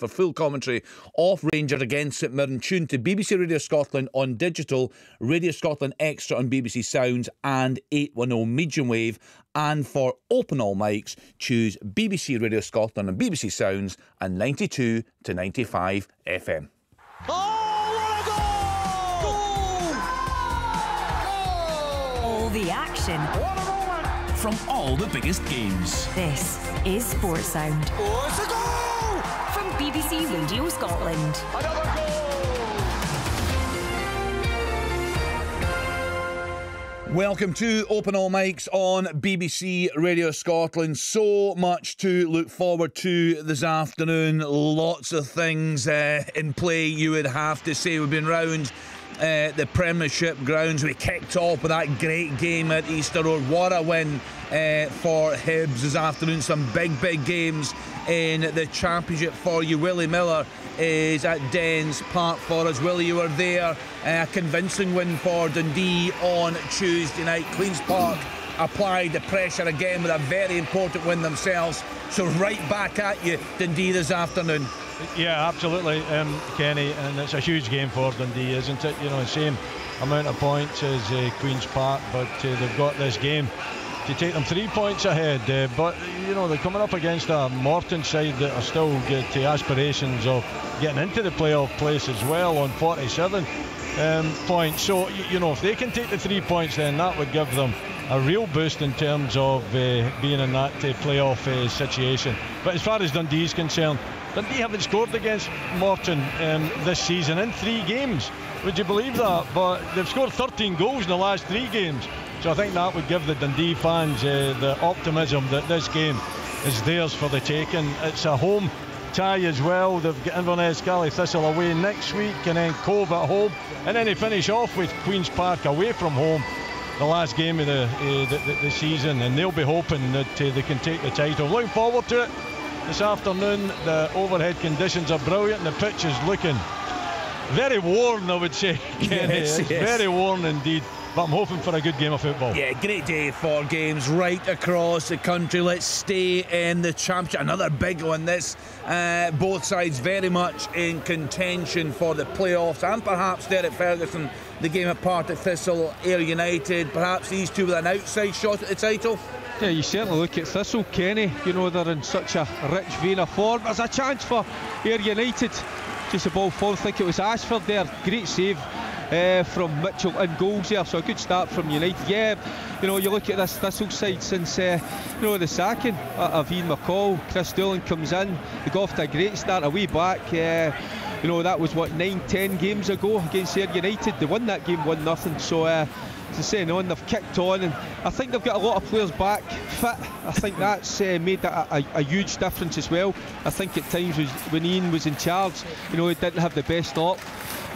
For full commentary of Rangers against St Mirren, tune to BBC Radio Scotland on digital, Radio Scotland Extra on BBC Sounds and 810 medium wave. And for open all mics, choose BBC Radio Scotland and BBC Sounds and 92 to 95 FM. All the action. What a moment! From all the biggest games. This is Sports Sound. Oh, it's a goal! From BBC Radio Scotland. Another goal! Welcome to Open All Mics on BBC Radio Scotland. So much to look forward to this afternoon. Lots of things in play, you would have to say. We've been round the Premiership grounds. We kicked off with that great game at Easter Road. What a win for Hibs this afternoon. Some big games in the Championship for you. Willie Miller is at Dens Park for us. Willie, you were there. A convincing win for Dundee on Tuesday night. Queen's Park applied the pressure again with a very important win themselves. So right back at you, Dundee, this afternoon. Yeah, absolutely, Kenny, and it's a huge game for Dundee, isn't it? You know, same amount of points as Queen's Park, but they've got this game to take them 3 points ahead. But you know, they're coming up against a Morton side that are still got aspirations of getting into the playoff place as well on 47 points. So you know, if they can take the 3 points, then that would give them a real boost in terms of being in that playoff situation. But as far as Dundee is concerned, Dundee haven't scored against Morton this season in 3 games. Would you believe that? But they've scored 13 goals in the last 3 games. So I think that would give the Dundee fans the optimism that this game is theirs for the taking. It's a home tie as well. They've got Inverness, Cally Thistle away next week, and then Cove at home, and then they finish off with Queen's Park away from home, the last game of the season, and they'll be hoping that they can take the title. Looking forward to it. This afternoon, the overhead conditions are brilliant, and the pitch is looking very worn, I would say. Yes. Very worn indeed. But I'm hoping for a good game of football. Yeah, great day for games right across the country. Let's stay in the Championship. Another big one this. Both sides very much in contention for the playoffs, and perhaps Derek Ferguson, the game at Partick Thistle, Ayr United. Perhaps these two with an outside shot at the title. Yeah, you certainly look at Thistle, Kenny. You know, they're in such a rich vein of form. There's a chance for Ayr United. Just a ball forward. I think it was Ashford there. Great save from Mitchell in goals there. So a good start from United. Yeah, you know, you look at this Thistle side since you know, the sacking of Ian McCall. Chris Doolan comes in. They got off to a great start a way back. You know, that was what, 9-10 games ago against Ayr United. They won that game 1-0. So as I say, on, they've kicked on, and I think they've got a lot of players back fit. I think that's made that a huge difference as well. I think at times when Ian was in charge, you know, he didn't have the best luck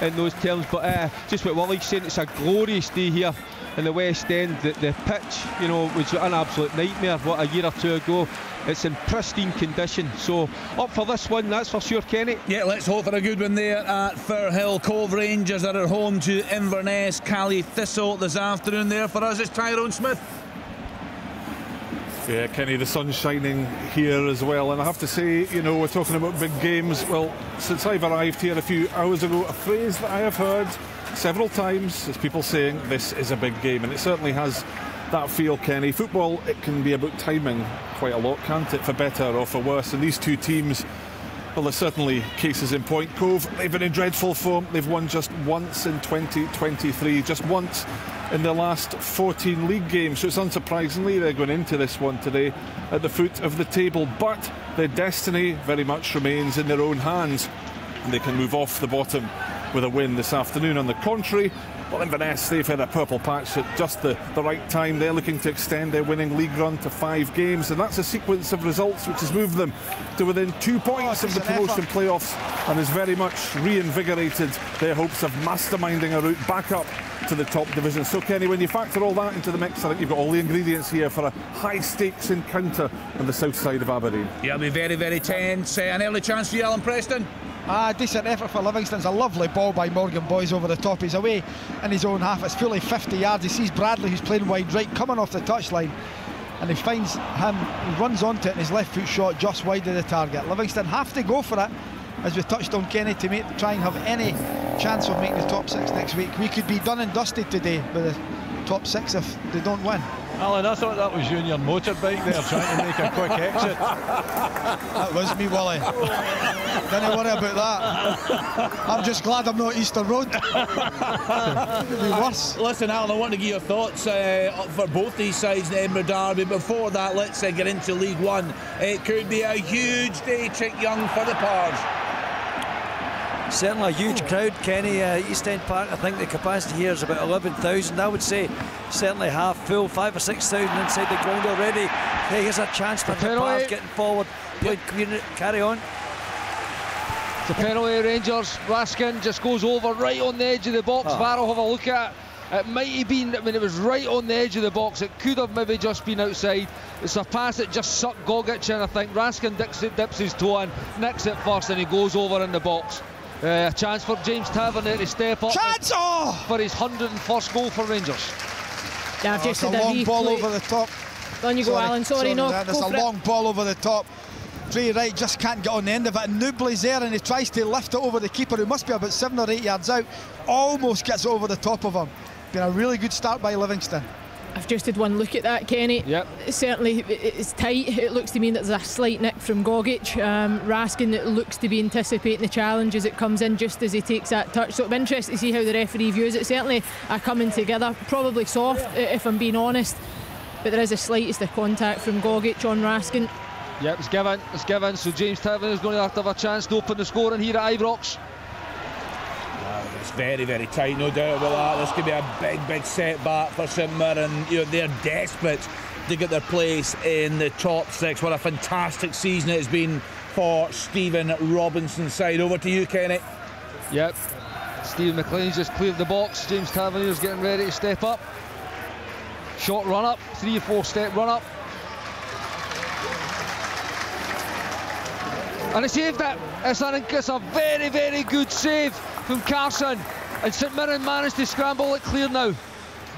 in those terms. But just what Willie's saying, it's a glorious day here in the West End. The pitch, you know, was an absolute nightmare what, a year or two ago. It's in pristine condition, so up for this one, that's for sure, Kenny. Yeah, let's hope for a good one there at Firhill. Cove Rangers are at home to Inverness, Cally Thistle this afternoon. There for us is Tyrone Smith. Yeah, Kenny, the sun's shining here as well, and I have to say, you know, we're talking about big games. Well, since I've arrived here a few hours ago, a phrase that I have heard several times is people saying this is a big game, and it certainly has that feel, Kenny. Football, it can be about timing quite a lot, can't it, for better or for worse, and these two teams, well, there's certainly cases in point. Cove, they've been in dreadful form. They've won just once in 2023, just once in their last 14 league games, so it's unsurprisingly they're going into this one today at the foot of the table, but their destiny very much remains in their own hands, and they can move off the bottom with a win this afternoon. On the contrary, well, Inverness, they've had a purple patch at just the right time. They're looking to extend their winning league run to 5 games, and that's a sequence of results which has moved them to within 2 points of the promotion playoffs, and has very much reinvigorated their hopes of masterminding a route back up to the top division. So, Kenny, when you factor all that into the mix, I think you've got all the ingredients here for a high-stakes encounter on the south side of Aberdeen. Yeah, it'll be very, very tense. An early chance for you, Alan Preston? Decent effort for Livingston's. A lovely ball by Morgan Boys over the top. He's away in his own half. It's fully 50 yards. He sees Bradley, who's playing wide right, coming off the touchline, and he finds him. He runs onto it, and his left foot shot just wide of the target. Livingston have to go for it. as we touched on, Kenny, to try and have any chance of making the top 6 next week. We could be done and dusted today with the top 6 if they don't win. Alan, I thought that was you and your motorbike there trying to make a quick exit. That was me, Willie. Don't worry about that. I'm just glad I'm not Easter Road. It'd be worse. Listen, Alan, I want to get your thoughts for both these sides in the Edinburgh Derby. Before that, let's get into League One. It could be a huge day, Chick Young, for the Pars. Certainly a huge crowd, Kenny. East End Park, I think the capacity here is about 11,000. I would say certainly half full, 5,000 or 6,000 inside the ground already. Hey, here's a chance for the Pars getting forward. Carry on. It's a penalty, Rangers. Raskin just goes over right on the edge of the box. Varro, have a look at it. It might have been, I mean, it was right on the edge of the box. It could have maybe just been outside. It's a pass that just sucked Gogic in, I think. Raskin dips his toe in, nicks it first, and he goes over in the box. A chance for James Tavernier to step up for his 101st goal for Rangers. Yeah, it's a long ball over the top. On you go, Alan. Sorry, no. It's a long ball over the top. Trey Wright just can't get on the end of it, and Nubly's there and he tries to lift it over the keeper, who must be about 7 or 8 yards out. Almost gets it over the top of him. Been a really good start by Livingston. I've just had one look at that, Kenny. Yep. Certainly it's tight. It looks to me that there's a slight nick from Gogic. Raskin looks to be anticipating the challenge as it comes in just as he takes that touch. So it'll be interesting to see how the referee views it. Certainly a coming together, probably soft if I'm being honest, but there is a slightest of contact from Gogic on Raskin. Yep, it's given. So James Tavernier is going to have a chance to open the scoring here at Ibrox. It's very, very tight, no doubt about that. This could be a big setback for St Mirren. You know, they're desperate to get their place in the top 6. What a fantastic season it has been for Stephen Robinson's side. Over to you, Kenny. Yep, Stephen McLean's just cleared the box. James Tavernier's getting ready to step up. Short run up, 3 or 4 step run up. And he saved it. It's a very, very good save from Carson. And St Mirren managed to scramble it clear now.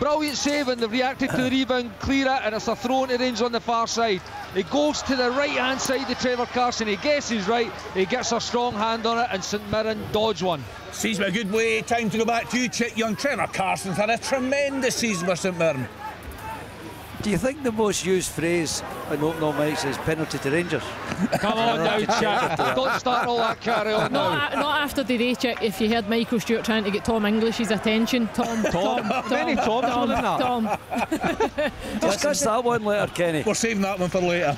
Brilliant save, and they've reacted to the rebound, clear it, and it's a throw into range on the far side. It goes to the right hand side to Trevor Carson. He guesses right, he gets a strong hand on it, and St Mirren dodge one. Sees me a good way. Time to go back to you, Chick Young. Trevor Carson's had a tremendous season for St Mirren. Do you think the most used phrase in open all mics is penalty to Rangers? Come on now, Chick. Don't start all that carry on now. Not after today, Chick. If you heard Michael Stewart trying to get Tom English's attention. Tom. Many Toms within that. Tom. Discuss that one later, Kenny. We're saving that one for later.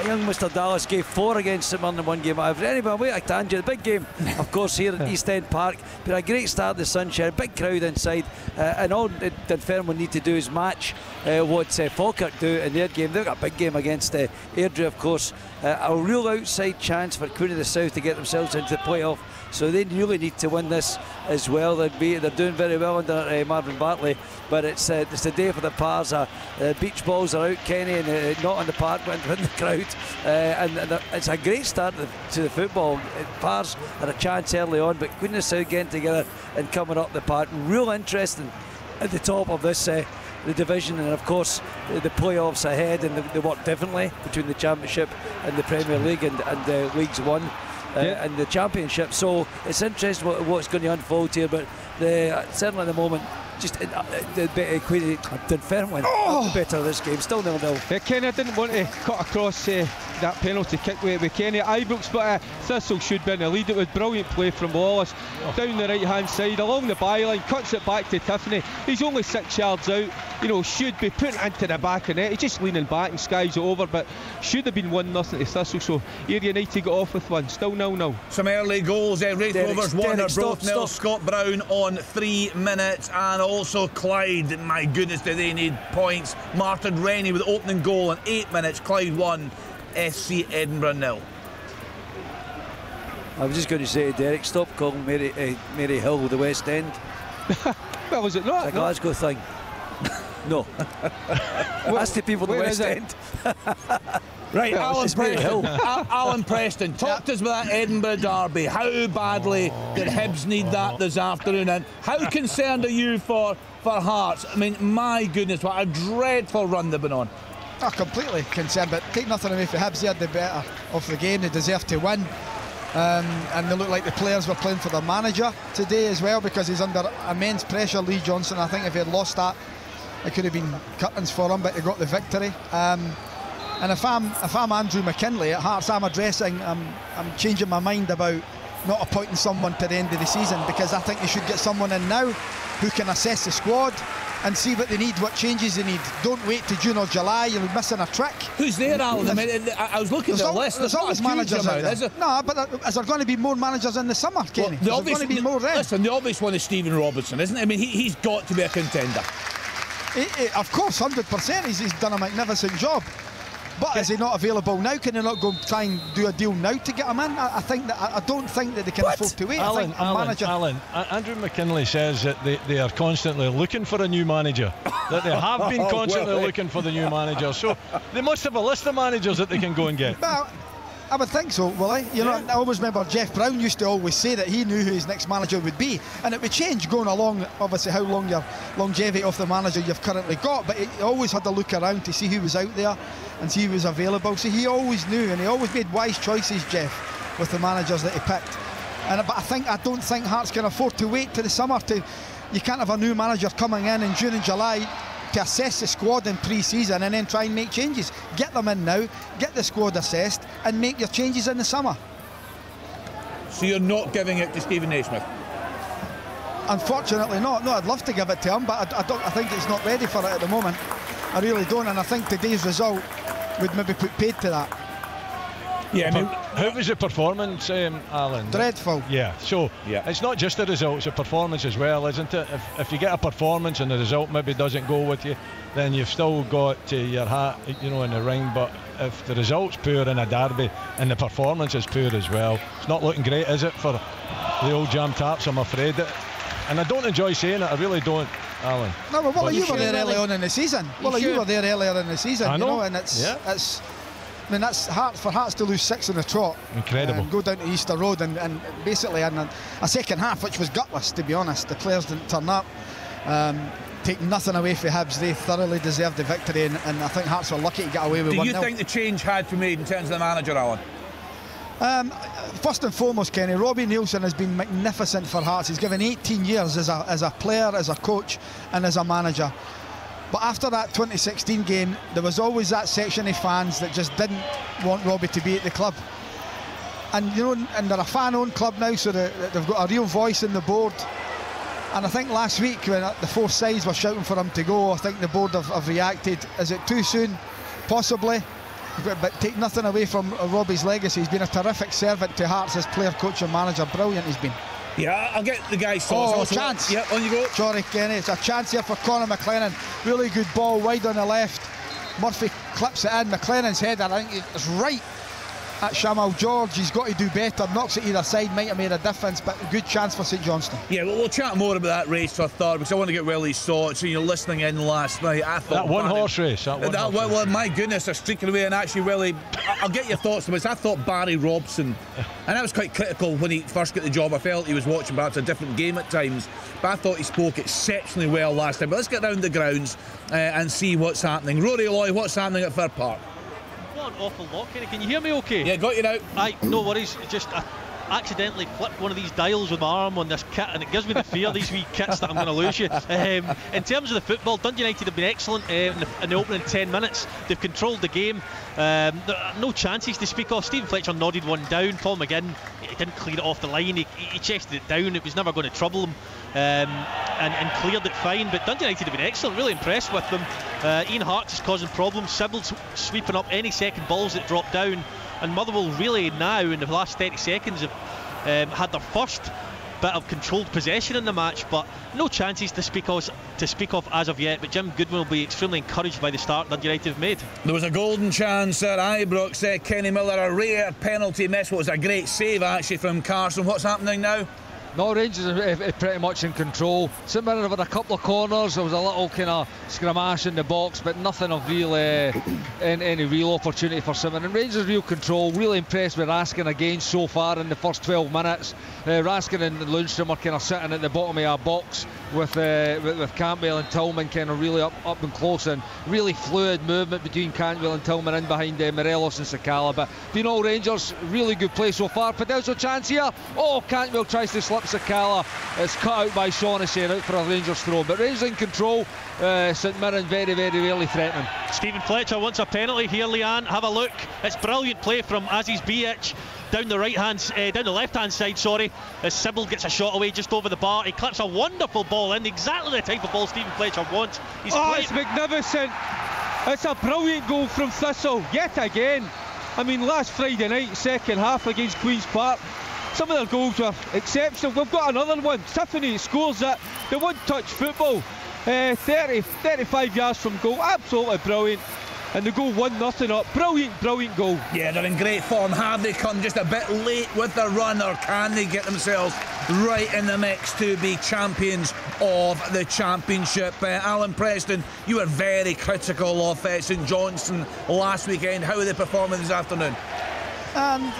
Young Mr Dallas gave 4 against St Mirren in one game. Anyway, wait a tangent. The big game, of course, here at East End Park. Been a great start, the sunshine, big crowd inside, and all Dunfermline will need to do is match what Falkirk do in their game. They've got a big game against Airdrie, of course. A real outside chance for Queen of the South to get themselves into the playoff, so they really need to win this as well. They're doing very well under Marvin Bartley, but it's the day for the Pars. Beach balls are out, Kenny, and not on the park but in the crowd, and it's a great start to the football. Pars had a chance early on, but Queen of the South getting together and coming up the park. Real interesting at the top of this the division, and of course the playoffs ahead, and they work differently between the Championship and the Premier League and Leagues 1 and the Championship. So it's interesting what's going to unfold here, but certainly at the moment, just Dunfermline the better of this game, still 0-0. Kenny, I didn't want to cut across that penalty kick with Kenny at Ibrox, but Thistle should be in the lead. It was brilliant play from Wallace down the right hand side along the byline, cuts it back to Tiffany. He's only 6 yards out, should be put into the back of net. He's just leaning back and skies it over, but should have been 1-0 to Thistle. So Ayr United got off with one, still 0-0. Some early goals. Wraith Rovers 1, Broth 0. Scott Brown on 3 minutes, and also Clyde. My goodness, do they need points. Martin Rennie with the opening goal in 8 minutes. Clyde 1, FC Edinburgh 0. I was just going to say to Derek, stop calling Mary Hill the West End. Well, was it not? It's a Glasgow thing. No. That's the people of the West End. Right, Alan Preston, talk to us about that Edinburgh derby. How badly did Hibs need that this afternoon, and how concerned are you for Hearts? I mean, my goodness, what a dreadful run they've been on. Completely concerned, but take nothing away from Hibs. They had the better of the game. They deserve to win. and they look like the players were playing for their manager today as well, because he's under immense pressure, Lee Johnson. I think if he had lost that, it could have been curtains for him, but he got the victory. And if I'm Andrew McKinley at Hearts, I'm changing my mind about not appointing someone to the end of the season, because I think they should get someone in now who can assess the squad and see what they need, what changes they need. Don't wait to June or July, you'll be missing a trick. Who's there, Alan? I mean, I was looking at the list. There's always managers out there. No, but is there going to be more managers in the summer, Kenny? Well, is there going to be more then? Listen, the obvious one is Stephen Robertson, isn't it? I mean, he's got to be a contender. Of course, 100%. He's done a magnificent job. But is he not available now? Can they not go try and do a deal now to get him in? I don't think that they can afford to wait. Alan, Andrew McKinley says that they are constantly looking for a new manager. That they have been constantly looking for the new manager. So they must have a list of managers that they can go and get. Well, I would think so, will I? You know, I always remember Jeff Brown used to always say that he knew who his next manager would be, and it would change going along, obviously, how long your longevity of the manager you've currently got, but he always had to look around to see who was out there and see who was available. So he always knew, and he always made wise choices, Jeff, with the managers that he picked. But I don't think Hearts can afford to wait to the summer. You can't have a new manager coming in June and July to assess the squad in pre-season and then try and make changes. Get them in now, get the squad assessed, and make your changes in the summer. So you're not giving it to Stephen Naismith? Unfortunately not. No, I'd love to give it to him, but I think he's not ready for it at the moment. I really don't, and I think today's result would maybe put paid to that. Yeah, I mean, how was the performance, Alan? Dreadful. Yeah, so it's not just the result, it's a performance as well, isn't it? If you get a performance and the result maybe doesn't go with you, then you've still got your hat, you know, in the ring. But if the result's poor in a derby and the performance is poor as well, it's not looking great, is it, for the old Jam Taps, I'm afraid. And I don't enjoy saying it, I really don't, Alan. No, but Willie, you were there early on in the season. Willie, you were there earlier in the season. I know. You know, and it's I mean, that's for Hearts to lose 6 in the trot. Incredible. And go down to Easter Road and basically in a second half which was gutless, to be honest. The players didn't turn up. Take nothing away from Hibs, they thoroughly deserved the victory, and I think Hearts were lucky to get away with 1-0. Do you think the change had to be made in terms of the manager, Alan? First and foremost, Kenny, Robbie Neilson has been magnificent for Hearts. He's given 18 years as a player, as a coach and as a manager. But after that 2016 game, there was always that section of fans that just didn't want Robbie to be at the club. And you know, and they're a fan-owned club now, so they've got a real voice in the board. And I think last week when the four sides were shouting for him to go, I think the board have reacted. Is it too soon? Possibly. But take nothing away from Robbie's legacy. He's been a terrific servant to Hearts as player, coach and manager. Brilliant he's been. Yeah, I'll get the guy's thoughts. Oh, chance. Yeah, on you go. Sorry, Kenny. It's a chance here for Conor McLennan. Really good ball, wide on the left. Murphy clips it in. McLennan's header, I think it's right at Shamal George. He's got to do better. Knocks it either side, might have made a difference, but a good chance for St Johnstone. Yeah, well, we'll chat more about that race for third, because I want to get Willie's thoughts. So, you know, listening in last night, I thought that one-horse race. Well, my goodness, they're streaking away, and actually, Willie, I'll get your thoughts on this. I thought Barry Robson, and I was quite critical when he first got the job. I felt he was watching perhaps a different game at times, but I thought he spoke exceptionally well last time. But let's get round the grounds and see what's happening. Rory Loy, what's happening at Fir Park? An awful lot, Kenny. Can you hear me okay? Yeah, got you now. Aye, no worries. Just I accidentally flipped one of these dials with my arm on this kit, and it gives me the fear, these wee kits, that I'm going to lose you. In terms of the football, Dundee United have been excellent in the opening 10 minutes. They've controlled the game. There are no chances to speak of. Stephen Fletcher nodded one down. Paul McGinn, he didn't clear it off the line. He chested it down. It was never going to trouble him. And cleared it fine, but Dundee United have been excellent, really impressed with them. Ian Harkes is causing problems, Sybil's sweeping up any second balls that drop down, and Motherwell really now in the last 30 seconds have had their first bit of controlled possession in the match, but no chances to speak of as of yet. But Jim Goodwin will be extremely encouraged by the start Dundee United have made. There was a golden chance at Ibrox. Kenny Miller, a rare penalty miss. What was a great save actually from Carson. What's happening now? No, Rangers are pretty much in control. St Mirren have had a couple of corners. There was a little kind of scramash in the box, but nothing of real any real opportunity for St Mirren. Rangers real control. Really impressed with Raskin again so far in the first 12 minutes. Raskin and Lundstrom are kind of sitting at the bottom of our box with Cantwell and Tillman kind of really up and close, and really fluid movement between Cantwell and Tillman in behind Morelos and Sakala. But Rangers, really good play so far. Padelso chance here. Oh, Cantwell tries to slip Sakala. It's cut out by Shaughnessy and out for a Rangers throw. But Rangers in control. St Mirren very, very rarely threatening. Stephen Fletcher wants a penalty here, Leanne. Have a look. It's brilliant play from Aziz Biyech down the left hand side, as Sybil gets a shot away just over the bar. He clips a wonderful ball in, exactly the type of ball Stephen Fletcher wants. It's magnificent. It's a brilliant goal from Thistle yet again. I mean, last Friday night, second half against Queen's Park, some of their goals were exceptional. We've got another one. Tiffany scores it. The one-touch football, 35 yards from goal. Absolutely brilliant. And the goal 1-0 up. Brilliant goal. Yeah, they're in great form. Have they come just a bit late with the run, or can they get themselves right in the mix to be champions of the championship? Alan Preston, you were very critical of St Johnstone last weekend. How are they performing this afternoon?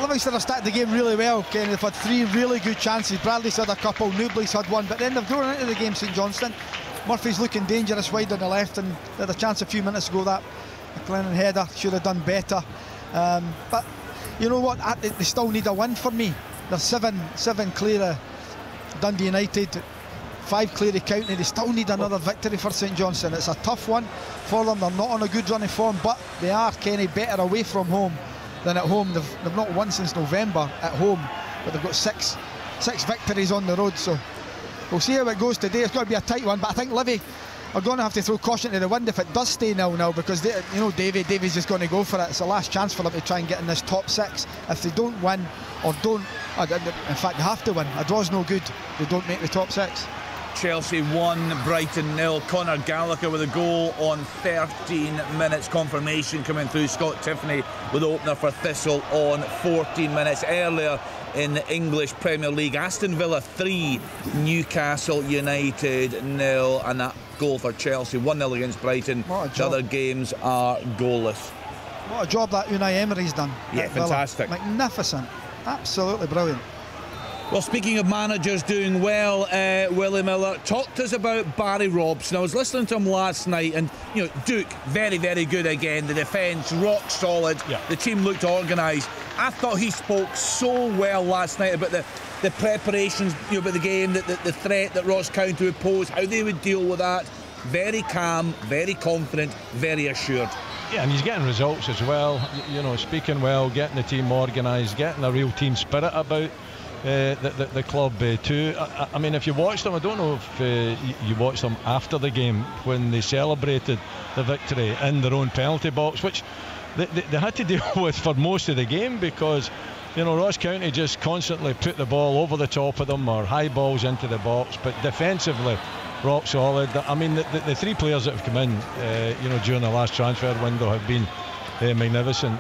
Livingston have started the game really well. Kenny, they've had 3 really good chances. Bradley's had a couple, Newbley's had one, but then they've grown into the game, St Johnstone. Murphy's looking dangerous wide on the left, and they had a chance a few minutes ago. That McLennan header should have done better. But you know what? They still need a win for me. They're 7 clear of Dundee United, 5 clear of County. They still need another victory for St Johnstone. It's a tough one for them. They're not on a good running form, but they are, Kenny, better away from home than at home. They've not won since November at home, but they've got six victories on the road. So we'll see how it goes today. It's going to be a tight one, but I think Livy are going to have to throw caution to the wind if it does stay 0-0, because Davies just going to go for it. It's the last chance for them to try and get in this top 6. If they don't win, or in fact they have to win, a draw's no good. They don't make the top 6. Chelsea 1, Brighton 0. Conor Gallagher with a goal on 13 minutes. Confirmation coming through. Scott Tiffany with the opener for Thistle on 14 minutes. Earlier in the English Premier League, Aston Villa 3, Newcastle United 0, and that goal for Chelsea 1-0 against Brighton. The other games are goalless. What a job that Unai Emery's done. Yeah, fantastic. Villa. Magnificent. Absolutely brilliant. Well, speaking of managers doing well, Willie Miller, talk to us about Barry Robson. I was listening to him last night, and Duke, very, very good again. The defence, rock solid. Yeah. The team looked organised. I thought he spoke so well last night about the preparations, about the game, the threat that Ross County would pose, how they would deal with that. Very calm, very confident, very assured. Yeah, and he's getting results as well. Speaking well, getting the team organised, getting a real team spirit about the club too. I mean, if you watched them, I don't know if you watched them after the game when they celebrated the victory in their own penalty box, which they had to deal with for most of the game, because Ross County just constantly put the ball over the top of them or high balls into the box, but defensively rock solid. I mean, the 3 players that have come in during the last transfer window have been magnificent.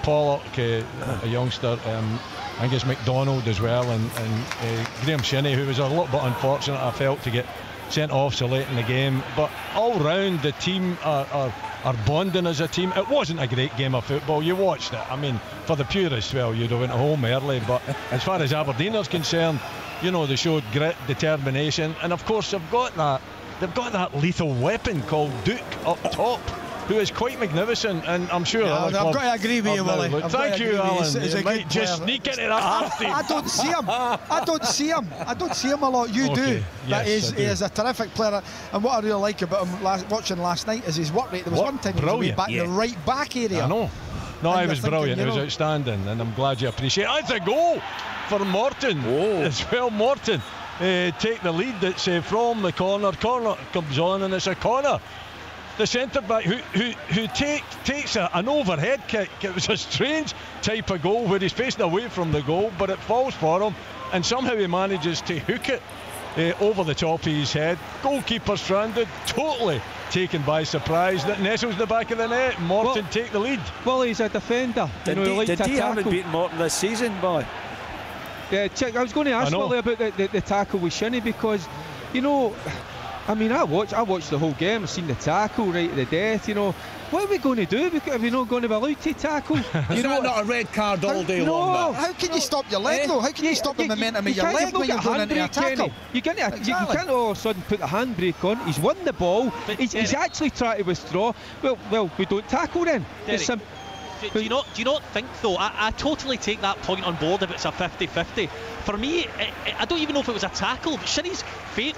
Pollock, a youngster, I think it's McDonald as well, and Graham Shinney, who was a little bit unfortunate, I felt, to get sent off so late in the game. But all round, the team are bonding as a team. It wasn't a great game of football. You watched it. I mean, for the purists, well, you'd have went home early. But as far as Aberdeen is concerned, they showed grit, determination, and of course they've got that lethal weapon called Duke up top, who is quite magnificent, and I'm sure I've got to agree with you, Willie. Thank you, Alan. He's a good just sneak into that half team. I don't see him a lot. You do. But yes, he is a terrific player, and what I really like about him watching last night is his work rate. There was one time he was back in the right back area. I know. No, he was brilliant. He was outstanding, and I'm glad you appreciate it. It's a goal for Morton as well. Morton take the lead. That's from the corner. Corner comes on, and it's a corner. The centre back who takes an overhead kick. It was a strange type of goal where he's facing away from the goal, but it falls for him, and somehow he manages to hook it over the top of his head. Goalkeeper stranded, totally taken by surprise. That nestles the back of the net. Morton take the lead. Well, he's a defender. Did he haven't beaten Morton this season, boy? Chick, I was going to ask Willie about the tackle with Shinnie, because, you know, I mean, I watched the whole game. I've seen the tackle right to the death. You know, what are we going to do? Are we not going to be allowed to tackle? Is that not a red card all day long? How can you stop your leg though? How can you stop the momentum of your leg when you're going into a tackle? You can't all of a sudden put the handbrake on. He's won the ball. He's actually trying to withdraw. Well, we don't tackle then. Do you not think though? I totally take that point on board if it's a 50-50. For me, I don't even know if it was a tackle. But Shinnie's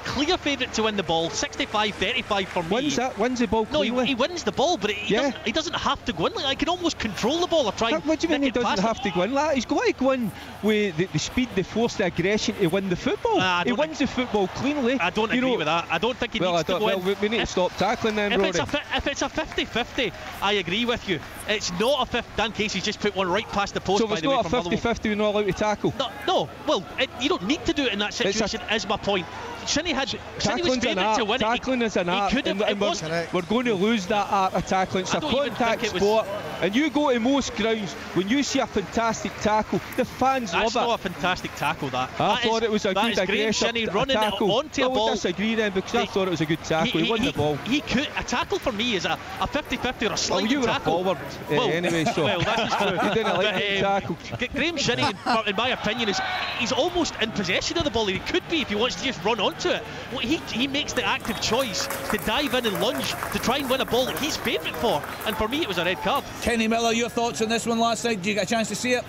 clear favourite to win the ball, 65-35 for me. Wins the ball cleanly? No, he wins the ball, but he doesn't have to go in like that. He can almost control the ball or try. What do you mean he doesn't have to go in like that? He's got to go in with the speed, the force, the aggression to win the football. He wins the football cleanly. I don't agree with that. I don't think he needs to go in. Well, we need to stop tackling then, Rory. If it's a 50-50, I agree with you. It's not a 50. Dan Casey's just put one right past the post. So if it's not a 50-50, we're not allowed to tackle? No. Well, you don't need to do it in that situation, is my point. Shinnie was favourite to win it. Tackling is an art, and we're going to lose that art of tackling. It's a contact sport, and you go to most grounds, when you see a fantastic tackle, the fans love it. That's not a fantastic tackle, that. I thought it was a good aggressive tackle. Onto a ball. I would disagree then, because I thought it was a good tackle. He won the ball. A tackle for me is a 50-50 or a sliding you were tackle. Forward anyway, so well, that's true. You didn't like getting tackled. Graham Shinnie, in my opinion, he's almost in possession of the ball. He could be if he wants to just run onto it. Well, he makes the active choice to dive in and lunge to try and win a ball that he's favourite for, and for me it was a red card. Kenny Miller, your thoughts on this one last night? Did you get a chance to see it?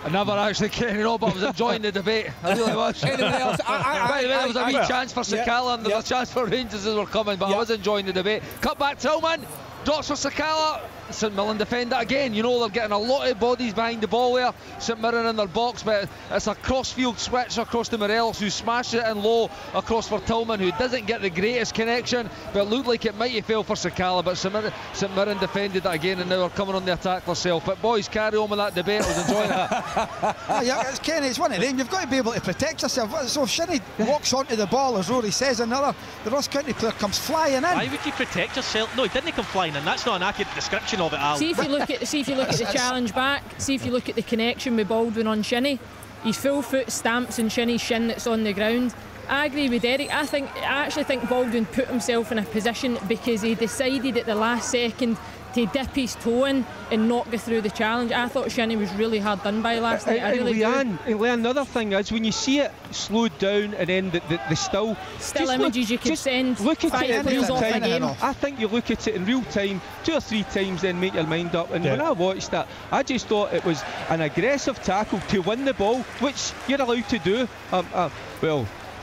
I never actually came, but I was enjoying the debate. I really was. Anybody else? By the way, there was a wee chance for Sakala and there was a chance for Rangers as were coming, but I was enjoying the debate. Cut back Tillman, drops for Sakala. St Mirren defend it again. You know, they're getting a lot of bodies behind the ball there. St Mirren in their box, but it's a cross-field switch across to Morelos, who smashed it in low across for Tillman, who doesn't get the greatest connection, but it looked like it might have fell for Sakala. But St Mirren defended it again, and now they're coming on the attack themselves. But boys, carry on with that debate. I was enjoying it. Yeah, it's Kenny, it's one of them. You've got to be able to protect yourself. So if Shinnie walks onto the ball, as Rory says, another the Ross County player comes flying in. Why would you protect yourself? No, he didn't come flying in. That's not an accurate description of it, Al. See if you look at the challenge back, see if you look at the connection with Baldwin on Shinnie, his full foot stamps on Shinnie's shin that's on the ground. I agree with Derek. I actually think Baldwin put himself in a position because he decided at the last second to dip his toe in and not go through the challenge. I thought Shinnie was really hard done by last night. I really do. Leanne, another thing is when you see it slowed down and then the still images you can send. Look at it in real time. Game. I think you look at it in real time 2 or 3 times, then make your mind up. And when I watched that, I just thought it was an aggressive tackle to win the ball, which you're allowed to do.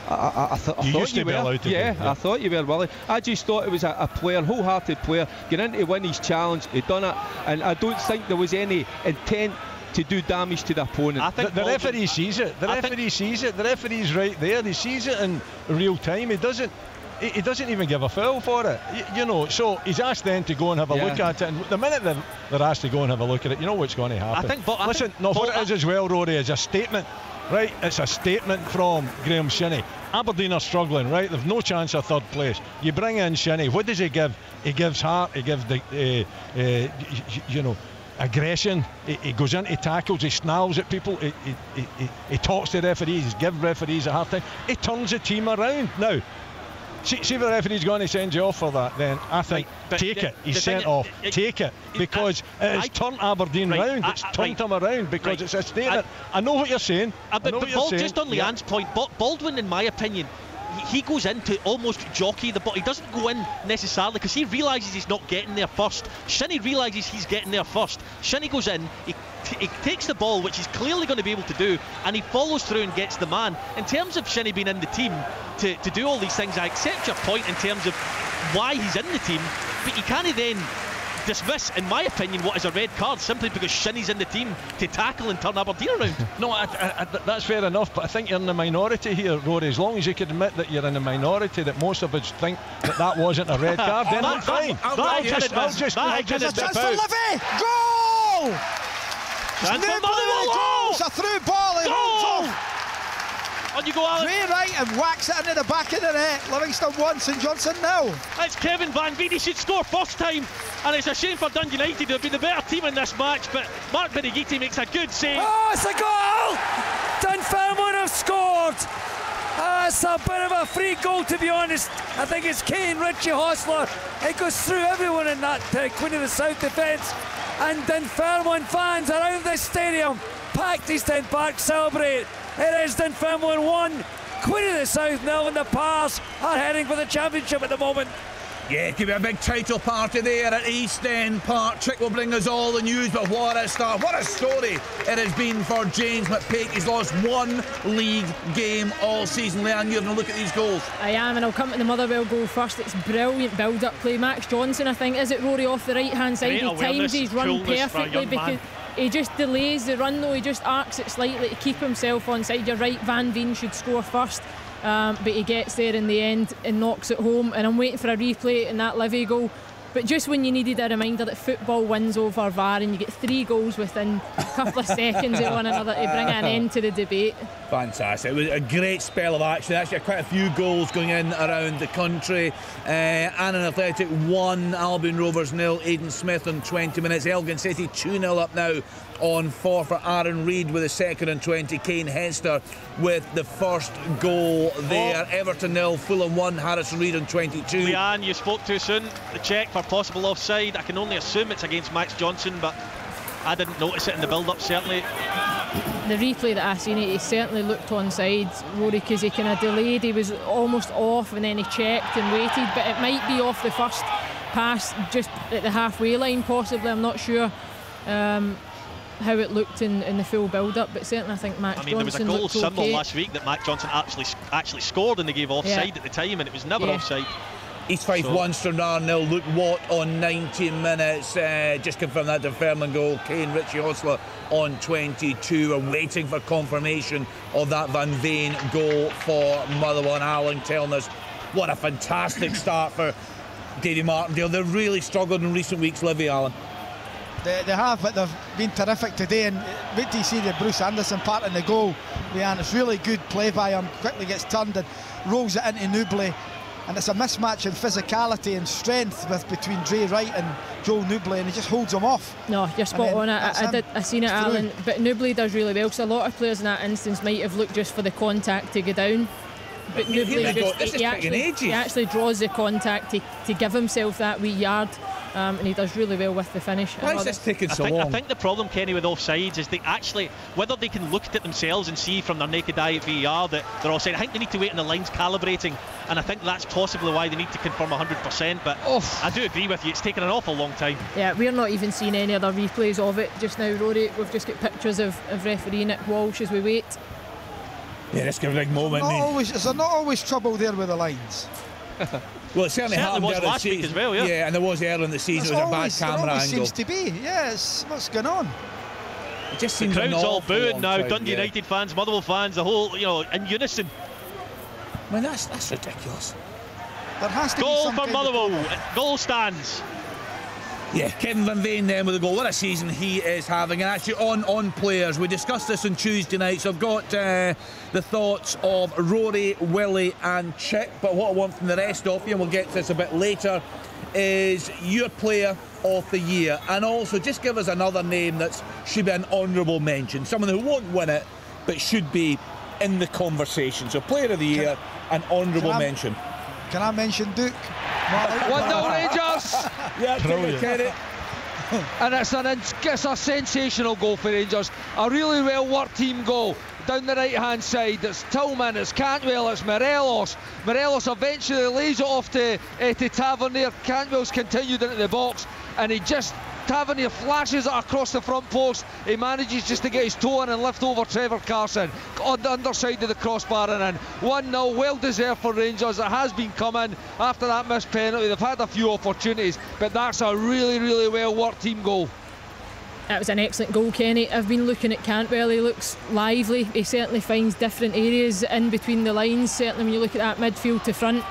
I thought you were. I thought you were, Willie. I just thought it was a player, wholehearted player, getting in to win his challenge. He'd done it, and I don't think there was any intent to do damage to the opponent. I think the referee sees it. The referee sees it. The referee's right there. He sees it in real time. He doesn't even give a foul for it. You know, so he's asked then to go and have a look at it, and the minute they're asked to go and have a look at it, you know what's going to happen. What it is as well, Rory, is a statement. Right, it's a statement from Graham Shinnie. Aberdeen are struggling, right? They've no chance of third place. You bring in Shinnie. What does he give? He gives heart. He gives aggression. He goes into tackles. He snarls at people. He talks to referees. He gives referees a hard time. He turns the team around. Now, see if the referee's going to send you off for that, then I think take it. He's sent off. Take it, because it's turned Aberdeen round. It's turned him around because it's a statement. I know what you're saying. Just on Leanne's point, Baldwin, in my opinion, he goes in to almost jockey the ball. He doesn't go in necessarily because he realises he's not getting there first. Shinnie realises he's getting there first. Shinnie goes in, he takes the ball, which he's clearly going to be able to do, and he follows through and gets the man. In terms of Shinnie being in the team to do all these things, I accept your point in terms of why he's in the team, but you can't then dismiss, in my opinion, what is a red card simply because Shinnie's in the team to tackle and turn Aberdeen around. No, that's fair enough, but I think you're in the minority here, Rory. As long as you can admit that you're in the minority, that most of us think that wasn't a red card, then I'm fine. I'll just chance for Livy! Goal! It's a through ball. Goal! On you go, Alan. Way right and whacks it into the back of the net. Livingston 1, St Johnstone 0. It's Kevin Van Veen. He should score first time, and it's a shame for Dundee United to have been the better team in this match, but Mark Benegiti makes a good save. Oh, it's a goal! Dunfermline That's a bit of a free goal, to be honest. I think it's Kane Richie Hostler. It goes through everyone in that Queen of the South defence. And Dunfermline fans around this stadium, packed East End Park, celebrate. It is Dunfermline 1, Queen of the South 0, and the Pars are heading for the championship at the moment. Yeah, it could be a big title party there at East End Park. Chick will bring us all the news, but what a start, what a story it has been for James McPake. He's lost one league game all season. Leanne, you're going to look at these goals. I am, and I'll come to the Motherwell goal first. It's brilliant build-up play. Max Johnson, I think, is it Rory off the right-hand side? He times his run perfectly because he just delays the run though. He just arcs it slightly to keep himself on side. You're right, Van Veen should score first. But he gets there in the end and knocks it home, and I'm waiting for a replay in that Livy goal. But just when you needed a reminder that football wins over VAR and you get 3 goals within a couple of seconds of one another to bring an end to the debate. Fantastic. It was a great spell of action. Actually, quite a few goals going in around the country. Annan Athletic 1, Albion Rovers 0, Aidan Smith on 20 minutes. Elgin City 2-0 up now on 4 for Aaron Reid with the second on 20. Kane Hester with the first goal there. Everton 0, Fulham 1, Harrison Reid on 22. Leanne, you spoke too soon. The check for possible offside. I can only assume it's against Max Johnson, but I didn't notice it in the build-up, certainly. The replay that I seen it, he certainly looked onside, Rory, because he kind of delayed. He was almost off and then he checked and waited, but it might be off the first pass, just at the halfway line possibly. I'm not sure how it looked in the full build-up, but certainly I think Max Johnson looked okay. There was a goal symbol last week that Max Johnson actually scored, and they gave offside at the time, and it was never offside. East Fife 1, Stranraer 0, Luke Watt on 90 minutes. Just confirmed that Dunfermline goal. Kane Richie Hostler on 22. We're waiting for confirmation of that Van Veen goal for Motherwell. And Alan telling us what a fantastic start for Davy Martindale. They've really struggled in recent weeks, Livy, Alan. They have, but they've been terrific today. And wait till you see the Bruce Anderson part in the goal, Leanne. It's really good play by him. Quickly gets turned and rolls it into Newbley. And it's a mismatch in physicality and strength between Dre Wright and Joel Newbley, and he just holds him off. No, you're spot on. I seen it, Alan. But Newbley does really well, because a lot of players in that instance might have looked just for the contact to go down. But Newbley he actually draws the contact to give himself that wee yard. And he does really well with the finish. Why is this taking so long? I think the problem, Kenny, with offsides is they actually, whether they can look at it themselves and see from their naked eye at VAR that they're offside, I think they need to wait on the lines calibrating, and I think that's possibly why they need to confirm 100%. But I do agree with you, it's taken an awful long time. Yeah, we're not even seeing any other replays of it just now, Rory. We've just got pictures of referee Nick Walsh as we wait. Yeah, this could be a big moment. Is there not always trouble there with the lines? Well, it certainly happened was last week as well, yeah, and there was earlier in the season. It was a bad camera angle. Seems to be, yes. What's going on? It just seems the crowd's all booing now. Time, Dundee United fans, Motherwell fans, the whole, in unison. I mean, that's ridiculous. There has to goal be for Motherwell. Goal stands. Yeah, Kevin Van Veen then with a goal. What a season he is having. And actually on players, we discussed this on Tuesday night, so I've got the thoughts of Rory, Willie and Chick, but what I want from the rest of you, and we'll get to this a bit later, is your player of the year. And also just give us another name that should be an honourable mention, someone who won't win it but should be in the conversation. So player of the year, an honourable mention. Can I mention Duke? 1-0 Rangers. Yeah, brilliant. And it's a sensational goal for Rangers. A really well worked team goal down the right hand side. It's Tillman, it's Cantwell, it's Morelos. Morelos eventually lays it off to Tavernier. Cantwell's continued into the box, and Tavernier flashes it across the front post. He manages just to get his toe in and lift over Trevor Carson on the underside of the crossbar and in. 1-0, well deserved for Rangers. It has been coming after that missed penalty. They've had a few opportunities, but that's a really, really well worked team goal. That was an excellent goal, Kenny. I've been looking at Cantwell. He looks lively. He certainly finds different areas in between the lines, certainly when you look at that midfield to front.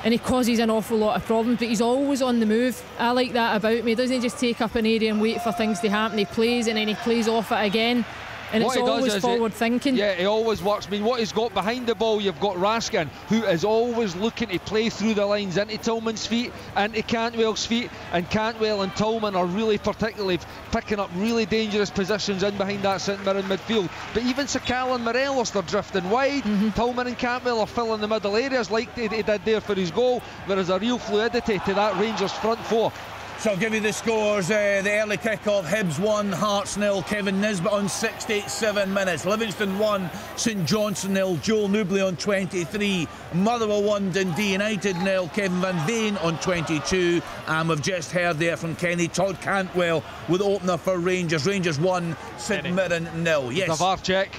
And he causes an awful lot of problems, but he's always on the move. I like that about him. He doesn't just take up an area and wait for things to happen. He plays and then he plays off it again. And what it's always forward thinking. Yeah, he always works. I mean, what he's got behind the ball, you've got Raskin, who is always looking to play through the lines into Tillman's feet, into Cantwell's feet, and Cantwell and Tillman are really particularly picking up really dangerous positions in behind that St Mirren midfield. But even Sakala and Morelos, they're drifting wide. Tillman and Cantwell are filling the middle areas like he did there for his goal. There's a real fluidity to that Rangers front four. So I'll give you the scores. The early kick-off, Hibs 1, Hearts 0, Kevin Nisbet on 67 minutes. Livingston 1, St Johnstone 0, Joel Newbley on 23. Motherwell 1, Dundee United 0, Kevin Van Veen on 22. And we've just heard there from Kenny, Todd Cantwell with opener for Rangers. Rangers 1, St Mirren 0. Yes. The VAR check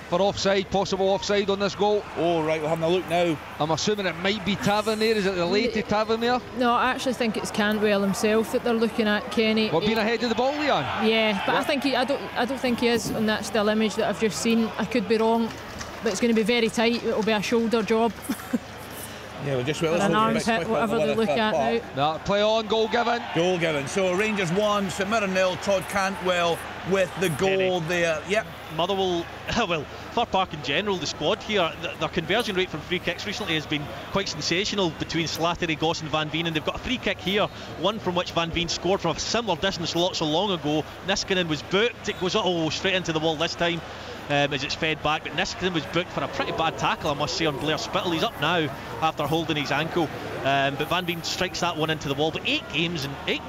for offside, possible offside on this goal. Oh right, we're having a look now. I'm assuming it might be Tavernier. Is it the late Tavernier? No, I actually think it's Cantwell himself that they're looking at, Kenny. What, being ahead of the ball, Leon? Yeah, but I think I don't think he is on that still image that I've just seen. I could be wrong, but it's going to be very tight. It'll be a shoulder job. Yeah, we're just an arms hit, whatever they look at now. No, play on, goal given. Goal given. So Rangers 1, St Mirren 0, Todd Cantwell with the goal there. Yep. Motherwell, well, Fir Park in general, the squad here, their conversion rate from free kicks recently has been quite sensational between Slattery, Goss and Van Veen, and they've got a free kick here, one from which Van Veen scored from a similar distance not so long ago. Niskanen was booked, it goes straight into the wall this time. As it's fed back, but Niskanen was booked for a pretty bad tackle, I must say, on Blair Spittle. He's up now after holding his ankle, but Van Veen strikes that one into the wall. But 8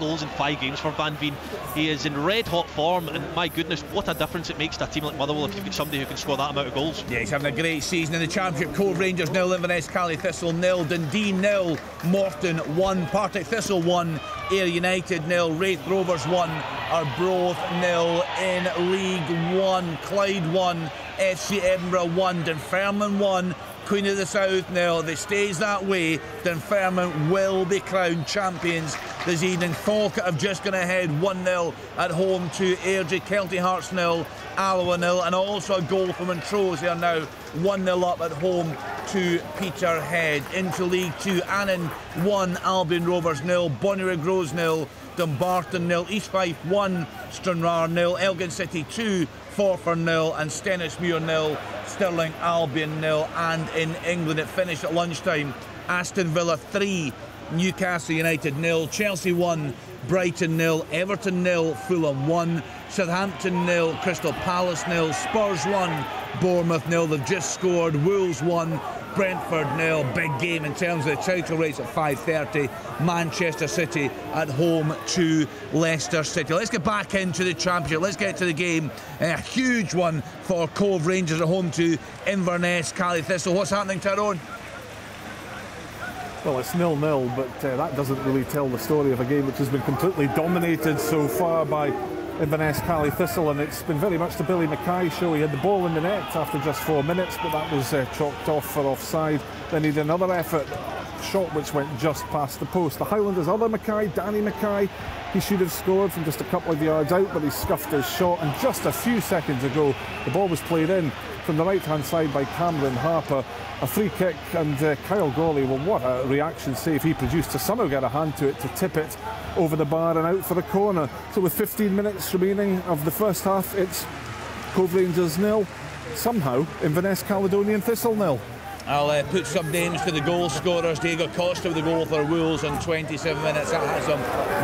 goals in 5 games for Van Veen. He is in red hot form, and my goodness, what a difference it makes to a team like Motherwell if you've got somebody who can score that amount of goals. Yeah, he's having a great season in the Championship. Cove Rangers 0, Inverness Cali Thistle 0, Dundee 0, Morton 1, Partick Thistle 1, Ayr United 0, Wraith Rovers 1, Arbroath 0. In League 1, Clyde 1, FC Edinburgh 1, Dunfermline 1, Queen of the South 0. If it stays that way, Dunfermline will be crowned champions this evening. Falkirk have just gone ahead 1-0 at home to Airdrie. Kelty Hearts 0, Alloa 0, and also a goal from Montrose. They are now 1-0 up at home to Peterhead. Into League 2, Annan 1, Albion Rovers 0, Bonnyrigg Rose 0, Dumbarton 0, East Fife 1, Stranraer 0, Elgin City 2, Forfar 0, and Stenhousemuir 0, Stirling Albion 0. And in England it finished at lunchtime. Aston Villa 3, Newcastle United 0, Chelsea 1, Brighton 0, Everton 0, Fulham 1, Southampton 0, Crystal Palace 0, Spurs 1, Bournemouth 0. They've just scored. Wolves 1, Brentford 0. Big game in terms of the title race at 5:30. Manchester City at home to Leicester City. Let's get back into the Championship. Let's get to the game. A huge one for Cove Rangers at home to Inverness Cali Thistle. What's happening, Tyrone? Well, it's 0-0, but that doesn't really tell the story of a game which has been completely dominated so far by Inverness Cali Thistle, and it's been very much the Billy Mackay show. He had the ball in the net after just 4 minutes, but that was chalked off for offside. Then he did another effort, shot which went just past the post. The Highlanders' other Mackay, Danny Mackay, he should have scored from just a couple of yards out, but he scuffed his shot, and just a few seconds ago the ball was played in from the right hand side by Cameron Harper. A free kick, and Kyle Gawley, well, what a reaction save he produced to somehow get a hand to it, to tip it over the bar and out for the corner. So with 15 minutes remaining of the first half, it's Cove Rangers 0, somehow Inverness Caledonian Thistle 0. I'll put some names to the goal scorers. Diego Costa with the goal for Wolves in 27 minutes. That has them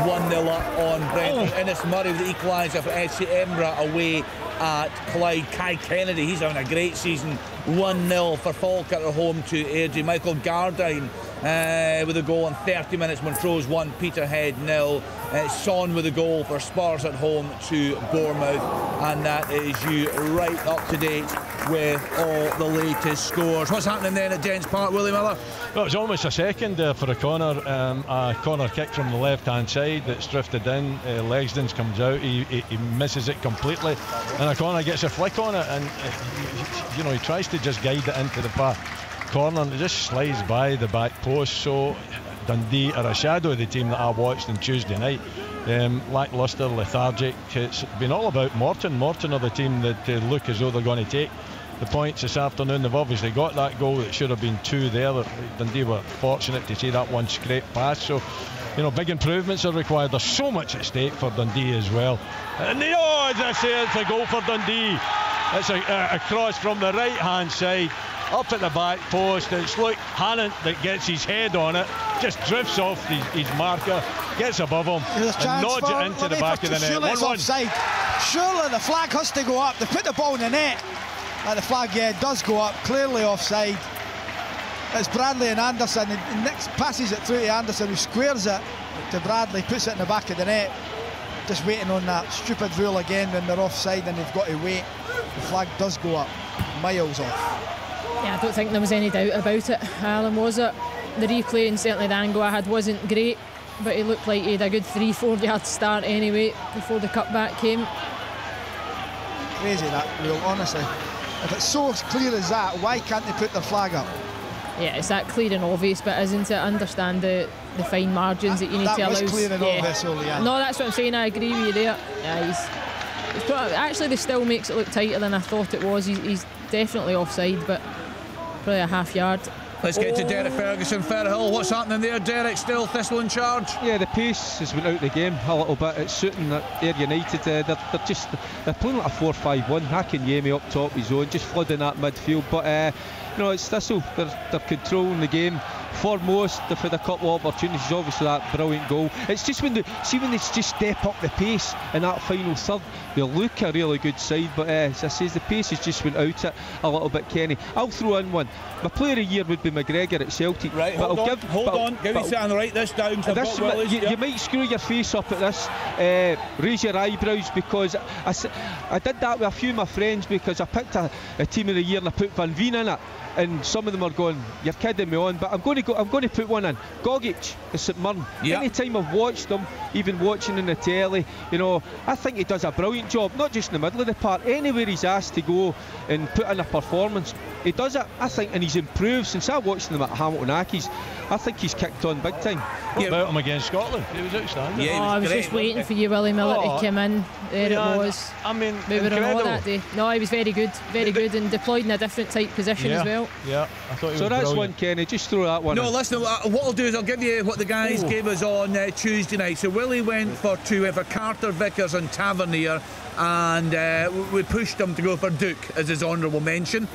1-0 up on Brentford. Innes Murray with the equaliser for FC Edinburgh away at Clyde. Kai Kennedy, he's having a great season. 1-0 for Falkirk at home to Airdrie. Michael Gardine with a goal in 30 minutes. Montrose 1, Peterhead 0. Son with a goal for Spurs at home to Bournemouth. And that is you right up to date with all the latest scores. What's happening then at Gents Park, Willie Miller? Well, it was almost a second for a corner kick from the left hand side that's drifted in. Legsdons comes out, he misses it completely, and a corner gets a flick on it, and you know, he tries to just guide it into the far corner and it just slides by the back post. So Dundee are a shadow of the team that I watched on Tuesday night. Lacklustre, lethargic. It's been all about Morton. Morton are the team that look as though they're going to take the points this afternoon. They've obviously got that goal that should have been 2 there. Dundee were fortunate to see that one scrape past. So, you know, big improvements are required. There's so much at stake for Dundee as well. And as I say, it's a goal for Dundee. It's a cross from the right hand side up at the back post. It's Luke Hannon that gets his head on it, just drifts off his marker, gets above him and nods it into the back of the net. Surely it's offside. Surely the flag has to go up. They put the ball in the net. The flag, does go up, clearly offside. It's Bradley and Anderson. He next passes it through to Anderson, who squares it to Bradley, puts it in the back of the net. Just waiting on that stupid rule again when they're offside and they've got to wait. The flag does go up, miles off. Yeah, I don't think there was any doubt about it, Alan, was it? The replay and certainly the angle I had wasn't great, but he looked like he had a good 3-4 yard start anyway before the cutback came. Crazy that rule, honestly. If it's so clear as that, why can't they put their flag up? Yeah, it's that clear and obvious, but isn't it? I understand the fine margins that you need to allow. That was clear and obvious, Leanne. No, that's what I'm saying, I agree with you there. Yeah, he's actually, this still makes it look tighter than I thought it was. He's definitely offside, but probably a half yard. Let's get to Derek Ferguson, Fairhill. What's happening there, Derek? Still Thistle in charge? Yeah, the pace has went out of the game a little bit. It's suiting Ayr United. They're playing like a 4-5-1. Akinyemi up top, his own, just flooding that midfield. But it's Thistle. They're controlling the game. Foremost, they've had a couple of opportunities. Obviously, that brilliant goal. It's just when they just step up the pace in that final third, they look a really good side. But as I say, the pace has just went out it a little bit, Kenny. I'll throw in one. My player of the year would be McGregor at Celtic. Right, hold on. Give me something to write this down. So you might screw your face up at this, raise your eyebrows, because I did that with a few of my friends, because I picked a team of the year and I put Van Veen in it. And some of them are going, you're kidding me on, but I'm going to put one in. Gogic at St Mirren. Yep. Any time I've watched him, even watching in the telly, I think he does a brilliant job, not just in the middle of the park, anywhere he's asked to go and put in a performance. He does it, I think, and he's improved since I watched him at Hamilton Accies. I think he's kicked on big time. What about him against Scotland? He was outstanding. Yeah, I was just waiting for you, Willie Miller, to come in. There it was. I mean, we were on all that day. No, he was very good, and deployed in a different type position as well. Yeah, I thought he was so that's brilliant. one, Kenny. Just throw that one. No, in. listen. What I'll do is I'll give you what the guys gave us on Tuesday night. So Willie went for Carter, Vickers, and Tavernier. And we pushed him to go for Duke as his honourable mention.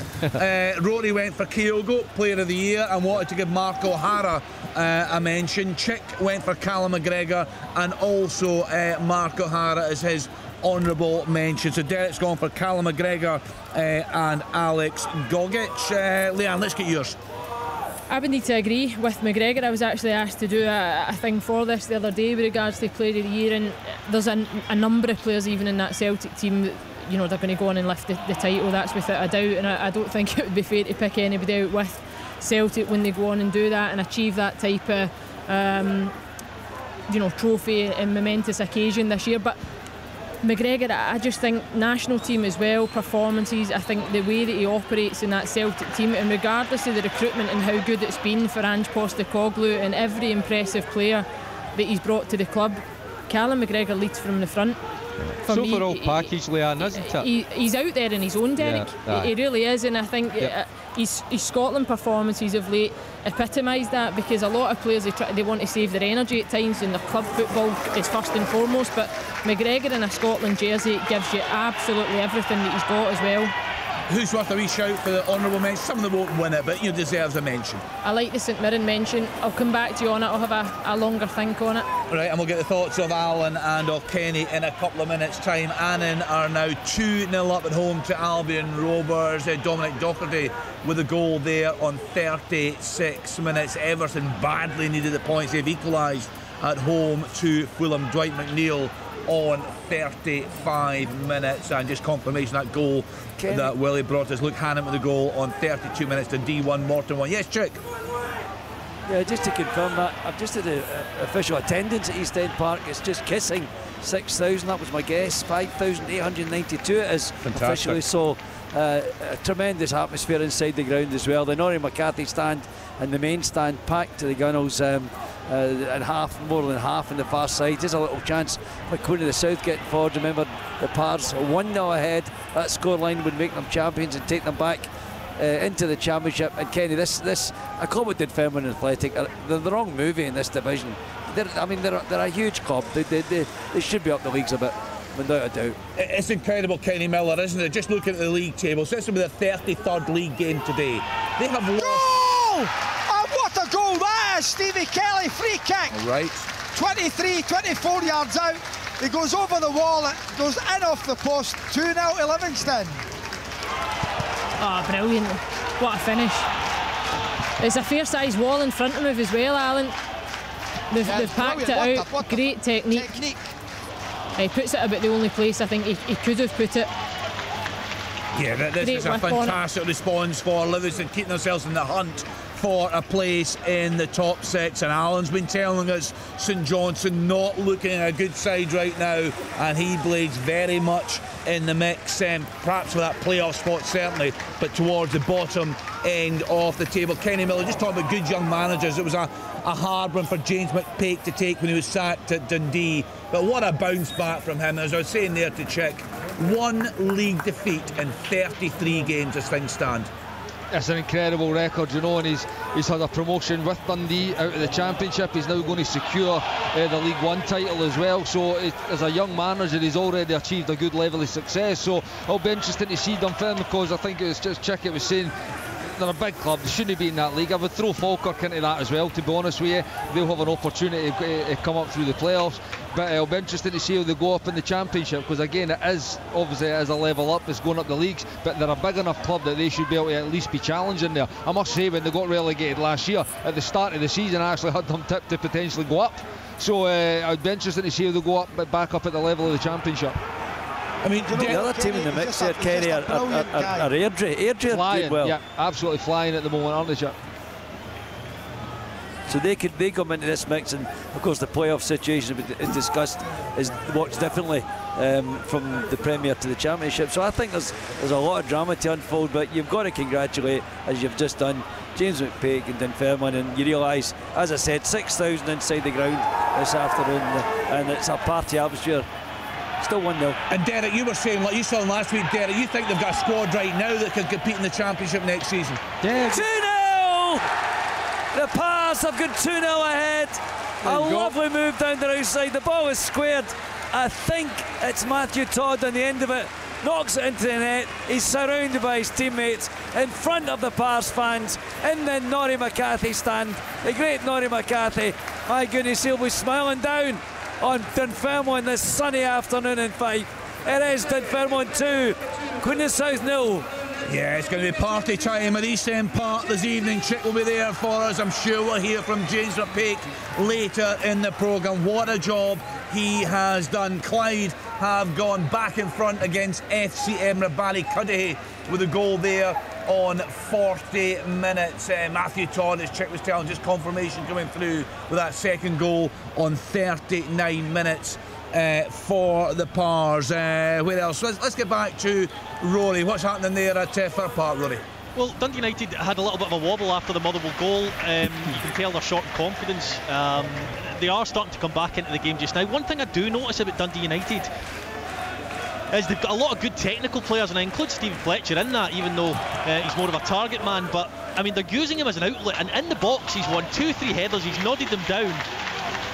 Rory went for Kyogo, Player of the Year, and wanted to give Mark O'Hara a mention. Chick went for Callum McGregor, and also Mark O'Hara as his honourable mention. So Derek's gone for Callum McGregor and Alex Gogic. Leanne, let's get yours. I would need to agree with McGregor. I was actually asked to do a thing for this the other day with regards to Player of the Year, and there's a number of players even in that Celtic team that, they're going to go on and lift the title, that's without a doubt, and I don't think it would be fair to pick anybody out with Celtic when they go on and do that and achieve that type of trophy and momentous occasion this year. But McGregor, I just think national team as well, performances, I think the way that he operates in that Celtic team, and regardless of the recruitment and how good it's been for Ange Postecoglou and every impressive player that he's brought to the club, Callum McGregor leads from the front. For me, overall package, Leanne, isn't it? He's out there in his own, Derek. He really is, and I think his Scotland performances of late epitomise that, because a lot of players they want to save their energy at times, and their club football is first and foremost, but McGregor in a Scotland jersey gives you absolutely everything that he's got as well. Who's worth a wee shout for the honourable mention? Some of them won't win it, but deserves a mention. I like the St Mirren mention. I'll come back to you on it. I'll have a longer think on it. Right, and we'll get the thoughts of Alan and of Kenny in a couple of minutes' time. Annan are now 2-0 up at home to Albion Rovers. Dominic Docherty with a goal there on 36 minutes. Everton badly needed the points. They've equalised at home to Fulham. Dwight McNeil on 35 minutes, and just confirmation that goal that Willie brought us. Luke Hannon with the goal on 32 minutes to D1 Morton 1. Yes, Chick? Yeah, just to confirm that, I've just had the official attendance at East End Park. It's just kissing 6,000, that was my guess. 5,892 it is. Fantastic. Officially, so a tremendous atmosphere inside the ground as well. The Norrie McCarthy stand and the main stand packed to the gunnels, and more than half on the far side. There's a little chance for Queen of the South getting forward. Remember, the Pars 1-0 ahead. That scoreline would make them champions and take them back into the championship. And Kenny, this I call what did Fairmont Athletic. They're the wrong movie in this division. They're a huge club. They should be up the leagues a bit. without a doubt. It's incredible, Kenny Miller, isn't it? Just looking at the league table, so this will be their 33rd league game today. They have lost. Goal! And what a goal that is! Stevie Kelly, free kick. All right. 23, 24 yards out. He goes over the wall, it goes in off the post. 2-0 to Livingston. Oh, brilliant. What a finish. It's a fair-sized wall in front of him as well, Alan. They've packed it out. Great technique. He puts it about the only place I think he could have put it. Yeah, this is a fantastic response for Livingston, keeping themselves in the hunt for a place in the top 6. And Alan's been telling us St Johnstone not looking at a good side right now, and he blades very much in the mix, perhaps for that playoff spot certainly, but towards the bottom end of the table. Kenny Miller, just talking about good young managers. It was a hard one for James McPake to take when he was sacked at Dundee, but what a bounce back from him. As I was saying there to Chick, 1 league defeat in 33 games as things stand. It's an incredible record, you know, and he's had a promotion with Dundee out of the Championship. He's now going to secure the League One title as well. So as a young manager, he's already achieved a good level of success. So it'll be interesting to see Dunfermline, because I think it was just Chick, it was saying they're a big club, they shouldn't be in that league. I would throw Falkirk into that as well, to be honest with you. They'll have an opportunity to come up through the playoffs, but it'll be interesting to see how they go up in the Championship, because again, it is obviously a level up, it's going up the leagues, but they're a big enough club that they should be able to at least be challenging there. I must say, when they got relegated last year, at the start of the season, I actually had them tipped to potentially go up. So I'd be interested to see how they go up, back up at the level of the Championship. I mean, the other team in the mix there, Kenny, are Airdrie. Airdrie did well. Yeah, absolutely flying at the moment, aren't they, Chip? So they come into this mix, and of course the playoff situation is discussed, is watched differently from the Premier to the Championship. So I think there's a lot of drama to unfold, but you've got to congratulate, as you've just done, James McPake and Dunfermline, and you realise, as I said, 6,000 inside the ground this afternoon, and it's a party atmosphere. Still 1-0. And Derek, you were saying, like you saw them last week, Derek, you think they've got a squad right now that can compete in the Championship next season? 2-0! The pass, have got 2-0 ahead. A lovely move down the outside. The ball is squared. I think it's Matthew Todd on the end of it. Knocks it into the net. He's surrounded by his teammates in front of the Pars fans in the Norrie McCarthy stand. The great Norrie McCarthy. My goodness, he'll be smiling down on Dunfermline this sunny afternoon in Fife. It is Dunfermline 2, Queen of South 0. Yeah, it's going to be party time at East End Park this evening. Chick will be there for us. I'm sure we'll hear from James McPake later in the programme. What a job he has done. Clyde have gone back in front against FC Emra Ballycuddihy with a goal there on 40 minutes. Matthew Todd, as Chick was telling, just confirmation coming through with that second goal on 39 minutes for the Pars. Where else? Let's get back to Rory. What's happening there at Fir Park, Rory? Well, Dundee United had a little bit of a wobble after the Motherwell goal. You can tell they're short in confidence. They are starting to come back into the game just now. One thing I do notice about Dundee United is they've got a lot of good technical players, and I include Stephen Fletcher in that, even though he's more of a target man. But I mean, they're using him as an outlet, and in the box he's won 2-3 headers, he's nodded them down.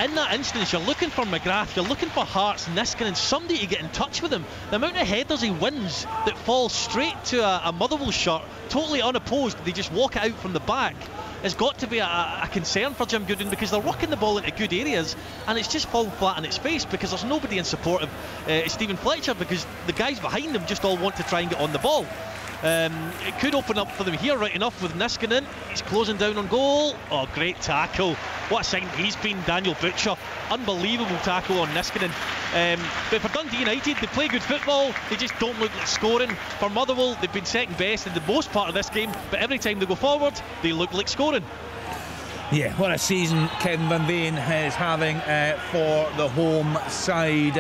In that instance, you're looking for McGrath, you're looking for Hearts, Niskanen, somebody to get in touch with him. The amount of headers he wins that fall straight to a Motherwell shot, totally unopposed, they just walk it out from the back, has got to be a concern for Jim Goodwin, because they're working the ball into good areas and it's just falling flat on its face because there's nobody in support of Stephen Fletcher, because the guys behind him just all want to try and get on the ball. It could open up for them here right enough with Niskanen. He's closing down on goal. Oh, great tackle. What a sign he's been, Daniel Butcher. Unbelievable tackle on Niskanen. But for Dundee United, they play good football, they just don't look like scoring. For Motherwell, they've been second best in the most part of this game, but every time they go forward, they look like scoring. Yeah, what a season Ken Van Veen is having for the home side.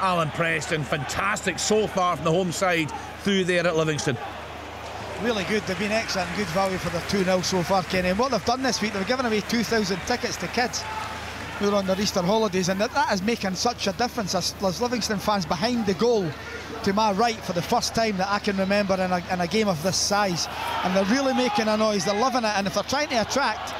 Alan Preston, fantastic so far from the home side through there at Livingston. Really good, they've been excellent, good value for their 2-0 so far, Kenny. And what they've done this week, they've given away 2,000 tickets to kids who are on their Easter holidays, and that is making such a difference. There's Livingston fans behind the goal to my right for the first time that I can remember in a game of this size, and they're really making a noise, they're loving it. And if they're trying to attract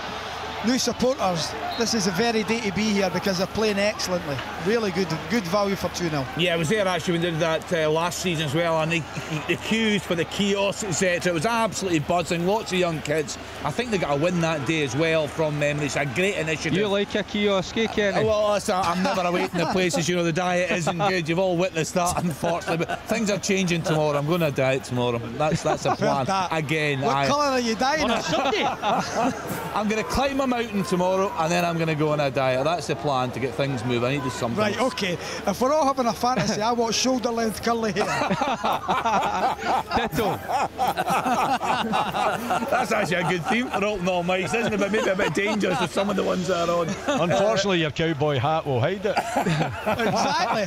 new supporters, this is a very day to be here because they're playing excellently. Really good value for 2-0. Yeah, I was there actually when we did that last season as well, and the queues for the kiosks, etc. It was absolutely buzzing. Lots of young kids. I think they got a win that day as well from memory. It's a great initiative. You like a kiosk, Kenny? Well, I'm never away from the places. You know, the diet isn't good. You've all witnessed that, unfortunately. But things are changing tomorrow. I'm going to diet tomorrow. That's a plan. Again, what colour are you dyeing? On a Sunday. I'm going to climb a mountain tomorrow, and then I'm going to go on a diet. That's the plan to get things moving. I need to do something. Right, okay. If we're all having a fantasy, I want shoulder length curly hair. That's actually a good theme for opening all mics, isn't it? But maybe a bit dangerous with some of the ones that are on. Unfortunately, your cowboy hat will hide it. Exactly.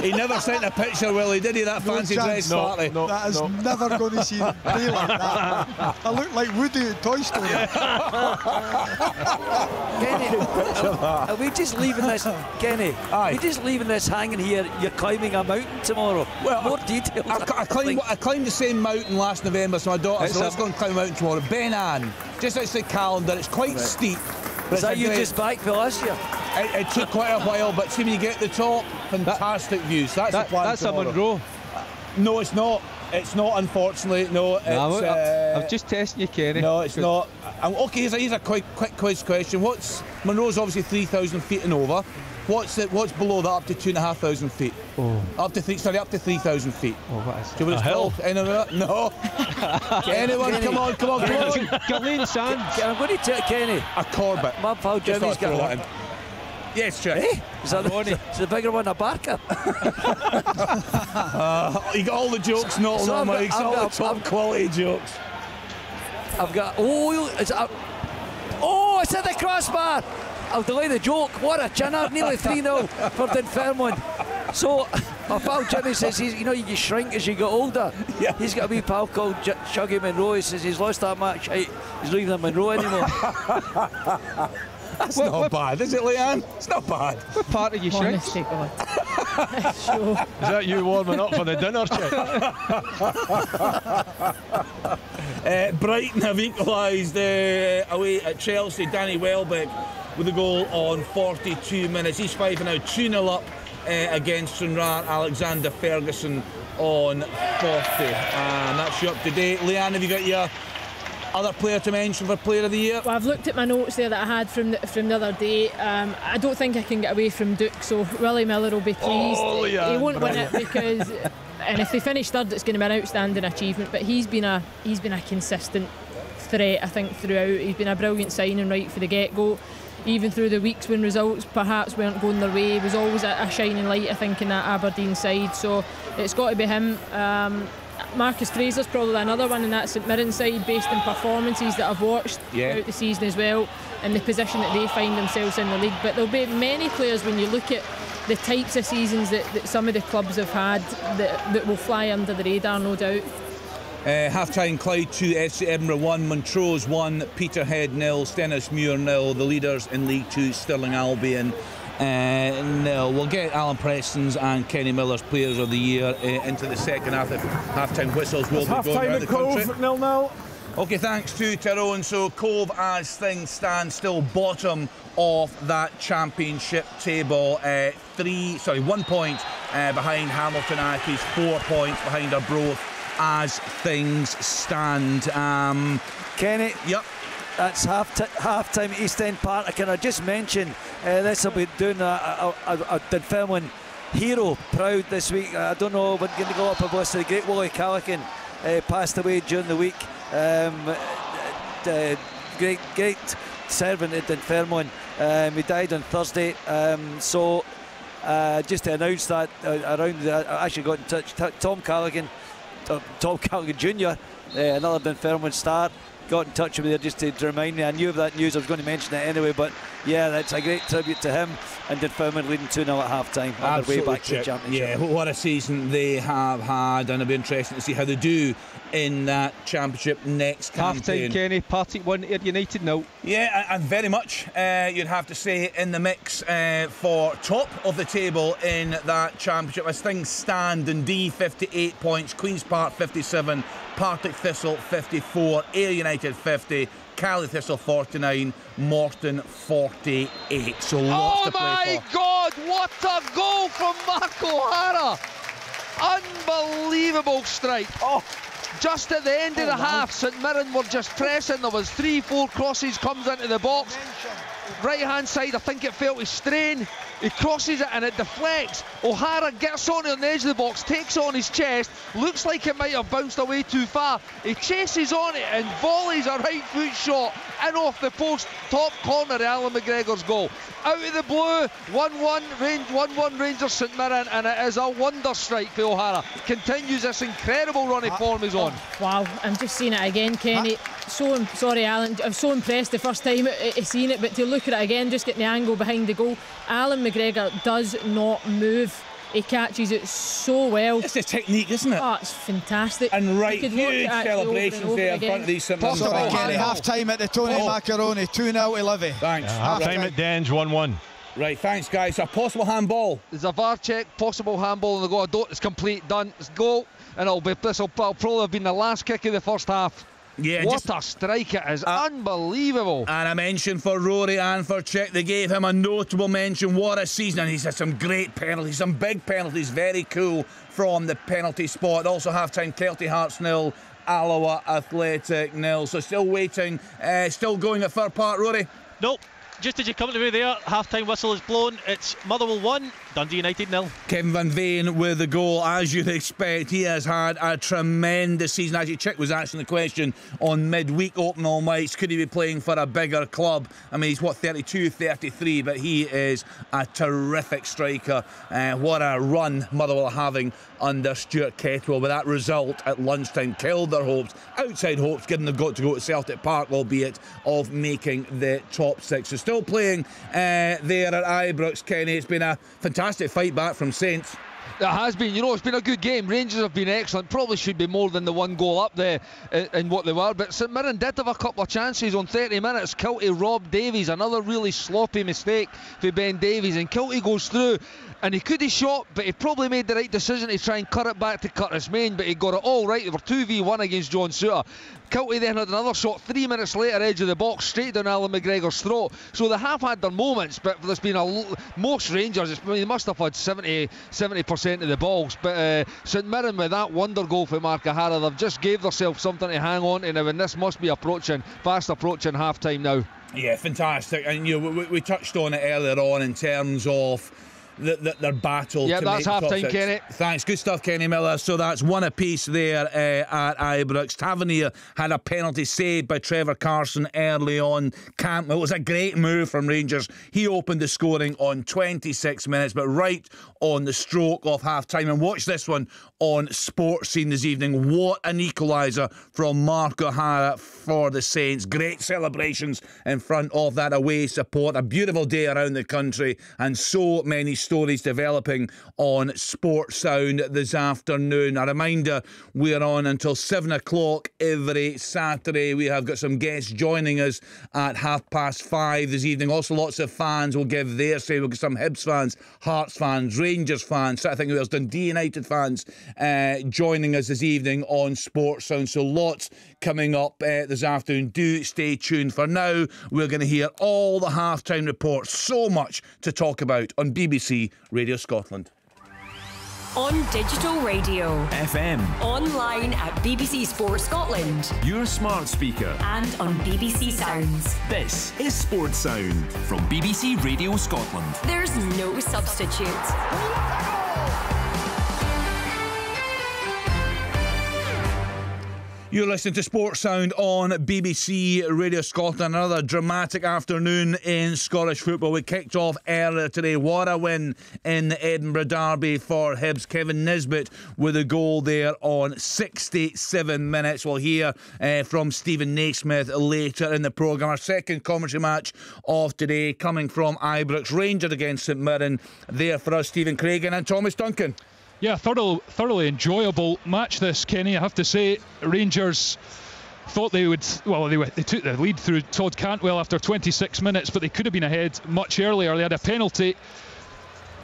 He never sent a picture, Willie, did he? That fancy dress party. No, that is never going to see play like that. I look like Woody at Toy Story. Kenny, are we just leaving this, Kenny? Are we just leaving this hanging here? You're climbing a mountain tomorrow. Well, more details. I climbed the same mountain last November, so my daughter said, let's go and climb a mountain tomorrow. Ben Ann, just outside Calendar. It's quite steep. Is that you just back for last year? It took quite a while, but see when you get to the top, fantastic views. That's the plan. That's tomorrow. a Monroe. No, it's not. It's not, unfortunately. No, it's. I'm just testing you, Kenny. No, it's not. Okay, here's a quick quiz question. Monroe's obviously 3,000 feet and over. What's below that up to 2,500 feet? Oh. Up to 3,000 feet. Oh, what is Do you know what it's called? Anyone? No. Anyone? Come on. Gillian Sands. I'm going to tell Kenny. A Corbett. My pal Jimmy's got one. Yes, Chuck. Is the bigger one a Barker? You got all the jokes, not all the mics, all the top quality jokes. I've got. It's at the crossbar. I'll delay the joke. What a chinner. Nearly 3-0 for Dunfermline. So, my pal Jimmy says, you shrink as you get older. Yeah. He's got a wee pal called Shuggy Monroe. He says he's lost that match. He's leaving the Monroe anymore. That's not bad, is it, Leanne? It's not bad. What part of you shrink? Honest to God. Is that you warming up for the dinner check? Brighton have equalised away at Chelsea. Danny Welbeck with a goal on 42 minutes. East Fife are now 2-0 up against Stranraer. Alexander Ferguson on 40. And that's you up to date. Leanne, have you got your other player to mention for Player of the Year? Well, I've looked at my notes there that I had from the other day. I don't think I can get away from Duke, so Willie Miller will be pleased. Oh, yeah, he won't win it because, and if they finish third, it's going to be an outstanding achievement. But he's been a consistent threat, I think, throughout. He's been a brilliant signing right for the get-go. Even through the weeks when results perhaps weren't going their way, he was always a shining light, I think, in that Aberdeen side. So it's got to be him. Marcus Fraser's probably another one in that St Mirren side, based on performances that I've watched throughout the season as well, and the position that they find themselves in the league. But there'll be many players, when you look at the types of seasons that some of the clubs have had, that will fly under the radar, no doubt. Half-time, Clyde 2, FC Edinburgh 1, Montrose 1, Peterhead 0, Stenhousemuir 0. The leaders in League 2, Stirling Albion 0. We'll get Alan Preston's and Kenny Miller's Players of the Year into the second half. Half-time whistles will be going around the country. 0-0. Okay, thanks to Tyrone. So Cove, as things stand, still bottom of that championship table. 1 point behind Hamilton Accies, 4 points behind Arbroath as things stand. Kenny. Yep. That's half time at East End Park. Can I just mention this will be doing a Dunfermline hero proud this week. I don't know, but going to go up a bus. The great Wally Callaghan passed away during the week. Great servant at Dunfermline. He died on Thursday. So just to announce that around, I actually got in touch. Tom Callaghan Jr., another Dunfermline star, got in touch with me there just to remind me. I knew of that news, I was going to mention it anyway, but yeah, that's a great tribute to him. And Dunfermline leading 2-0 at half time on their way back to the championship. Yeah, what a season they have had, and it'll be interesting to see how they do in that championship next campaign. Half-time, Kenny. Partick 1, Ayr United 0. Yeah, and very much, you'd have to say, in the mix for top of the table in that championship. As things stand, Dundee 58 points, Queen's Park 57, Partick Thistle 54, Ayr United 50, Cali Thistle 49, Morton 48. So lots to play for. Oh my God, what a goal from Mark O'Hara! Unbelievable strike. Just at the end of the half, St Mirren were just pressing. There was 3-4 crosses, comes into the box. Right hand side, I think it felt his strain. He crosses it and it deflects. O'Hara gets on the edge of the box, takes it on his chest, looks like it might have bounced away too far. He chases on it and volleys a right foot shot in off the post, top corner of Alan McGregor's goal. Out of the blue, 1-1 Rangers St Mirren, and it is a wonder strike for O'Hara. Continues this incredible run of form he's on. Wow, I'm just seeing it again, Kenny. Sorry, Alan, I was so impressed the first time I seen it, but to look at it again, just getting the angle behind the goal, Alan McGregor does not move. He catches it so well. It's the technique, isn't it? Oh, it's fantastic. And huge celebrations there in front of these St Mirren. Sorry, Kenny, half-time at the Tony Macaroni, 2-0 to Livy. Thanks. Half-time at Dens, 1-1. Right, thanks, guys. A possible handball. There's a VAR check, possible handball on the goal. It's complete, done. It's goal, and this will probably have been the last kick of the first half. Yeah, what a strike it is, unbelievable. And a mention for Rory and for Chick. They gave him a notable mention. What a season, and he's had some great penalties, some big penalties, very cool from the penalty spot. Also half-time, Kelty Hearts 0, Alloa Athletic 0. So still waiting, still going at Fir Park, Rory? Nope. Just as you come to me there, half-time whistle is blown. It's Motherwell 1, Dundee United 0. Kevin Van Veen with the goal, as you'd expect. He has had a tremendous season. Actually, Chick was asking the question on midweek open all mics, could he be playing for a bigger club? I mean, he's 32, 33, but he is a terrific striker. What a run Motherwell are having under Stuart Kettle. With that result at lunchtime, killed their hopes, outside hopes, given they've got to go to Celtic Park, albeit, of making the top six. So still playing there at Ibrox, Kenny. It's been a fantastic fight back from Saints. It has been, it's been a good game. Rangers have been excellent. Probably should be more than the one goal up there in what they were. But St Mirren did have a couple of chances on 30 minutes. Kilty robbed Davies, another really sloppy mistake for Ben Davies. And Kilty goes through, and he could have shot, but he probably made the right decision to try and cut it back to Curtis Main. But he got it all right. They were 2v1 against John Suter. Kilty then had another shot 3 minutes later, edge of the box, straight down Alan McGregor's throat. So they have had their moments, but there's been most Rangers, they must have had 70% of the balls. But St Mirren, with that wonder goal for Mark O'Hara, they've just gave themselves something to hang on to now, and this must be fast approaching half time now. Yeah, fantastic. And we touched on it earlier on in terms of their battle. Yeah, that's half time, Kenny. Thanks, good stuff, Kenny Miller. So that's one apiece there at Ibrox. Tavernier had a penalty saved by Trevor Carson early on. Campbell, it was a great move from Rangers. He opened the scoring on 26 minutes, but right on the stroke of half time. And watch this one on Sports Scene this evening. What an equaliser from Mark O'Hara for the Saints. Great celebrations in front of that away support. A beautiful day around the country, and so many stories developing on Sports Sound this afternoon. A reminder, we're on until 7 o'clock every Saturday. We have got some guests joining us at 5:30 this evening. Also lots of fans will give their say. We've got some Hibs fans, Hearts fans, Rangers fans, I think there's Dundee United fans joining us this evening on Sports Sound. So lots coming up this afternoon. Do stay tuned. For now, we're going to hear all the half-time reports. So much to talk about on BBC Radio Scotland. On digital radio, FM, online at BBC Sports Scotland, your smart speaker, and on BBC Sounds. This is Sports Sound from BBC Radio Scotland. There's no substitute. You're listening to Sports Sound on BBC Radio Scotland. Another dramatic afternoon in Scottish football. We kicked off earlier today. What a win in the Edinburgh Derby for Hibs. Kevin Nisbet with a goal there on 67 minutes. We'll hear from Stephen Naismith later in the programme. Our second commentary match of today coming from Ibrox. Rangers against St Mirren. There for us, Stephen Craigan and Thomas Duncan. Yeah, thoroughly enjoyable match this, Kenny. I have to say, Rangers thought they took the lead through Todd Cantwell after 26 minutes, but they could have been ahead much earlier. They had a penalty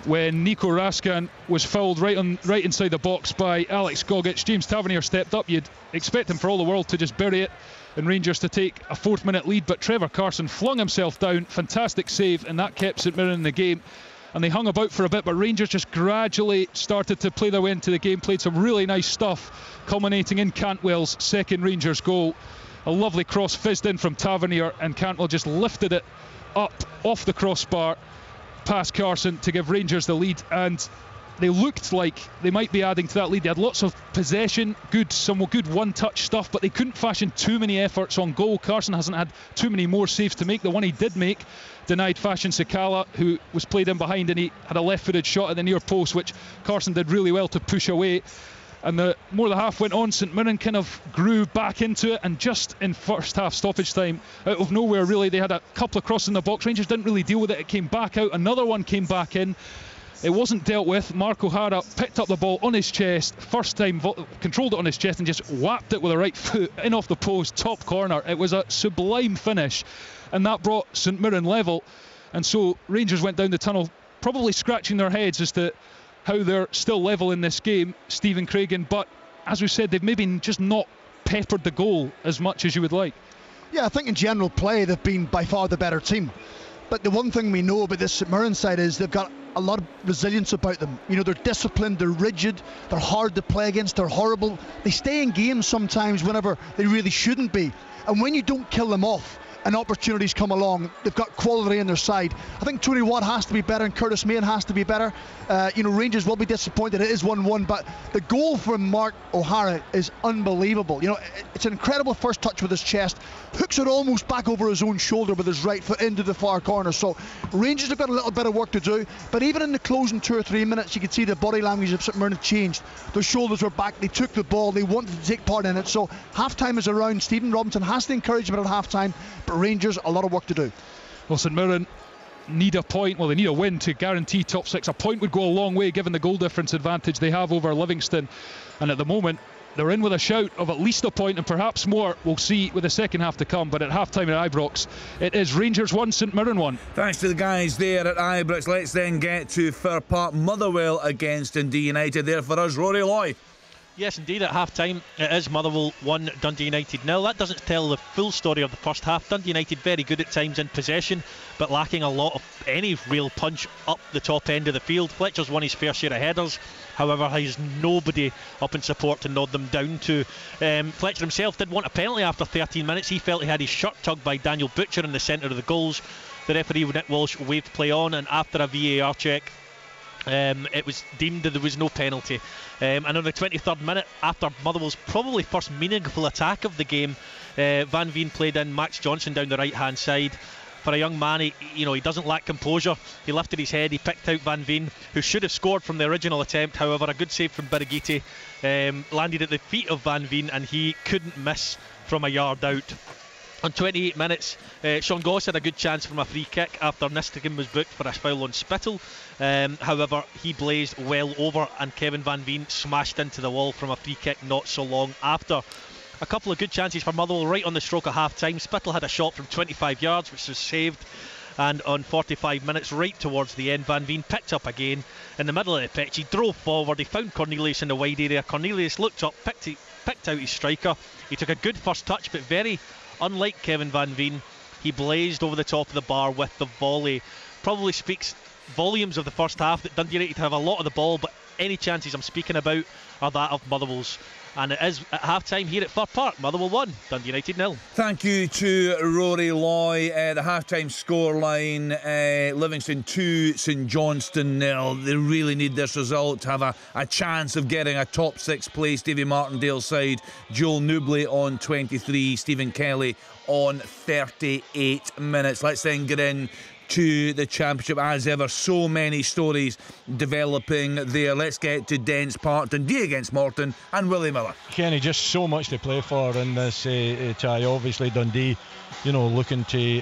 when Nico Raskin was fouled right inside the box by Alex Gogic. James Tavernier stepped up. You'd expect him for all the world to just bury it and Rangers to take a 4th-minute lead, but Trevor Carson flung himself down. Fantastic save, and that kept St Mirren in the game. And they hung about for a bit, but Rangers just gradually started to play their way into the game, played some really nice stuff, culminating in Cantwell's second Rangers goal. A lovely cross fizzed in from Tavernier, and Cantwell just lifted it up off the crossbar past Carson to give Rangers the lead, and they looked like they might be adding to that lead. They had lots of possession, some good one-touch stuff, but they couldn't fashion too many efforts on goal. Carson hasn't had too many more saves to make. The one he did make denied Fashion Sakala, who was played in behind, and he had a left-footed shot at the near post, which Carson did really well to push away. And the more the half went on, St Mirren kind of grew back into it, and just in first half stoppage time, out of nowhere really, they had a couple of crosses in the box. Rangers didn't really deal with it. It came back out, another one came back in. It wasn't dealt with. Mark O'Hara picked up the ball on his chest, first time controlled it on his chest and just whapped it with a right foot in off the post, top corner. It was a sublime finish, and that brought St Mirren level. And so Rangers went down the tunnel probably scratching their heads as to how they're still level in this game, Stephen Craigan. But as we said, they've maybe just not peppered the goal as much as you would like. Yeah, I think in general play they've been by far the better team. But the one thing we know about this St Mirren side is they've got a lot of resilience about them. You know, they're disciplined, they're rigid, they're hard to play against, they're horrible. They stay in games sometimes whenever they really shouldn't be. And when you don't kill them off and opportunities come along, they've got quality on their side. I think Tony Watt has to be better and Curtis Main has to be better. Rangers will be disappointed. It is 1-1, but the goal from Mark O'Hara is unbelievable. You know, it's an incredible first touch with his chest, hooks it almost back over his own shoulder with his right foot into the far corner. So Rangers have got a little bit of work to do, but even in the closing 2 or 3 minutes, you could see the body language of St Mirren had changed. Their shoulders were back, they took the ball, they wanted to take part in it. So half-time is around. Stephen Robinson has the encouragement at half-time, but Rangers, a lot of work to do. Well, St Mirren need a point, well, they need a win to guarantee top 6. A point would go a long way given the goal difference advantage they have over Livingston, and at the moment they're in with a shout of at least a point and perhaps more. We'll see with the second half to come, but at half time at Ibrox it is Rangers 1, St Mirren 1. Thanks to the guys there at Ibrox. Let's then get to Fir Park, Motherwell against Dundee United. There for us, Rory Loy. Yes, indeed, at half-time it is Motherwell 1, Dundee United 0. That doesn't tell the full story of the first half. Dundee United very good at times in possession, but lacking a lot of any real punch up the top end of the field. Fletcher's won his fair share of headers, however has nobody up in support to nod them down to. Fletcher himself did want a penalty after 13 minutes. He felt he had his shirt tugged by Daniel Butcher in the centre of the goals. The referee, Nick Walsh, waved play on, and after a VAR check, it was deemed that there was no penalty. And on the 23rd minute, after Motherwell's probably first meaningful attack of the game, Van Veen played in Max Johnson down the right hand side. For a young man, he doesn't lack composure. He lifted his head, he picked out Van Veen, who should have scored from the original attempt. However, a good save from Birighitti landed at the feet of Van Veen, and he couldn't miss from a yard out. On 28 minutes, Sean Goss had a good chance from a free kick after Nistigan was booked for a foul on Spittle. However, he blazed well over, and Kevin Van Veen smashed into the wall from a free kick not so long after. A couple of good chances for Motherwell right on the stroke of half-time. Spittle had a shot from 25 yards, which was saved. And on 45 minutes, right towards the end, Van Veen picked up again in the middle of the pitch. He drove forward, he found Cornelius in the wide area. Cornelius looked up, picked out his striker. He took a good first touch, but very unlike Kevin Van Veen, he blazed over the top of the bar with the volley. Probably speaks volumes of the first half that Dundee United have a lot of the ball, but any chances I'm speaking about are that of Motherwell's. And it is at half-time here at Fir Park. Motherwell 1, Dundee United 0. Thank you to Rory Loy. The half-time scoreline, Livingston 2, St Johnstone 0. They really need this result to have a chance of getting a top 6 place. Davy Martindale's side, Joel Newbley on 23, Stephen Kelly on 38 minutes. Let's then get in to the Championship. As ever, so many stories developing there. Let's get to Dens Park, Dundee against Morton, and Willie Miller. Kenny, just so much to play for in this tie. Obviously Dundee, looking to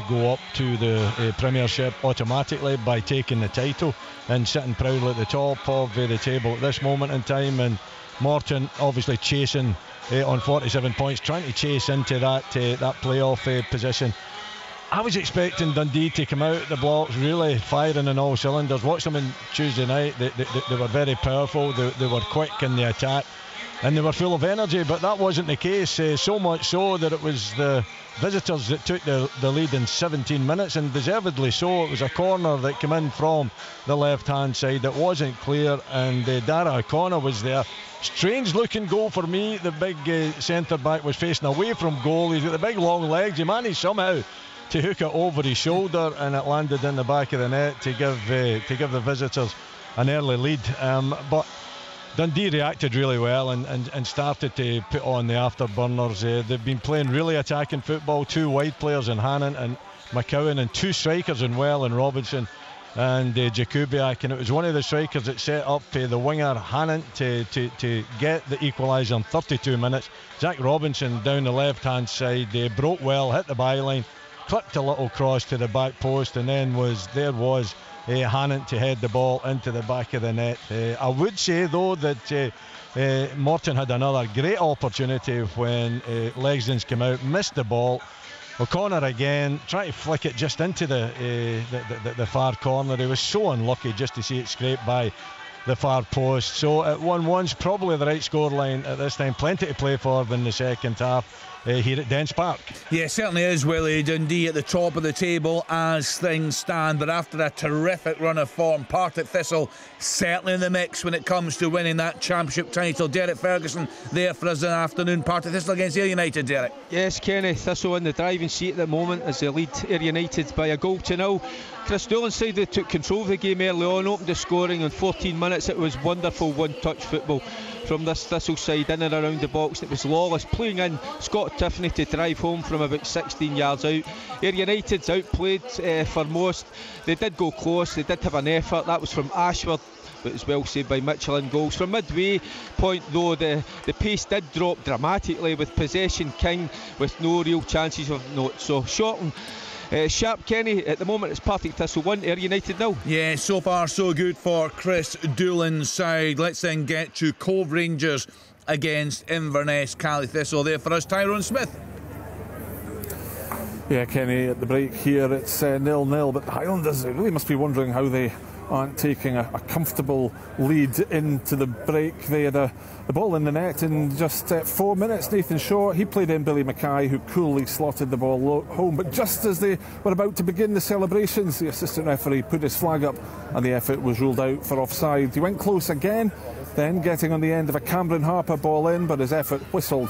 go up to the Premiership automatically by taking the title and sitting proudly at the top of the table at this moment in time, and Morton obviously chasing on 47 points, trying to chase into that playoff position. I was expecting Dundee to come out the blocks really firing on all cylinders. Watched them on Tuesday night. They were very powerful. They were quick in the attack, and they were full of energy, but that wasn't the case, so much so that it was the visitors that took the lead in 17 minutes, and deservedly so. It was a corner that came in from the left hand side that wasn't clear, and Dara O'Connor was there. Strange looking goal for me. The big centre back was facing away from goal. He's got the big long legs. He managed somehow to hook it over his shoulder, and it landed in the back of the net to give the visitors an early lead, but Dundee reacted really well and started to put on the afterburners. They've been playing really attacking football. 2 wide players in Hannon and McCowan, and 2 strikers in Well and Robinson and Jakubiak, and it was one of the strikers that set up the winger Hannon to get the equaliser in 32 minutes. Jack Robinson down the left hand side, broke well, hit the byline, clipped a little cross to the back post, and then was Hannon to head the ball into the back of the net. I would say though that Morton had another great opportunity when Legsdons came out, missed the ball. O'Connor again trying to flick it just into the far corner. He was so unlucky just to see it scraped by the far post. So at 1-1's probably the right scoreline at this time. Plenty to play for in the second half here at Dens Park. Yeah, certainly is, Willie. Dundee at the top of the table as things stand, but after a terrific run of form, Partick Thistle certainly in the mix when it comes to winning that championship title. Derek Ferguson there for us this afternoon. Partick Thistle against Ayr United, Derek. Yes, Kenny, Thistle in the driving seat at the moment as they lead Ayr United by a goal to nil. Chris Doolan's side, they took control of the game early on, opened the scoring in 14 minutes. It was wonderful one-touch football from this Thistle side in and around the box. It was lawless, playing in Scott Tiffany to drive home from about 16 yards out. Ayr United's outplayed for most. They did go close, they did have an effort. That was from Ashford, but it was well saved by Mitchell in goals. From midway point though, the pace did drop dramatically with possession king with no real chances of note. So Shorten sharp, Kenny. At the moment it's Partick Thistle 1, Ayr United 0. Yeah, so far so good for Chris Doolan's side. Let's then get to Cove Rangers against Inverness Cally Thistle. There for us, Tyrone Smith. Yeah, Kenny, at the break here it's 0-0, but the Highlanders really must be wondering how they aren't taking a comfortable lead into the break. They had the ball in the net in just 4 minutes. Nathan Shaw, he played in Billy Mackay, who coolly slotted the ball home, but just as they were about to begin the celebrations, the assistant referee put his flag up and the effort was ruled out for offside. He went close again, then getting on the end of a Cameron Harper ball in, but his effort whistled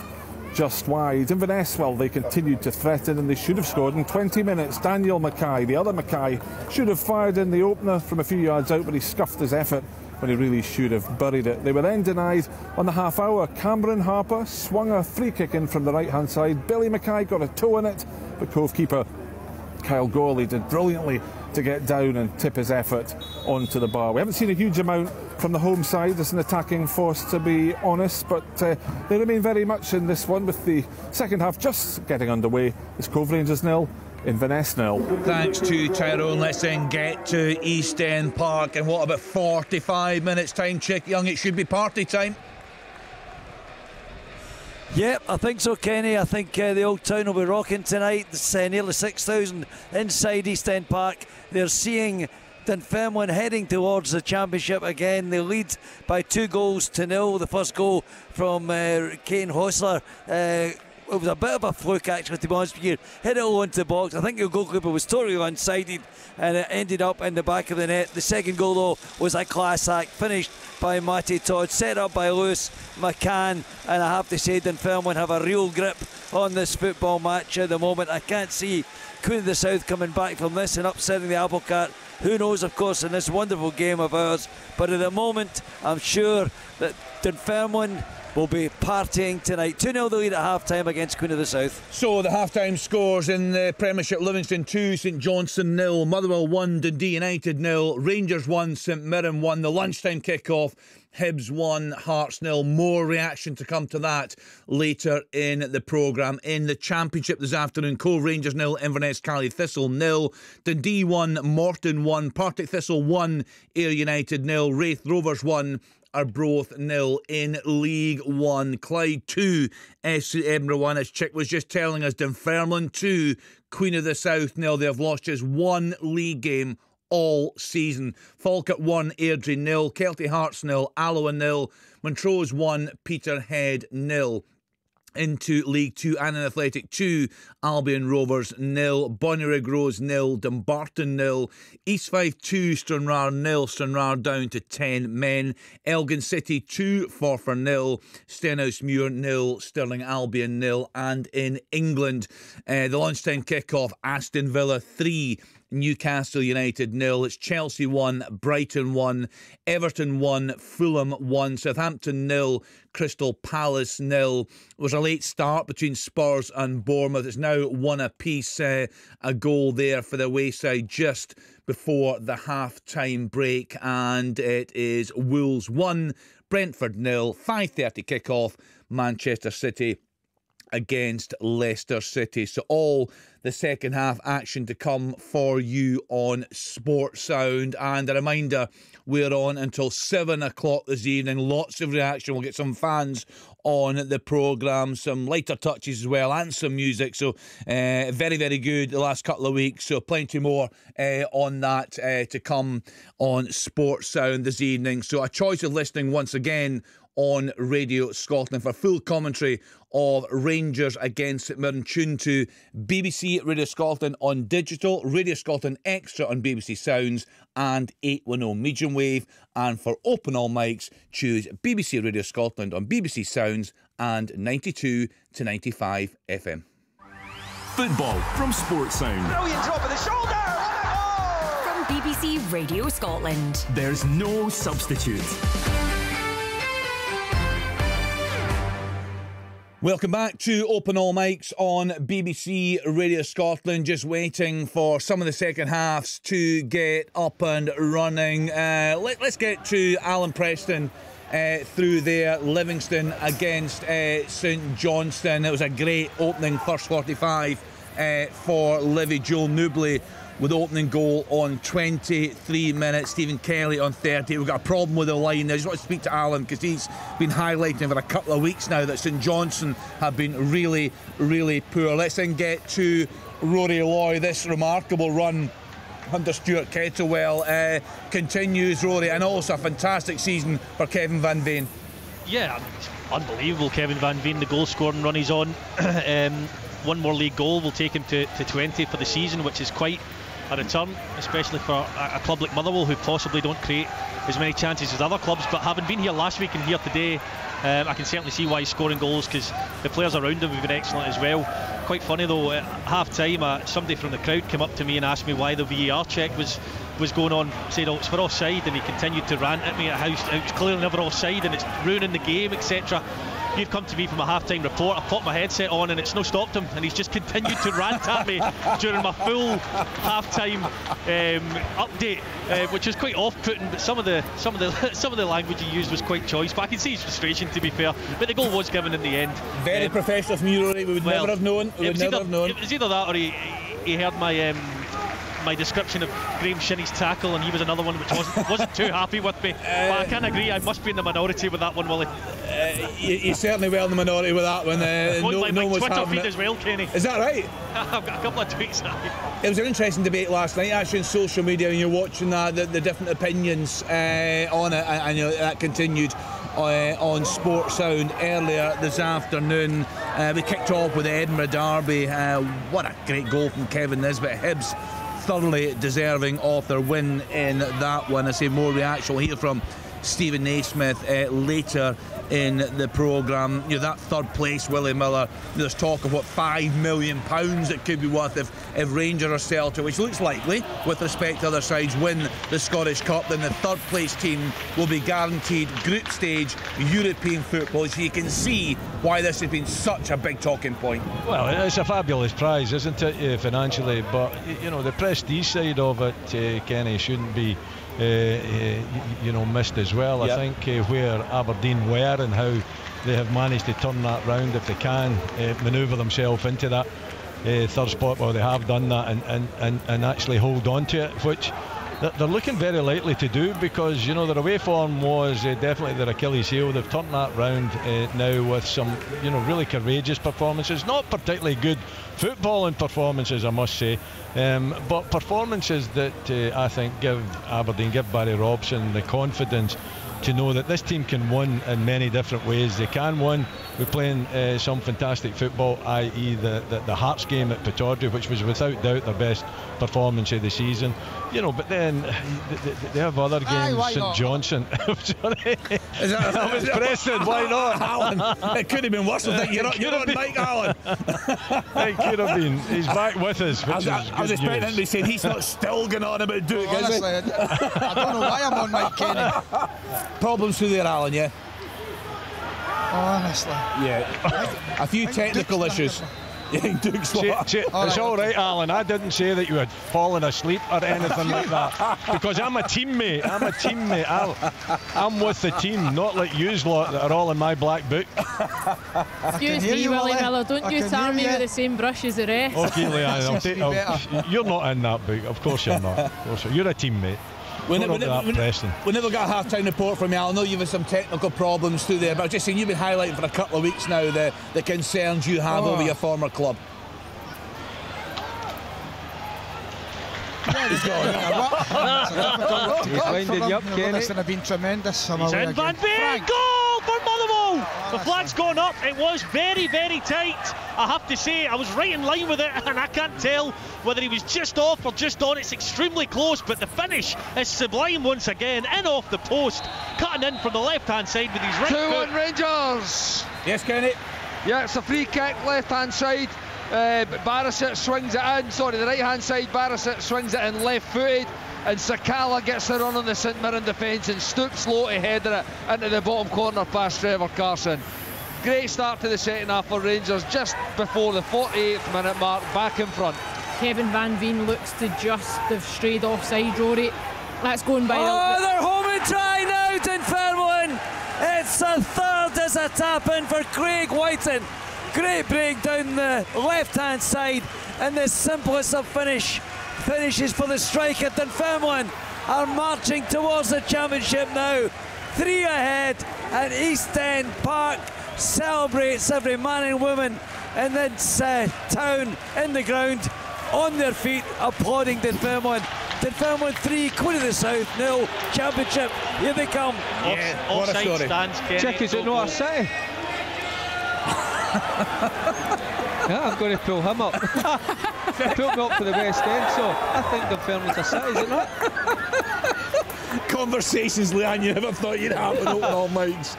just wide. Inverness, well, they continued to threaten and they should have scored in 20 minutes. Daniel Mackay, the other Mackay, should have fired in the opener from a few yards out, but he scuffed his effort when he really should have buried it. They were then denied on the half hour. Cameron Harper swung a free kick in from the right hand side. Billy Mackay got a toe in it, but Cove keeper Kyle Gorley did brilliantly to get down and tip his effort onto the bar. We haven't seen a huge amount from the home side as an attacking force, to be honest, but they remain very much in this one with the second half just getting underway. It's Cove Rangers 0, Inverness 0. Thanks to Tyrone. Let's then get to East End Park, and what about 45 minutes time, Chick Young? It should be party time. Yep, I think so, Kenny. I think the Old Town will be rocking tonight. It's nearly 6,000 inside East End Park. They're seeing Dunfermline heading towards the championship again. They lead by 2-0. The first goal from Kane Hostler. It was a bit of a fluke, actually, to be honest with you. Hit it low into the box. I think the goalkeeper was totally one-sided and it ended up in the back of the net. The second goal, though, was a class act, finished by Matty Todd, set up by Lewis McCann, and I have to say Dunfermline have a real grip on this football match at the moment. I can't see Queen of the South coming back from this and upsetting the apple cart. Who knows, of course, in this wonderful game of ours, but at the moment I'm sure that Dunfermline will be partying tonight. 2-0 the lead at half-time against Queen of the South. So the half-time scores in the Premiership: Livingston 2, St Johnstone 0, Motherwell 1, Dundee United 0, Rangers 1, St Mirren 1. The lunchtime kick-off, Hibs 1, Hearts 0. More reaction to come to that later in the programme. In the Championship this afternoon, Cove Rangers 0, Inverness Cally Thistle 0, Dundee 1, Morton 1, Partick Thistle 1, Ayr United 0, Wraith Rovers 1, Arbroath 0 in League One. Clyde 2, FC Edinburgh 1. As Chick was just telling us, Dunfermline 2, Queen of the South 0. They have lost just one league game all season. Falkirk 1, Airdrie 0. Kelty Hearts 0. Alloa 0. Montrose 1, Peterhead 0. Into League 2, Annan Athletic 2, Albion Rovers 0, Bonnyrigg Rose 0, Dumbarton 0, East Fife 2, Stranraer 0, Stranraer down to 10 men, Elgin City 2, Forfar 0, Stenhousemuir 0, Stirling Albion 0, and in England, the lunchtime kickoff, Aston Villa 3, Newcastle United 0. It's Chelsea 1, Brighton 1, Everton 1, Fulham 1, Southampton 0, Crystal Palace 0. It was a late start between Spurs and Bournemouth. It's now 1 apiece. A goal there for the away side just before the half-time break, and it is Wolves 1, Brentford 0. 5:30 kick-off, Manchester City against Leicester City. So all the second half action to come for you on Sports Sound. And a reminder, we're on until 7 o'clock this evening. Lots of reaction. We'll get some fans on the programme, some lighter touches as well, and some music. So very, very good the last couple of weeks. So plenty more on that to come on Sports Sound this evening. So a choice of listening once again on Radio Scotland for full commentary of Rangers against St Mirren. Tune to BBC Radio Scotland on digital, Radio Scotland Extra on BBC Sounds and 810 medium wave. And for open all mics, choose BBC Radio Scotland on BBC Sounds and 92 to 95 FM. Football from Sports Sound. Brilliant drop of the shoulder. What a goal! From BBC Radio Scotland. There's no substitute. Welcome back to Open All Mics on BBC Radio Scotland. Just waiting for some of the second halves to get up and running. Let's get to Alan Preston through there. Livingston against St Johnstone. It was a great opening first 45 for Livy. Joel Newbley with the opening goal on 23 minutes. Stephen Kelly on 30. We've got a problem with the line. I just want to speak to Alan because he's been highlighting for a couple of weeks now that St Johnstone have been really, really poor. Let's then get to Rory Loy. This remarkable run under Stuart Kettlewell continues, Rory, and also a fantastic season for Kevin Van Veen. Yeah, unbelievable Kevin Van Veen, the goal scoring run he's on. One more league goal will take him to 20 for the season, which is quite a return, especially for a club like Motherwell, who possibly don't create as many chances as other clubs. But having been here last week and here today, I can certainly see why he's scoring goals, because the players around him have been excellent as well. Quite funny though, at half time somebody from the crowd came up to me and asked me why the VAR check was going on. Said, oh, it's for offside, and he continued to rant at me at how it's clearly never offside and it's ruining the game, etc. You've come to me from a half-time report. I popped my headset on and it's no stopped him, and he's just continued to rant at me during my full half-time update, which was quite off-putting. But some of the language he used was quite choice. But I can see his frustration, to be fair. But the goal was given in the end. Very professional from you, Rory. We would never have known. It was either that or he heard my description of Graham Shinney's tackle, and he was another one which wasn't too happy with me. But I can agree, I must be in the minority with that one, Willie. You're certainly well in the minority with that one. My Twitter feed as well, Kenny. Is that right? I've got a couple of tweets now. It was an interesting debate last night, actually, on social media, and you're watching that, the different opinions on it, and that continued on Sports Sound earlier this afternoon. We kicked off with the Edinburgh Derby. What a great goal from Kevin Nisbet. Hibs thoroughly deserving of their win in that one. I say more reaction. We'll hear from Stephen Naismith later in the programme. That third place, Willie Miller, there's talk of what £5 million it could be worth if Rangers or Celtic, which looks likely with respect to other sides, win the Scottish Cup. Then the third place team will be guaranteed group stage European football. So you can see why this has been such a big talking point. Well, it's a fabulous prize, isn't it, financially? But the prestige side of it, Kenny, shouldn't be missed as well. Yep. I think where Aberdeen were and how they have managed to turn that round, if they can manoeuvre themselves into that third spot, well, they have done that and actually hold on to it, which they're looking very likely to do, because you know their away form was definitely their Achilles heel. They've turned that round now with some really courageous performances, not particularly good footballing performances, I must say, but performances that I think give Aberdeen, give Barry Robson the confidence to know that this team can win in many different ways. They can win with playing some fantastic football, i.e. the Hearts game at Pittodrie, which was without doubt their best performance of the season. But then they have other games. St Johnstone. Sorry, that was Preston. Why not, Alan? It could have been worse. You're on mic, Alan. It could have been. He's back with us. I was expecting him to be saying he's not still going on about Duke. Honestly, I don't know why I'm on mic, Kenny. Problems through there, Alan, yeah? Honestly. Yeah. A few technical issues. Duke's it's all right, Alan. I didn't say that you had fallen asleep or anything like that, because I'm a teammate. I'm with the team, not like yous lot that are all in my black book. Excuse me, Willie Miller, don't you tar me with the same brush as the rest. Okay, Leanne, you're not in that book. Of course you're not. You're a teammate. We never got a half-time report from you. I know you've had some technical problems through there, but I was just saying you've been highlighting for a couple of weeks now the concerns you have over your former club. He's winding you up, Kenny. It's been tremendous. He's in, Van Beek, goal for Motherwell. The flag's gone up. It was very, very tight. I have to say, I was right in line with it, and I can't tell whether he was just off or just on. It's extremely close, but the finish is sublime once again. In off the post, cutting in from the left-hand side with his right foot. 2-1 Rangers. Yes, Kenny. Yeah, it's a free kick, left-hand side. Barisic swings it in. Sorry, the right-hand side. Barisic swings it in left-footed, and Sakala gets the run on the St Mirren defence and stoops low to header it into the bottom corner past Trevor Carson. Great start to the second half for Rangers, just before the 48th minute mark, back in front. Kevin Van Veen looks to just have strayed offside, Rory. That's going by. They're home and try now, Dunfermline. It's a third as a tap in for Craig Whiten. Great break down the left-hand side, and the simplest of finishes for the striker. Dunfermline are marching towards the championship now. 3 ahead, and East End Park celebrates every man and woman in this town in the ground, on their feet, applauding Dunfermline. Dunfermline 3, Queen of the South 0, championship. Here they come. Yeah, what a story. Check, is it not a City? Yeah, I'm going to pull him up. Pull me up to the West End, so I think Dunfermline's a City, is it not? Conversations, Leanne, you never thought you'd have an open all mics.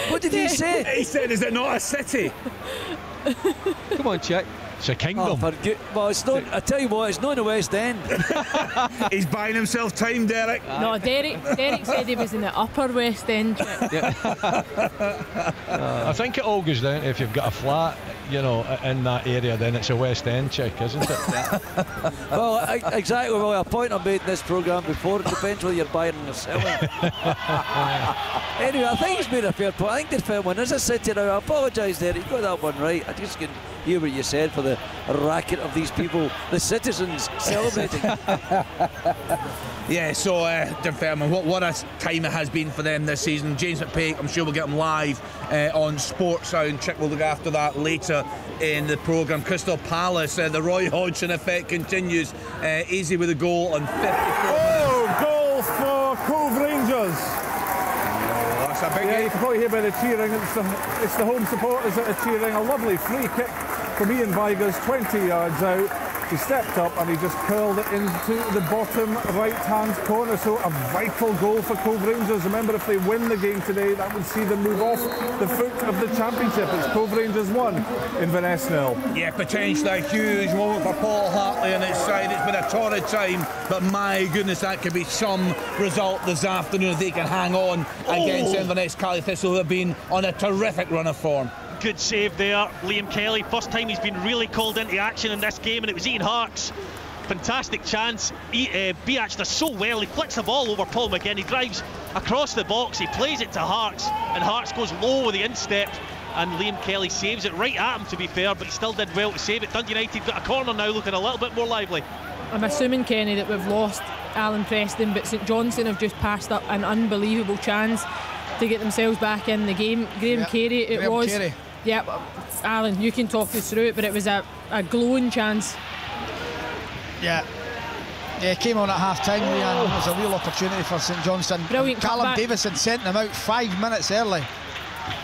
What did he say? He said, is it not a city? Come on, check. It's a kingdom. Well, it's not. I tell you what, it's not in the West End. He's buying himself time, Derek. No, Derek said he was in the Upper West End. I think it all goes down to if you've got a flat, in that area, then it's a West End check, isn't it? Well, exactly. Well, a point I made in this programme before. It depends whether you're buying or selling. Anyway, I think he's made a fair point. I think the fair one is a city now. I apologise, Derek. You got that one right. I just couldn't hear what you said for the racket of these people, the citizens celebrating. Yeah, so Dunfermline, what a time it has been for them this season. James McPake, I'm sure we'll get him live on Sports Sound. Chick will look after that later in the programme. Crystal Palace, the Roy Hodgson effect continues. Easy with a goal on 54 minutes. Goal for Cove Rangers. That's a big you can probably hear by the cheering. It's the home supporters that are cheering. A lovely free kick from Ian Vigors, 20 yards out. He stepped up and he just curled it into the bottom right-hand corner. So a vital goal for Cove Rangers. Remember, if they win the game today, that would see them move off the foot of the championship. It's Cove Rangers 1, Inverness 0. Yeah, potentially a huge moment for Paul Hartley and his side. It's been a torrid time, but my goodness, that could be some result this afternoon if they can hang on against Inverness Cali Thistle, who have been on a terrific run of form. Good save there, Liam Kelly. First time he's been really called into action in this game, and it was Ian Harks. Fantastic chance. Biach does so well. He flicks the ball over Paul McGinn. He drives across the box. He plays it to Harks, and Harks goes low with the instep, and Liam Kelly saves it right at him, to be fair, but he still did well to save it. Dundee United got a corner now, looking a little bit more lively. I'm assuming, Kenny, that we've lost Alan Preston, but St Johnstone have just passed up an unbelievable chance to get themselves back in the game. Graham Carey, it was. Carey. Yeah, Alan, you can talk us through it, but it was a glowing chance. Yeah, it came on at half-time, and it was a real opportunity for St Johnstone. Brilliant Callum cutback. Davison sent them out 5 minutes early.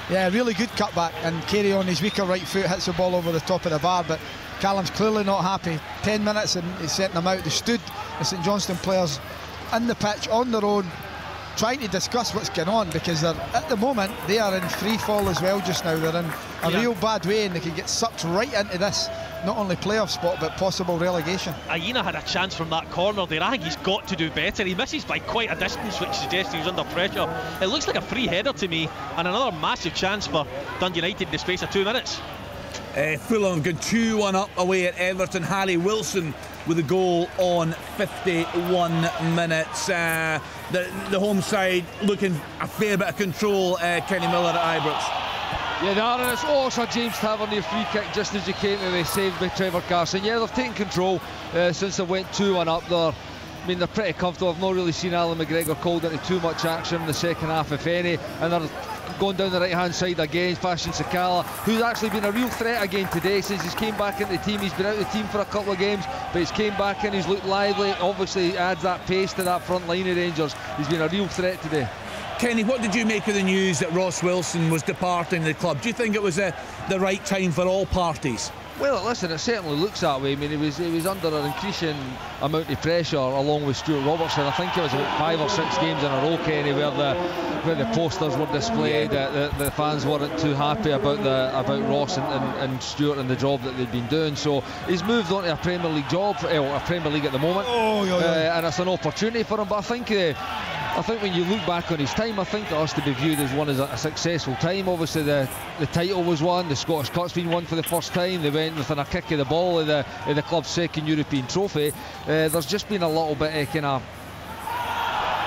Yeah, really good cutback, and Carey on his weaker right foot hits the ball over the top of the bar, but Callum's clearly not happy. 10 minutes and he sent them out. They stood, the St Johnstone players, in the pitch on their own, trying to discuss what's going on, because they're, at the moment, they are in free fall as well just now. They're in a real bad way, and they can get sucked right into this, not only playoff spot, but possible relegation. Aina had a chance from that corner there. I think he's got to do better. He misses by quite a distance, which suggests he's under pressure. It looks like a free header to me, and another massive chance for Dundee United in the space of 2 minutes. Fulham have gone 2-1 up away at Everton. Harry Wilson with a goal on 51 minutes. The home side looking a fair bit of control. Kenny Miller at Ibrox. Yeah, they are, and it's also James Tavernier free kick just as you came away, saved by Trevor Carson. Yeah, they've taken control since they went 2-1 up there. I mean, they're pretty comfortable. I've not really seen Alan McGregor called into too much action in the second half, if any, and they're going down the right hand side again. Fashion Sakala, who's actually been a real threat again today since he's came back into the team. He's been out of the team for a couple of games, but he's came back in, he's looked lively. Obviously adds that pace to that front line of Rangers. He's been a real threat today. Kenny, what did you make of the news that Ross Wilson was departing the club? Do you think it was the right time for all parties? Well, listen, it certainly looks that way. I mean, he was under an increasing amount of pressure along with Stuart Robertson. I think it was about 5 or 6 games in a row, Kenny, where the posters were displayed. The fans weren't too happy about Ross and Stuart and the job that they'd been doing. So he's moved on to a Premier League job, a Premier League at the moment, and it's an opportunity for him. But I think when you look back on his time, I think it has to be viewed as one as a successful time. Obviously the title was won, the Scottish Cup's been won for the first time. They went within a kick of the ball of the club's second European trophy. There's just been a little bit of kind of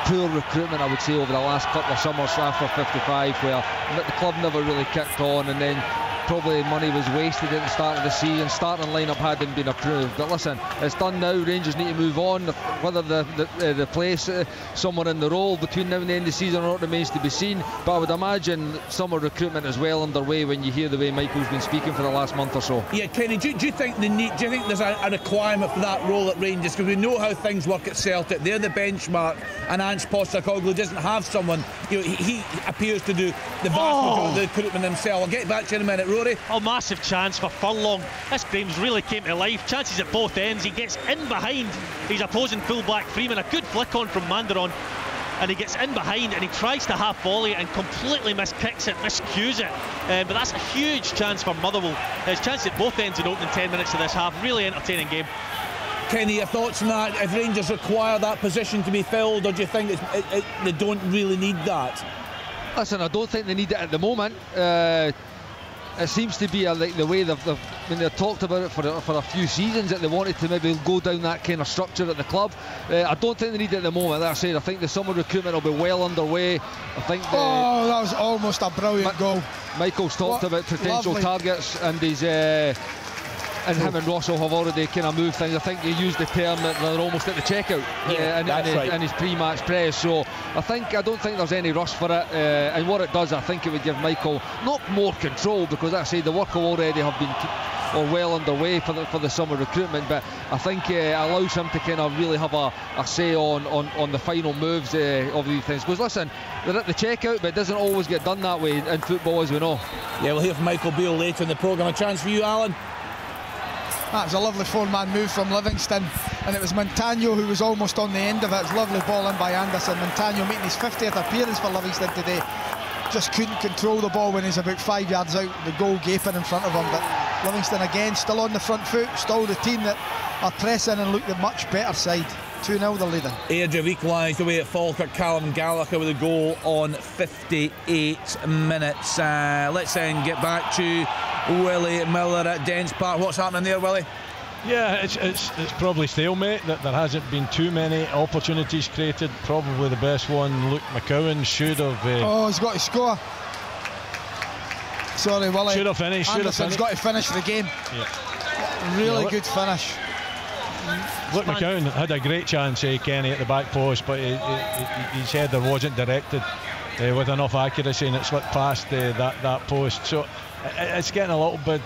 poor recruitment, I would say, over the last couple of summers after 55, where the club never really kicked on, and then probably money was wasted at the start of the season. Starting lineup hadn't been approved, but listen, it's done now. Rangers need to move on. Whether they place someone in the role between now and the end of the season or not remains to be seen, but I would imagine summer recruitment is well underway when you hear the way Michael's been speaking for the last month or so. Yeah, Kenny, do you think there's a requirement for that role at Rangers? Because we know how things work at Celtic. They're the benchmark, and Ange Postecoglou doesn't have someone. He appears to do the vast majority of the recruitment himself. I'll get back to you in a minute, Rory. Oh, massive chance for Furlong. This game's really came to life. Chances at both ends. He gets in behind his opposing full-back Freeman. A good flick on from Mandaron, and he gets in behind and he tries to half volley and completely miskicks it, miscues it. But that's a huge chance for Motherwell. There's chances at both ends in opening 10 minutes of this half. Really entertaining game. Kenny, your thoughts on that? If Rangers require that position to be filled, or do you think they don't really need that? Listen, I don't think they need it at the moment. It seems to be like the way they've talked about it for a few seasons, that they wanted to maybe go down that kind of structure at the club. I don't think they need it at the moment. Like I said, I think the summer recruitment will be well underway. I think that was almost a brilliant goal. Michael's talked about potential targets, and him and Rosso have already kind of moved things. I think he used the term that they're almost at the checkout in his pre-match press. So I don't think there's any rush for it. And what it does, I think it would give Michael not more control, because, like I say, the work will already have been well underway for the summer recruitment. But I think it allows him to kind of really have a say on the final moves of these things. Because listen, they're at the checkout, but it doesn't always get done that way in football, as we know. Yeah, we'll hear from Michael Beale later in the programme. A chance for you, Alan. That was a lovely 4-man move from Livingston, and it was Montano who was almost on the end of it. It's a lovely ball in by Anderson. Montano making his 50th appearance for Livingston today. Just couldn't control the ball when he's about 5 yards out, the goal gaping in front of him. But Livingston again still on the front foot, still the team that are pressing and look the much better side. 2-0 they're leading. Airdrie have equalised away at Falkirk. Callum Gallagher with a goal on 58 minutes. Let's then get back to Willie Miller at Dens Park. What's happening there, Willie? Yeah, it's probably stalemate. That there hasn't been too many opportunities created. Probably the best one, Luke McCowan, should have. He's got to score. Sorry, Willie. Should have finished. Anderson's got to finish the game. Yeah. Really good finish. Luke McCowan had a great chance, Kenny, at the back post, but his header wasn't directed with enough accuracy, and it slipped past that post. So it's getting a little bit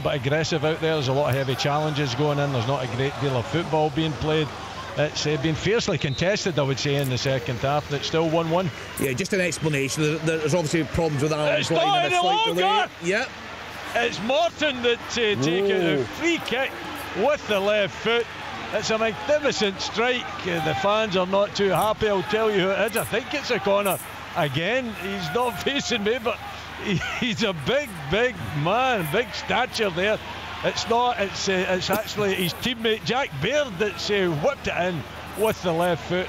aggressive out there. There's a lot of heavy challenges going in. There's not a great deal of football being played. It's been fiercely contested, I would say, in the second half, and it's still 1-1. Yeah, just an explanation. There's obviously problems with Alan's line. It's not any longer! Yep. It's Morton that take a free kick with the left foot. It's a magnificent strike. The fans are not too happy, I'll tell you who it is. I think it's a corner. Again, he's not facing me, but he's a big man, big stature there. It's not, it's actually his teammate Jack Baird that's whipped it in with the left foot.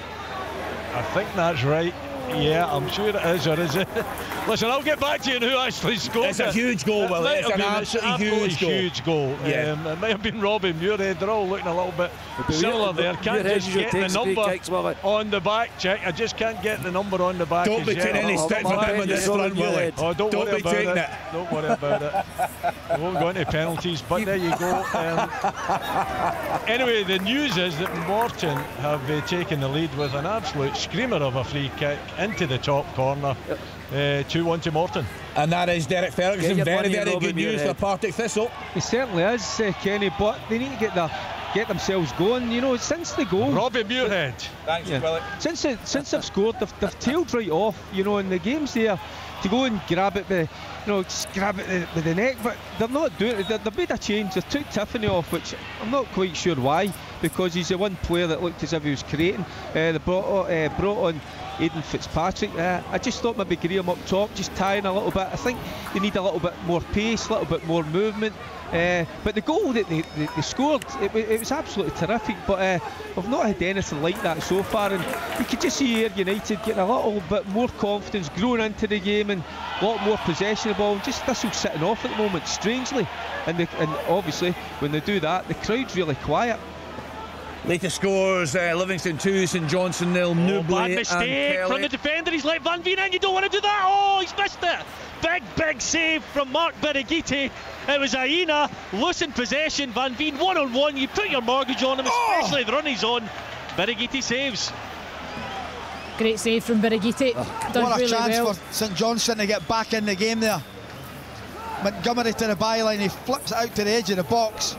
I think that's right. Yeah, I'm sure it is, or is it? Listen, I'll get back to you on who actually scored. It's a huge goal, Will. It's an absolutely huge goal. Yeah. It might have been Robbie Muirhead. They're all looking a little bit similar there. Can't just get the number on the back, check. I just can't get the number on the back. Don't be taking any stick from him on this front, Willie. Oh, don't worry about it. Don't worry about it. We won't go into penalties, but there you go. Anyway, the news is that Morton have taken the lead with an absolute screamer of a free kick into the top corner. 2-1 to Morton. And that is Derek Ferguson. Very good news for Partick Thistle. He certainly is, Kenny, but they need to get themselves going, you know, since the goal. Robbie Muirhead. Thanks, Willie. Since they've scored, they've tailed right off, you know, in the games there, to go and grab it with the neck, but they're not doing it. They've made a change. They took Tiffany off, which I'm not quite sure why, because he's the one player that looked as if he was creating. They brought on Aidan Fitzpatrick. I just thought maybe Graham up top, just tying a little bit. I think they need a little bit more pace, a little bit more movement. But the goal that they scored, it was absolutely terrific, but I've not had anything like that so far, and you could just see Ayr United getting a little bit more confidence, growing into the game, and a lot more possession of the ball, and just Thistle sitting off at the moment, strangely, and obviously when they do that, the crowd's really quiet. Latest scores, Livingston 2, St Johnstone 0, Newbley bad mistake from the defender. He's let Van Veen in. You don't want to do that. Oh, he's missed it. Big save from Mark Birighitti. It was Aina, loose in possession. Van Veen 1-on-1. You put your mortgage on him, especially the run he's on. Birighitti saves. Great save from Birighitti. What a chance for St Johnstone to get back in the game there. Montgomery to the byline. He flips it out to the edge of the box.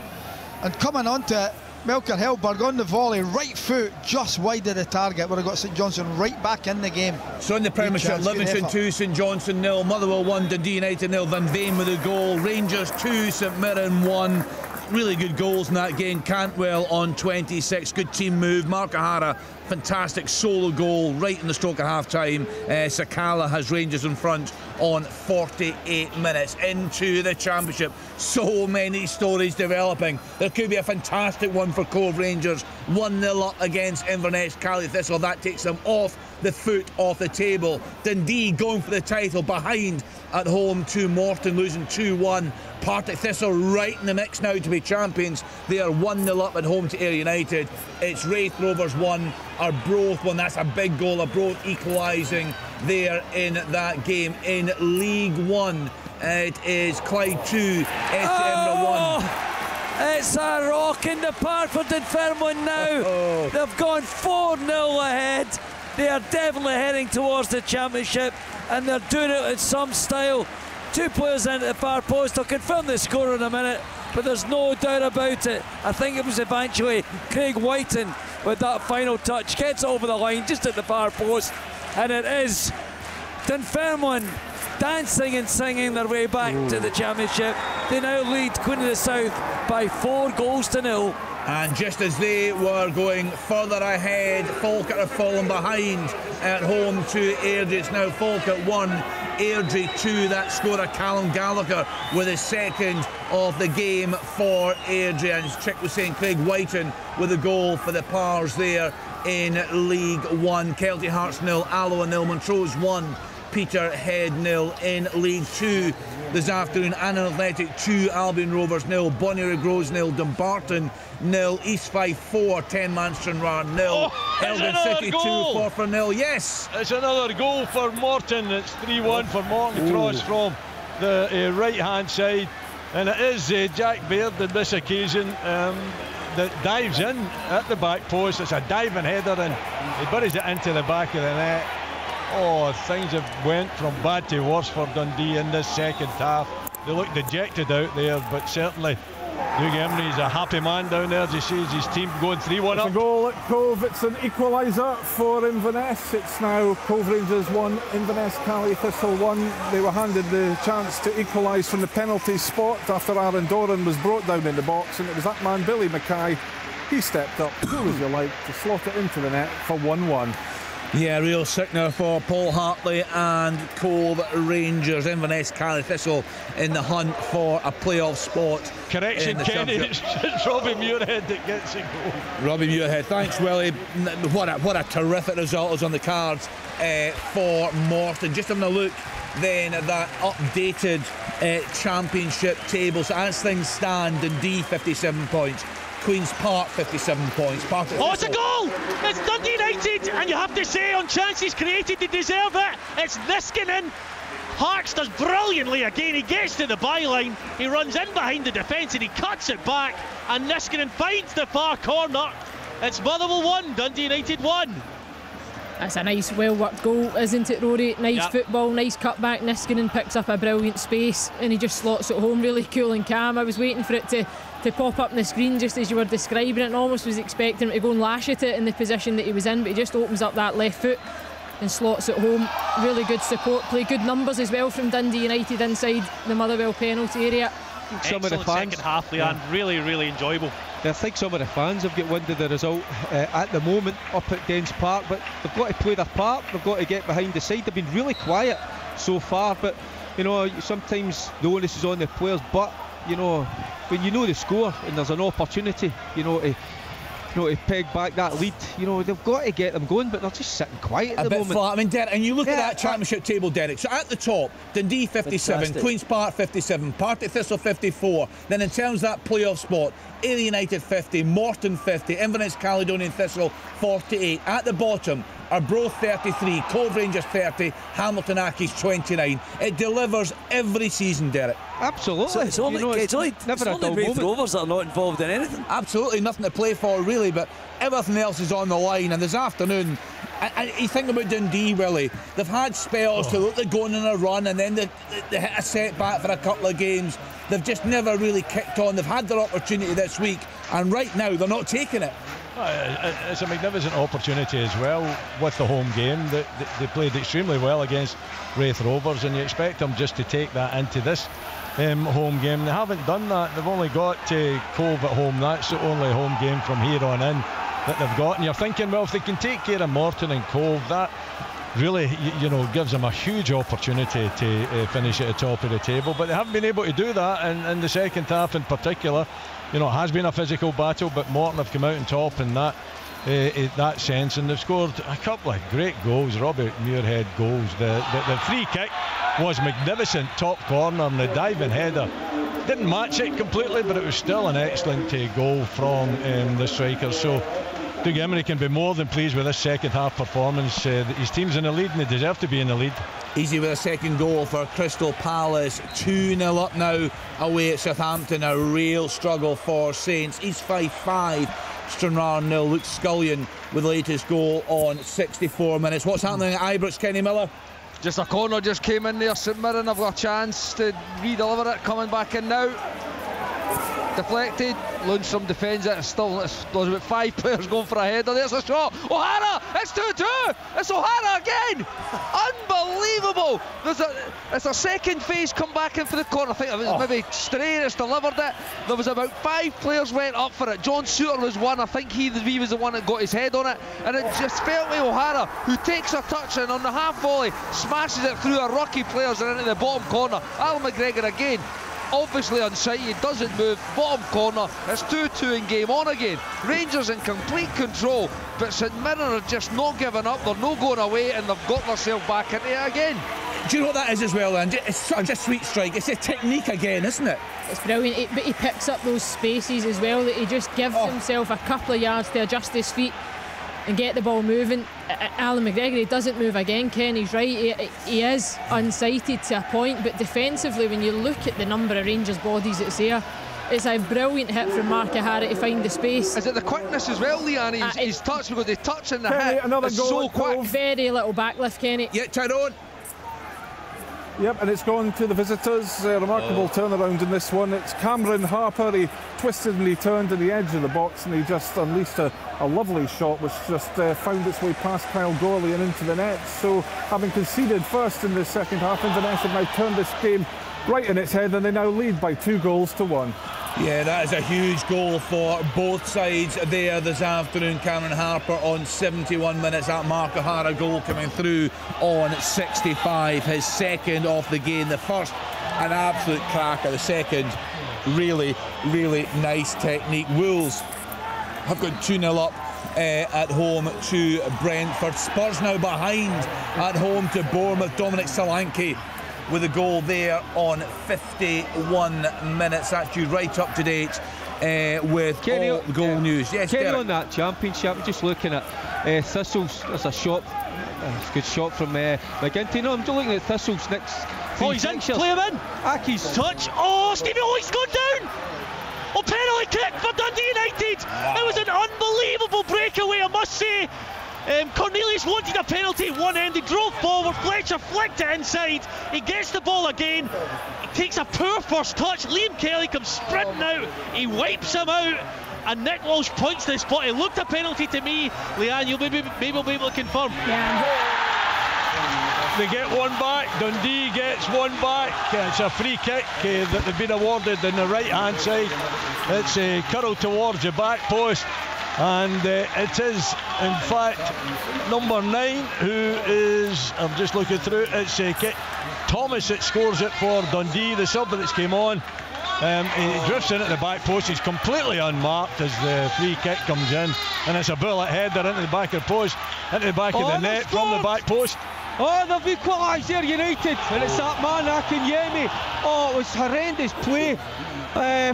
And coming onto it, Melker Hellberg on the volley, right foot just wide of the target. Would have got St Johnstone right back in the game. So in the Premiership, Livingston 2, St Johnstone 0, Motherwell 1, Dundee United 0, Van Veen with a goal, Rangers 2, St Mirren 1. Really good goals in that game. Cantwell on 26, good team move. Mark O'Hara, fantastic solo goal right in the stroke of half time. Sakala has Rangers in front on 48 minutes into the Championship. So many stories developing. There could be a fantastic one for Cove Rangers. 1-0 up against Inverness Cali Thistle. That takes them off the foot off the table. Dundee going for the title behind at home to Morton, losing 2-1. Partick Thistle right in the mix now to be champions. They are 1-0 up at home to Ayr United. It's Wraith Rovers 1, Arbroath 1. That's a big goal. Arbroath equalising there in that game. In League 1, it is Clyde 2, Edinburgh 1. It's a rock in the park for Dunfermline now. They've gone 4-0 ahead. They are definitely heading towards the Championship, and they're doing it in some style. Two players into the far post. I'll confirm the score in a minute, but there's no doubt about it. I think it was eventually Craig Whiten with that final touch. Gets over the line just at the far post, and it is Dunfermline dancing and singing their way back to the Championship. They now lead Queen of the South by 4-0. And just as they were going further ahead, Falkirk have fallen behind at home to Airdrie. It's now Falkirk 1, Airdrie 2. That scorer Callum Gallagher with his second of the game for Airdrie. And as Chick was saying, Craig Whiten with a goal for the Pars there in League 1. Kelty Hearts 0, Alloa 0, Montrose 1, Peterhead 0 in League 2 this afternoon. Annan Athletic 2, Albion Rovers 0, Bonnie Groves 0, Dumbarton 0, East Fife 4, 10 Manchester 0, Elgin City 2, Forfar 0. Yes, it's another goal for Morton. It's 3-1 for Morton. Cross from the right hand side. And it is Jack Baird in this occasion that dives in at the back post. It's a diving header and he buries it into the back of the net. Oh, things have went from bad to worse for Dundee in this second half. They look dejected out there, but certainly Doug Emery's a happy man down there as he sees his team going 3-1 up. It's a goal at Cove. It's an equaliser for Inverness. It's now Cove Rangers 1, Inverness Cali Thistle 1. They were handed the chance to equalise from the penalty spot after Aaron Doran was brought down in the box, and it was that man Billy Mackay. He stepped up, cool as you like, to slot it into the net for 1-1. Yeah, real sickener for Paul Hartley and Cove Rangers. Inverness Cali Thistle in the hunt for a playoff spot. Correction, Kenny, it's Robbie Muirhead that gets it goal. Robbie Muirhead, thanks Willie. What a terrific result is on the cards for Morton. Just having a look then at that updated championship table. So as things stand, Dundee 57 points. Queen's Park 57 points. Oh, it's a goal! It's Dundee United, and you have to say, on chances created, they deserve it. It's Niskanen. Harks does brilliantly again. He gets to the byline, he runs in behind the defence and he cuts it back, and Niskanen finds the far corner. It's Motherwell 1, Dundee United 1. That's a nice, well-worked goal, isn't it, Rory? Nice football, nice cutback. Niskanen picks up a brilliant space and he just slots it home, really cool and calm. I was waiting for it to pop up on the screen just as you were describing it, and almost was expecting him to go and lash at it in the position that he was in, but he just opens up that left foot and slots it home. Really good support play, good numbers as well from Dundee United inside the Motherwell penalty area. Some of the fans, second half, Leanne, really enjoyable. I think some of the fans have got wind of the result at the moment up at Dens Park, but they've got to play their part, they've got to get behind the side. They've been really quiet so far, but you know, sometimes the onus is on the players, but you know, when you know the score and there's an opportunity, to peg back that lead, they've got to get them going, but they're just sitting quiet at the moment. Flat. I mean, Derek, and you look at that championship table, Derek. So at the top, Dundee 57, fantastic. Queen's Park 57, Partick Thistle 54. Then in terms of that playoff spot, Ayr United 50, Morton 50, Inverness Caledonian Thistle 48. At the bottom are Brough 33, Cove Rangers 30, Hamilton Accies 29. It delivers every season, Derek. Absolutely. So it's only Raith Rovers that are not involved in anything. Absolutely nothing to play for, really, but everything else is on the line. And this afternoon, and you think about Dundee, Willie, they've had spells to look like going on a run, and then they hit a setback for a couple of games. They've just never really kicked on. They've had their opportunity this week, and right now they're not taking it. It's a magnificent opportunity as well with the home game. They played extremely well against Raith Rovers, and you expect them just to take that into this home game. They haven't done that. They've only got Cove at home. That's the only home game from here on in that they've got, and you're thinking, well, if they can take care of Morton and Cove, that really gives them a huge opportunity to finish at the top of the table, but they haven't been able to do that in the second half in particular. It has been a physical battle, but Morton have come out on top in that sense, and they've scored a couple of great goals, Robbie Muirhead goals. The free kick was magnificent, top corner, and the diving header didn't match it completely, but it was still an excellent goal from the strikers. So Doug Emery can be more than pleased with this second half performance. His team's in the lead and they deserve to be in the lead. Easy with a second goal for Crystal Palace. 2-0 up now away at Southampton. A real struggle for Saints. East 5-5, Stranraer 0. Luke Scullion with the latest goal on 64 minutes. What's happening at Ibrox, Kenny Miller? Just a corner just came in there. St Mirren have got a chance to re-deliver it. Coming back in now. Deflected. Lundstrom defends it. There's about 5 players going for a header. There's a shot. O'Hara! It's 2-2! It's O'Hara again! Unbelievable! It's a second phase come back in for the corner. I think it was maybe Stray that's delivered it. There was about 5 players went up for it. John Suter was one. I think he was the one that got his head on it. And it just felt like O'Hara, who takes a touch and on the half volley smashes it through a rookie players and into the bottom corner. Alan McGregor again. Obviously unsighted, doesn't move, bottom corner, it's 2-2 and game on again. Rangers in complete control, but St Mirren are just not giving up, they're not going away, and they've got themselves back into it again. Do you know what that is as well, Andy? It's such a sweet strike, it's a technique again, isn't it? It's brilliant, but he picks up those spaces as well, that he just gives himself a couple of yards to adjust his feet. and get the ball moving. Alan McGregor, he doesn't move again. Kenny's right, he is unsighted to a point, but defensively, when you look at the number of Rangers bodies that's there, it's a brilliant hit from Mark O'Hara to find the space. Is it the quickness as well, Leanne? He's touched, because the touch and the Kenny, hit another is goal so quick. Very little backlift, Kenny. Yeah, Tyrone. Yep, and it's gone to the visitors. A remarkable turnaround in this one. It's Cameron Harper. He twisted and he turned to the edge of the box, and he just unleashed a lovely shot, which just found its way past Kyle Gorley and into the net. So, having conceded first in the second half, Inverness have now turned this game right in its head, and they now lead by 2-1. Yeah, that is a huge goal for both sides there this afternoon. Cameron Harper on 71 minutes. That Mark O'Hara goal coming through on 65. His second of the game. The first, an absolute cracker. The second, really, really nice technique. Wolves have gone 2-0 up at home to Brentford. Spurs now behind at home to Bournemouth. Dominic Solanke with a goal there on 51 minutes. That's you right up to date with Kenny, all the goal news. Yes, Kenny, Derek. on that Championship, just looking at Thistles. There's a shot, good shot from McGinty. No, I'm just looking at Thistles next. Oh, he's in, play him in. Aki's touch. Oh, Stevie, oh, he's gone down. Oh, penalty kick for Dundee United. It was an unbelievable breakaway, I must say. Cornelius wanted a penalty at one end. He drove forward. Fletcher flicked it inside. He gets the ball again. He takes a poor first touch. Liam Kelly comes sprinting out. He wipes him out. And Nick Walsh points to the spot. It looked a penalty to me. Leanne, you'll maybe be able to confirm. Yeah. They get one back. Dundee gets one back. It's a free kick that they've been awarded on the right hand side. It's curled towards the back post. And it is, in fact, number 9 who is, I'm just looking through, it's Thomas that scores it for Dundee, the sub that's came on. He drifts in at the back post. He's completely unmarked as the free kick comes in, and it's a bullet header into the back of the post, into the back of the net from the back post. Oh, they've equalised there, United, and it's that man Akinyemi. Oh, it was horrendous play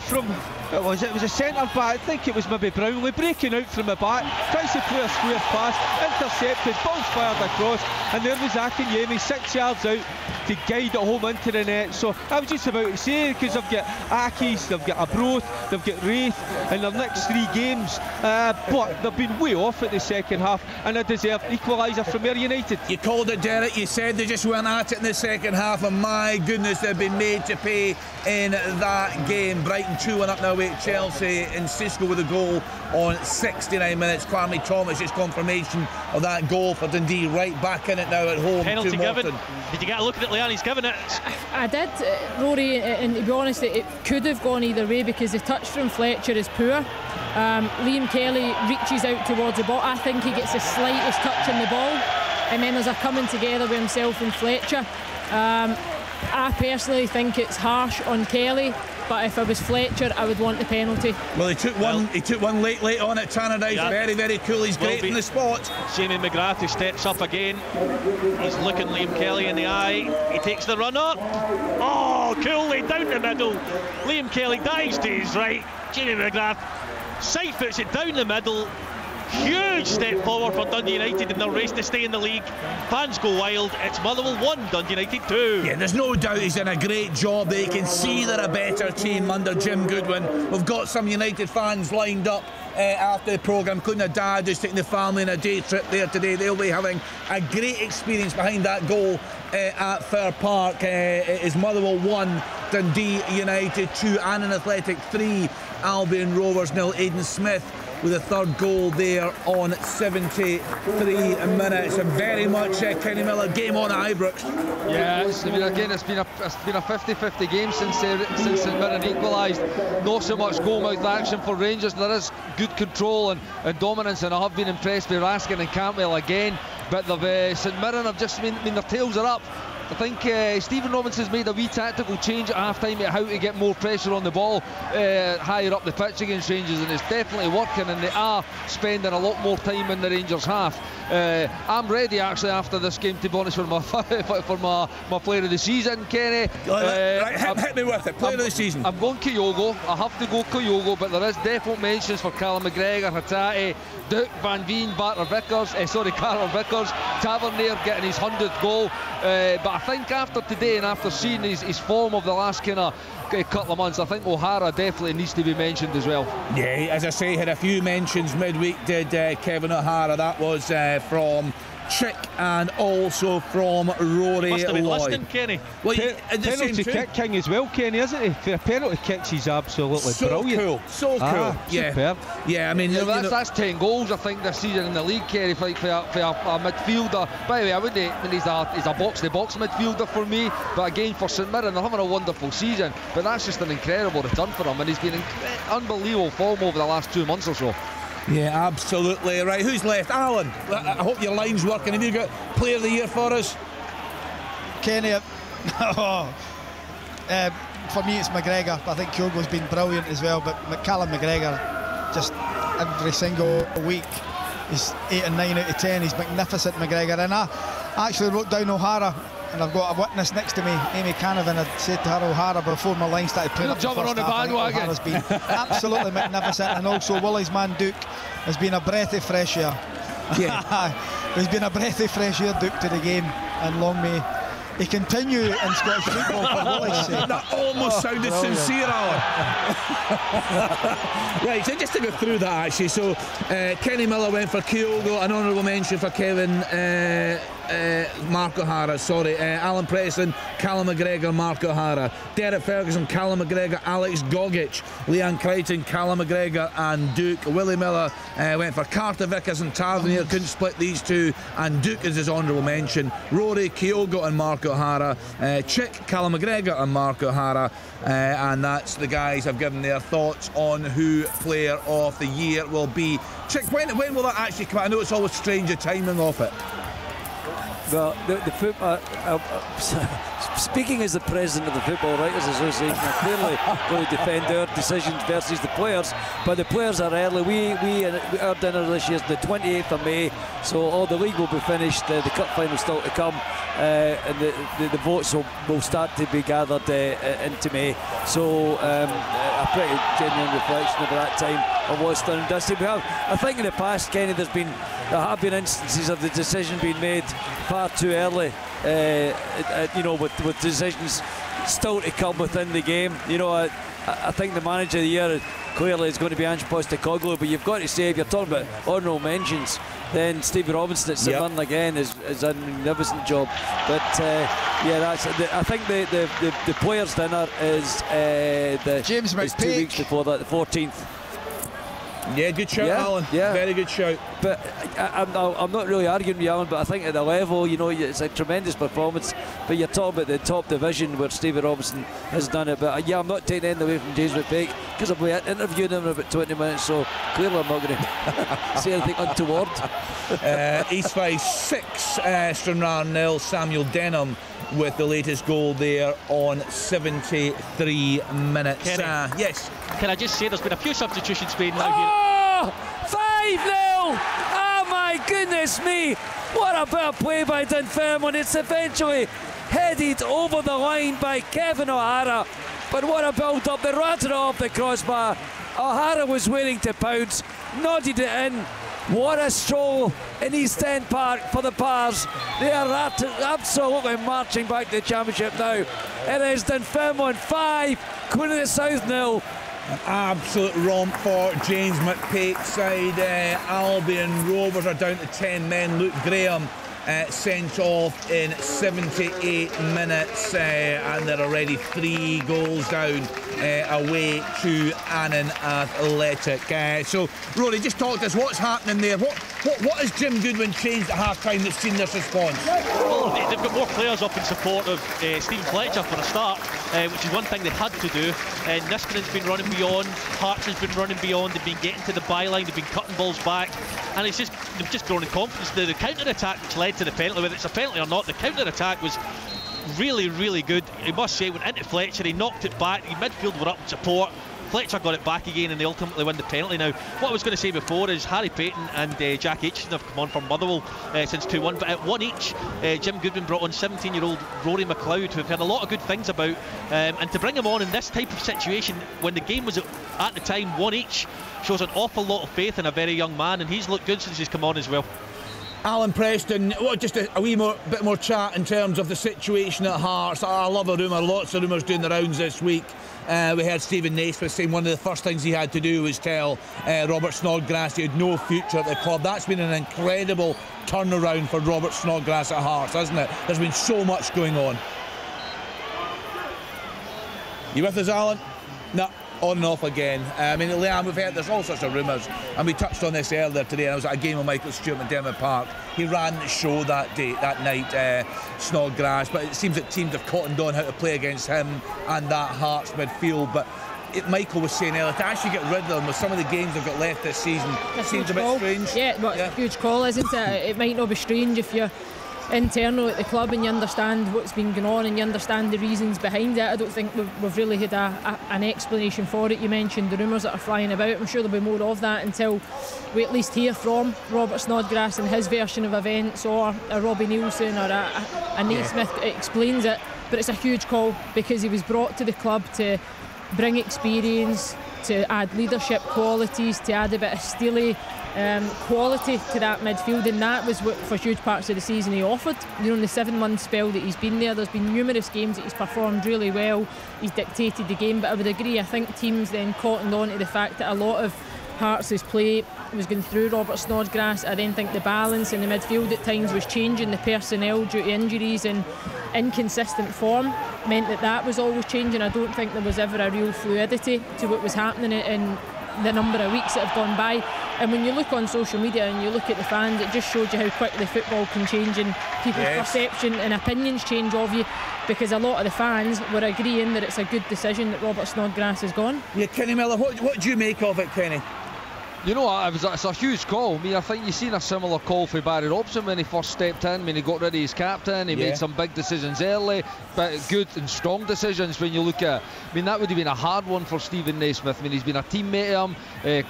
from. It was a centre back. I think it was maybe Brownlee breaking out from the back, tries to play a square pass, intercepted, ball's fired across, and there was Akinyemi 6 yards out to guide it home into the net. So I was just about to say, because they've got Aki's, they've got Abroth, they've got Wraith in their next 3 games, but they've been way off at the second half, and a deserved equaliser from Ayr United. You called it, Derek. You said they just went at it in the second half, and my goodness, they've been made to pay in that game. Brighton 2-1 up now at Chelsea, and Cisco with a goal on 69 minutes. Kwame Thomas, just confirmation of that goal for Dundee, right back in it now at home. Penalty given. Did you get a look at it, Leanne? He's given it. I did, Rory, and to be honest, it could have gone either way, because the touch from Fletcher is poor. Liam Kelly reaches out towards the ball. I think he gets the slightest touch on the ball, and then there's a coming together with himself and Fletcher. I personally think it's harsh on Kelly, but if I was Fletcher, I would want the penalty. Well, he took one late on at Tannadice. Yeah. Very, very cool. He's great in the spot. Jamie McGrath, who steps up again. He's looking Liam Kelly in the eye. He takes the run up. Oh, coolly down the middle. Liam Kelly dives to his right. Jamie McGrath side foots it down the middle. Huge step forward for Dundee United in their race to stay in the league. Fans go wild. It's Motherwell 1, Dundee United 2. Yeah, there's no doubt he's done a great job. They can see they're a better team under Jim Goodwin. We've got some United fans lined up after the programme, including a dad who's taking the family on a day trip there today. They'll be having a great experience behind that goal at Fir Park. It is Motherwell 1, Dundee United 2, and an Athletic 3, Albion Rovers 0. Aidan Smith with a third goal there on 73 minutes. And very much Kenny Miller game on at Ibrox. Yeah, it's been a 50-50 game since St Mirren equalised. Not so much goal-mouth action for Rangers. There is good control and dominance, and I have been impressed with Raskin and Cantwell again. But St Mirren have just been their tails are up. I think Stephen Robinson's made a wee tactical change at half-time at how to get more pressure on the ball higher up the pitch against Rangers, and it's definitely working, and they are spending a lot more time in the Rangers half. I'm ready actually after this game, to be honest, for my my player of the season, Kenny. Right, hit me with it. Player of the season. I'm going Kyogo. I have to go Kyogo, but there is definite mentions for Callum McGregor, Hatate, Duke, Van Veen, Carter Vickers, Tavernier getting his 100th goal. But I think after today and after seeing his form of the last kind of couple of months, I think O'Hara definitely needs to be mentioned as well. Yeah, as I say, had a few mentions midweek, did Kevin O'Hara. That was from Chick and also from Rory Must have been Lloyd. listening, Kenny. Well, penalty kick king as well, Kenny, isn't he? For a penalty kicks, he's absolutely brilliant. So cool. Yeah. Superb. Yeah, I mean, that's 10 goals, I think, this season in the league, Kenny, for a midfielder. By the way, I wouldn't. I mean, he's a box-to-box midfielder for me. But again, for St Mirren, they're having a wonderful season. But that's just an incredible return for him, and he's been in unbelievable form over the last 2 months or so. Yeah, absolutely. Right, who's left? Alan, I hope your line's working. Have you got player of the year for us? Kenny, for me it's McGregor. I think Kyogo's been brilliant as well, but Callum McGregor, just every single week, he's 8 and 9 out of 10. He's magnificent, McGregor. And I actually wrote down O'Hara, and I've got a witness next to me, Amy Canavan. I'd said to her O'Hara before my line started playing up the first half. O'Hara's been absolutely magnificent, and also Willie's man Duke has been a breath of fresh air. Yeah. He's been a breath of fresh air, Duke, to the game, and long may he continue in Scottish football for Willie's sake. That almost sounded sincere, Alan. Right, so just to go through that actually, so Kenny Miller went for Kyogo, an honourable mention for Kevin Mark O'Hara, Alan Preston, Callum McGregor, Mark O'Hara, Derek Ferguson, Callum McGregor, Alex Gogic, Leanne Crichton, Callum McGregor and Duke. Willie Miller went for Carter Vickers and Tavernier, couldn't split these two, and Duke is his honourable mention. Rory, Kyogo and Mark O'Hara, Chick, Callum McGregor and Mark O'Hara, and that's the guys have given their thoughts on who player of the year will be. Chick, when will that actually come out? I know it's always strange the timing of it. Well, speaking as the president of the Football Writers Association, I'm clearly going to defend our decisions versus the players, but the players are early. Our dinner this year is the 28th of May, so all the league will be finished, the cup final still to come, and the votes will start to be gathered into May. So a pretty genuine reflection of that time of what's done and dusted. I think in the past, Kenny, there have been instances of the decision being made far too early, with decisions still to come within the game. I think the manager of the year clearly is going to be Ange Postecoglou, but you've got to say, if you're talking about honourable mentions, then Stevie Robinson at St Mirren again is a magnificent job. But I think the players' dinner is James McPake. 2 weeks before that, the 14th. Yeah, good shout, Alan. Yeah, very good shout. But I'm not really arguing with you, Alan, but I think at the level, it's a tremendous performance. But you're talking about the top division where Stevie Robinson has done it. But yeah, I'm not taking anything away from James McPake because I've been interviewing him in about 20 minutes, so clearly I'm not going to say anything untoward. East Fife 6, Stranraer 0. Samuel Denham with the latest goal there on 73 minutes. Yes. Can I just say there's been a few substitutions made now here. 5-0! Oh my goodness me! What a bit of play by Dunfermline. It's eventually headed over the line by Kevin O'Hara. But what a build up, they ratted it off the crossbar. O'Hara was waiting to pounce, nodded it in. What a stroll in East End Park for the Pars. They are absolutely marching back to the Championship now. It is Dunfermline 5, Queen of the South 0. An absolute romp for James McPake's side. Albion Rovers are down to 10 men. Luke Graham sent off in 78 minutes, and they're already 3 goals down away to Annan Athletic. So, Rory, just talk to us. What's happening there? What has Jim Goodwin changed at half-time that's seen this response? Well, they've got more players up in support of Stephen Fletcher for a start, which is one thing they had to do. Niskanen's been running beyond, Hart's has been running beyond, they've been getting to the byline, they've been cutting balls back, and they've just grown in confidence. The counter-attack which led to the penalty, whether it's a penalty or not, the counter-attack was really, really good. I must say, went into Fletcher, he knocked it back, the midfield were up in support. Fletcher got it back again and they ultimately win the penalty. Now, what I was going to say before is Harry Payton and Jack Aitchison have come on for Motherwell since 2-1, but at one each, Jim Goodwin brought on 17-year-old Rory McLeod, who have heard a lot of good things about, and to bring him on in this type of situation when the game was at the time one each shows an awful lot of faith in a very young man, and he's looked good since he's come on as well. Alan Preston, just a wee bit more chat in terms of the situation at Hearts. I love a rumour, lots of rumours doing the rounds this week. We heard Stephen Naismith saying one of the first things he had to do was tell Robert Snodgrass he had no future at the club. That's been an incredible turnaround for Robert Snodgrass at Hearts, hasn't it? There's been so much going on. You with us, Alan? No. On and off again. I mean, Liam, we've heard there's all sorts of rumours, and we touched on this earlier today. And I was at a game with Michael Stewart at McDermott Park. He ran the show that night, Snodgrass, but it seems that teams have cottoned on how to play against him and that Hearts midfield. But Michael was saying earlier, to actually get rid of them with some of the games they've got left this season seems a bit strange. Yeah, but it's a huge call, isn't it? It might not be strange if you're internal at the club and you understand what's been going on and you understand the reasons behind it. I don't think we've really had an explanation for it. You mentioned the rumours that are flying about. I'm sure there'll be more of that until we at least hear from Robert Snodgrass and his version of events, or a Robbie Nielsen or a Naismith explains it. But it's a huge call because he was brought to the club to bring experience, to add leadership qualities, to add a bit of steely quality to that midfield, and that was what for huge parts of the season he offered. You know, in the 7-month spell that he's been there's been numerous games that he's performed really well. He's dictated the game, but I would agree, I think teams then cottoned on to the fact that a lot of Hearts' play was going through Robert Snodgrass. I then think the balance in the midfield at times was changing. The personnel due to injuries and inconsistent form meant that was always changing. I don't think there was ever a real fluidity to what was happening in the number of weeks that have gone by. And when you look on social media and you look at the fans, it just shows you how quickly football can change and people's perception and opinions change of you, because a lot of the fans were agreeing that it's a good decision that Robert Snodgrass has gone. Yeah, Kenny Miller, what do you make of it, Kenny? You know, it's a huge call. I mean, I think you've seen a similar call for Barry Robson when he first stepped in. I mean, he got rid of his captain, he made some big decisions early, but good and strong decisions when you look at it. I mean, that would have been a hard one for Stephen Naismith. I mean, he's been a teammate of him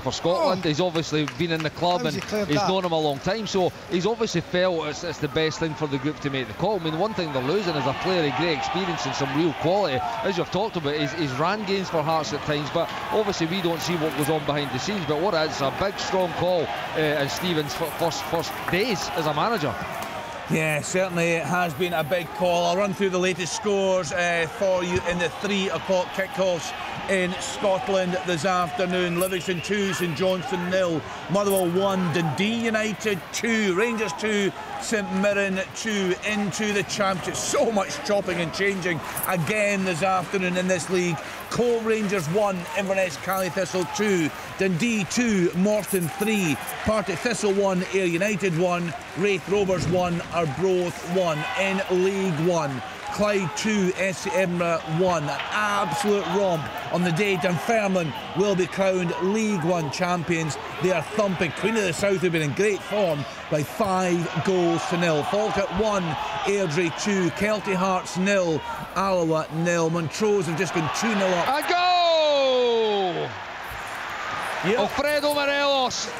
for Scotland. He's obviously been in the club and he's known him a long time, so he's obviously felt it's the best thing for the group to make the call. I mean, one thing they're losing is a player of great experience and some real quality, as you've talked about. He's ran games for Hearts at times, but obviously we don't see what goes on behind the scenes. But what is a big strong call in Stephen's first days as a manager. Yeah, certainly it has been a big call. I'll run through the latest scores for you in the 3 o'clock kickoffs in Scotland this afternoon. Livingston 2, St Johnstone 0, Motherwell 1, Dundee United 2, Rangers 2, St Mirren 2 into the Championship. So much chopping and changing again this afternoon in this league. Cole Rangers 1, Inverness Cally Thistle 2, Dundee 2, Morton 3, Partick Thistle 1, Ayr United 1, Raith Rovers 1, Arbroath 1 in League 1. Clyde 2, SC Edinburgh 1. An absolute romp on the day. Dunfermline will be crowned League 1 champions. They are thumping Queen of the South, who've been in great form, by 5-0. Falkirk 1, Airdrie 2, Kelty Hearts 0, Alloa 0. Montrose have just gone 2-0 up. A goal! Yep. Alfredo Morelos.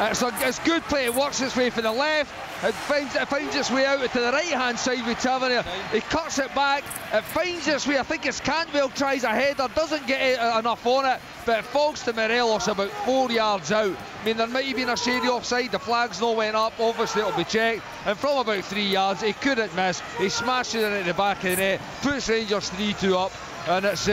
It's good play. It works its way from the left. It finds its way out to the right-hand side with Tavernier. He cuts it back. It finds its way. I think it's Cantwell tries a header, doesn't get enough on it, but it falls to Morelos about 4 yards out. I mean, there might have been a shady offside. The flag's not went up. Obviously, it'll be checked. And from about 3 yards, he couldn't miss. He smashed it in at the back of the net, puts Rangers 3-2 up. And it's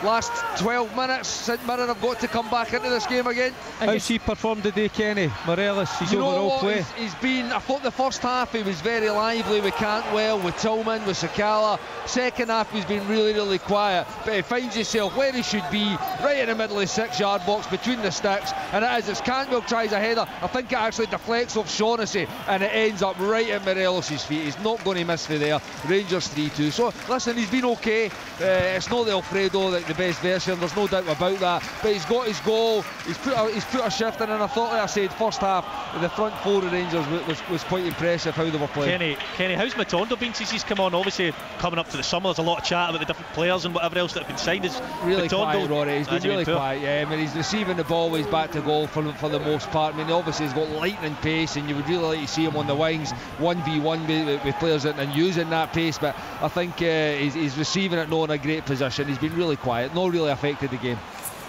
last 12 minutes. St Mirren have got to come back into this game again. How's he performed today, Kenny? Morelos, his overall play? He's been, I thought the first half he was very lively with Cantwell, with Tillman, with Sakala. Second half he's been really, really quiet, but he finds himself where he should be, right in the middle of the 6-yard box between the sticks, and it is as Cantwell tries a header. I think it actually deflects off Shaughnessy and it ends up right at Morelos' feet. He's not going to miss for there. Rangers 3-2. So listen, he's been okay It's not the Alfredo, the best version, there's no doubt about that, but he's got his goal, he's put a shift in, and I thought, like I said, first half, the front four of Rangers was quite impressive how they were playing. Kenny, how's Matondo been since he's come on? Obviously, coming up to the summer, there's a lot of chat about the different players and whatever else that have been signed. Is really Matondo, quiet, Rory. He's been really quiet, yeah. I mean, he's receiving the ball, he's back to goal for the most part. I mean, obviously he's got lightning pace, and you would really like to see him on the wings 1v1 with players and using that pace, but I think he's receiving it not in a great position. He's been really quiet, not really affected the game.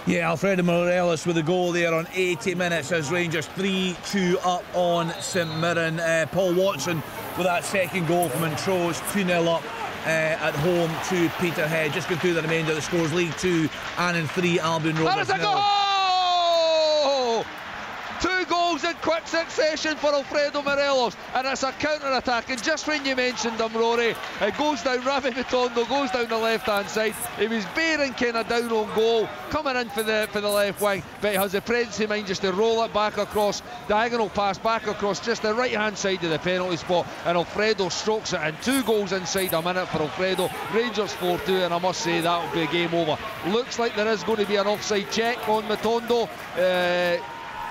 Yeah, Alfredo Morelos with a goal there on 80 minutes as Rangers 3-2 up on St Mirren. Paul Watson with that second goal from Montrose, 2-0 up at home to Peterhead. Just going through the remainder of the scores: League 2, Annan 3, Albion Rovers 0. 2 goals in quick succession for Alfredo Morelos, and it's a counter-attack, and just when you mentioned him, Rory, it goes down, Rami Matondo goes down the left-hand side. He was bearing kind of down on goal, coming in for the left wing, but he has the presence of mind just to roll it back across, diagonal pass back across just the right-hand side of the penalty spot, and Alfredo strokes it, and 2 goals inside a minute for Alfredo. Rangers 4-2, and I must say that will be a game over. Looks like there is going to be an offside check on Matondo.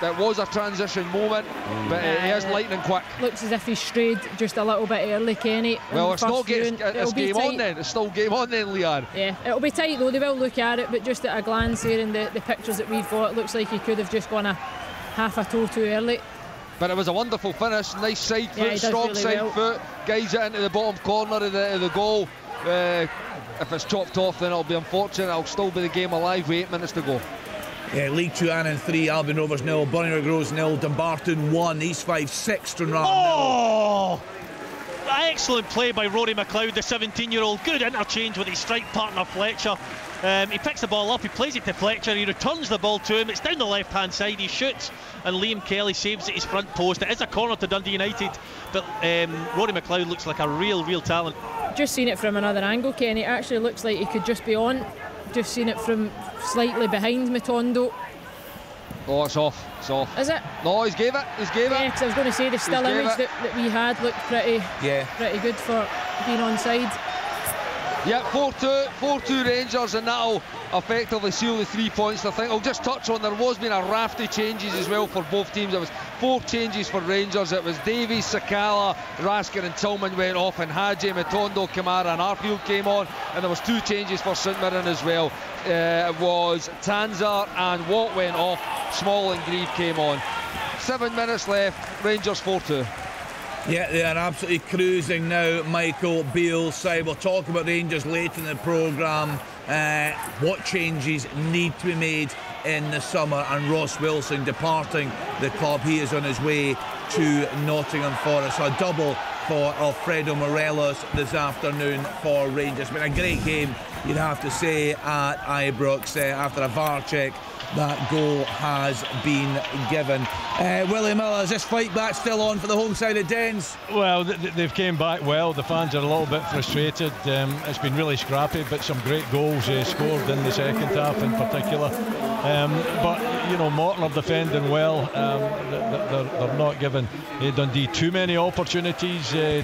It was a transition moment, but he is lightning quick. Looks as if he strayed just a little bit early, Kenny. Well, it's not it's game on then. It's still game on then, Leanne. Yeah, it'll be tight though. They will look at it, but just at a glance here in the pictures that we've got, it looks like he could have just gone a half a toe too early. But it was a wonderful finish. Nice side foot, strong really side foot. Guides it into the bottom corner of the goal. If it's chopped off, then it'll be unfortunate. It'll still be the game alive with 8 minutes to go. Yeah, League 2, Annan 3, Albion Rovers 0, Bonaire Groves 0, Dumbarton 1, East 5, 6, Stranraer 0. Excellent play by Rory McLeod, the 17-year-old. Good interchange with his strike partner Fletcher. He picks the ball up, he plays it to Fletcher, he returns the ball to him, it's down the left-hand side, he shoots, and Liam Kelly saves at his front post. It is a corner to Dundee United, but Rory McLeod looks like a real talent. Just seen it from another angle, Kenny. It actually looks like he could just be on. Just seen it from slightly behind Matondo. Oh, it's off. It's off. Is it? No, he's gave it. Yeah, because I was going to say the still image that we had looked pretty good for being onside. Yeah, 4-2 Rangers, and that'll effectively seal the 3 points. I think I'll just touch on, there was been a raft of changes as well for both teams. There was 4 changes for Rangers. It was Davies, Sakala, Raskin and Tillman went off, and Hadji, Matondo, Kamara and Arfield came on, and there was 2 changes for St Mirren as well. It was Tanzer and Watt went off, Small and Grieve came on. 7 minutes left, Rangers 4-2. Yeah, they are absolutely cruising now, Michael Beale's side. We'll talk about Rangers later in the programme. What changes need to be made in the summer, and Ross Wilson departing the club. He is on his way to Nottingham Forest. So a double for Alfredo Morelos this afternoon for Rangers. It's been a great game, you'd have to say, at Ibrox. After a VAR check, that goal has been given. Willie Miller, is this fight back still on for the home side of Dens? Well, they've came back well. The fans are a little bit frustrated. It's been really scrappy, but some great goals scored in the second half in particular. But you know, Morton are defending well. They're not giving Dundee too many opportunities to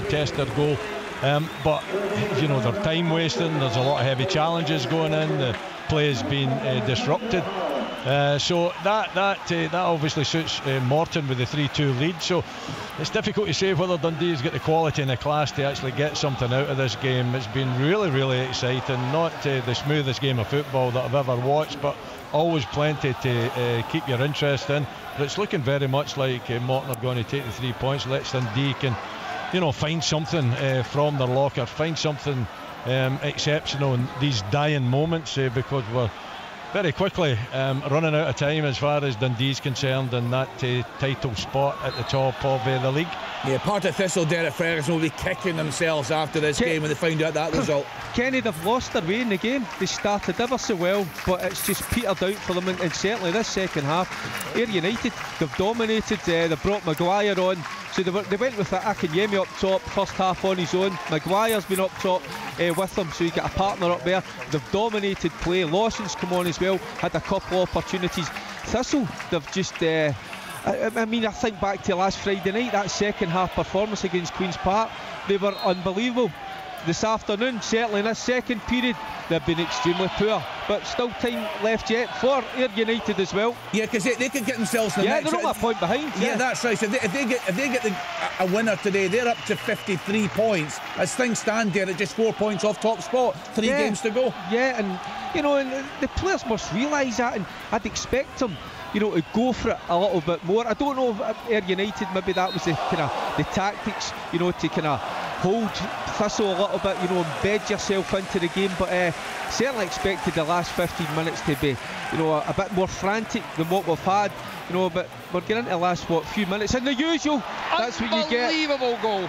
test their goal. But you know, they're time wasting. There's a lot of heavy challenges going in. The play has been disrupted. So that obviously suits Morton with the 3-2 lead. So it's difficult to say whether Dundee's got the quality and the class to actually get something out of this game. It's been really exciting. Not the smoothest game of football that I've ever watched, but always plenty to keep your interest in. But it's looking very much like Morton are going to take the 3 points. Let Dundee can, you know, find something from their locker, find something exceptional in these dying moments, because we're very quickly running out of time as far as Dundee's concerned in that title spot at the top of the league. Yeah, part of Thistle, Derek Ferguson will be kicking themselves after this game when they find out that result. Kenny, they've lost their way in the game. They started ever so well, but it's just petered out for them, and certainly this second half. Ayr United, they've dominated. They brought Maguire on, so they went with Akinyemi up top, first half on his own. Maguire's been up top with them, so you get a partner up there. They've dominated play. Lawson's come on as well, had a couple of opportunities. Thistle, they've just I mean, I think back to last Friday night, that second half performance against Queen's Park, they were unbelievable. this afternoon, certainly in this second period, they've been extremely poor. But still time left yet for Ayr United as well. Yeah, because they could get themselves in the next. They're only a point behind. Yeah, that's right. So if they get a winner today, they're up to 53 points. As things stand there, at just 4 points off top spot. 3 games to go. Yeah, and you know, and the players must realise that, and I'd expect them, you know, to go for it a little bit more. I don't know if Ayr United, maybe that was the kind of the tactics, you know, to kind of hold Thistle a little bit, you know, embed yourself into the game. But certainly expected the last 15 minutes to be, you know, a bit more frantic than what we've had, you know. But we're getting into the last few minutes, and the usual. That's what you get. Unbelievable goal.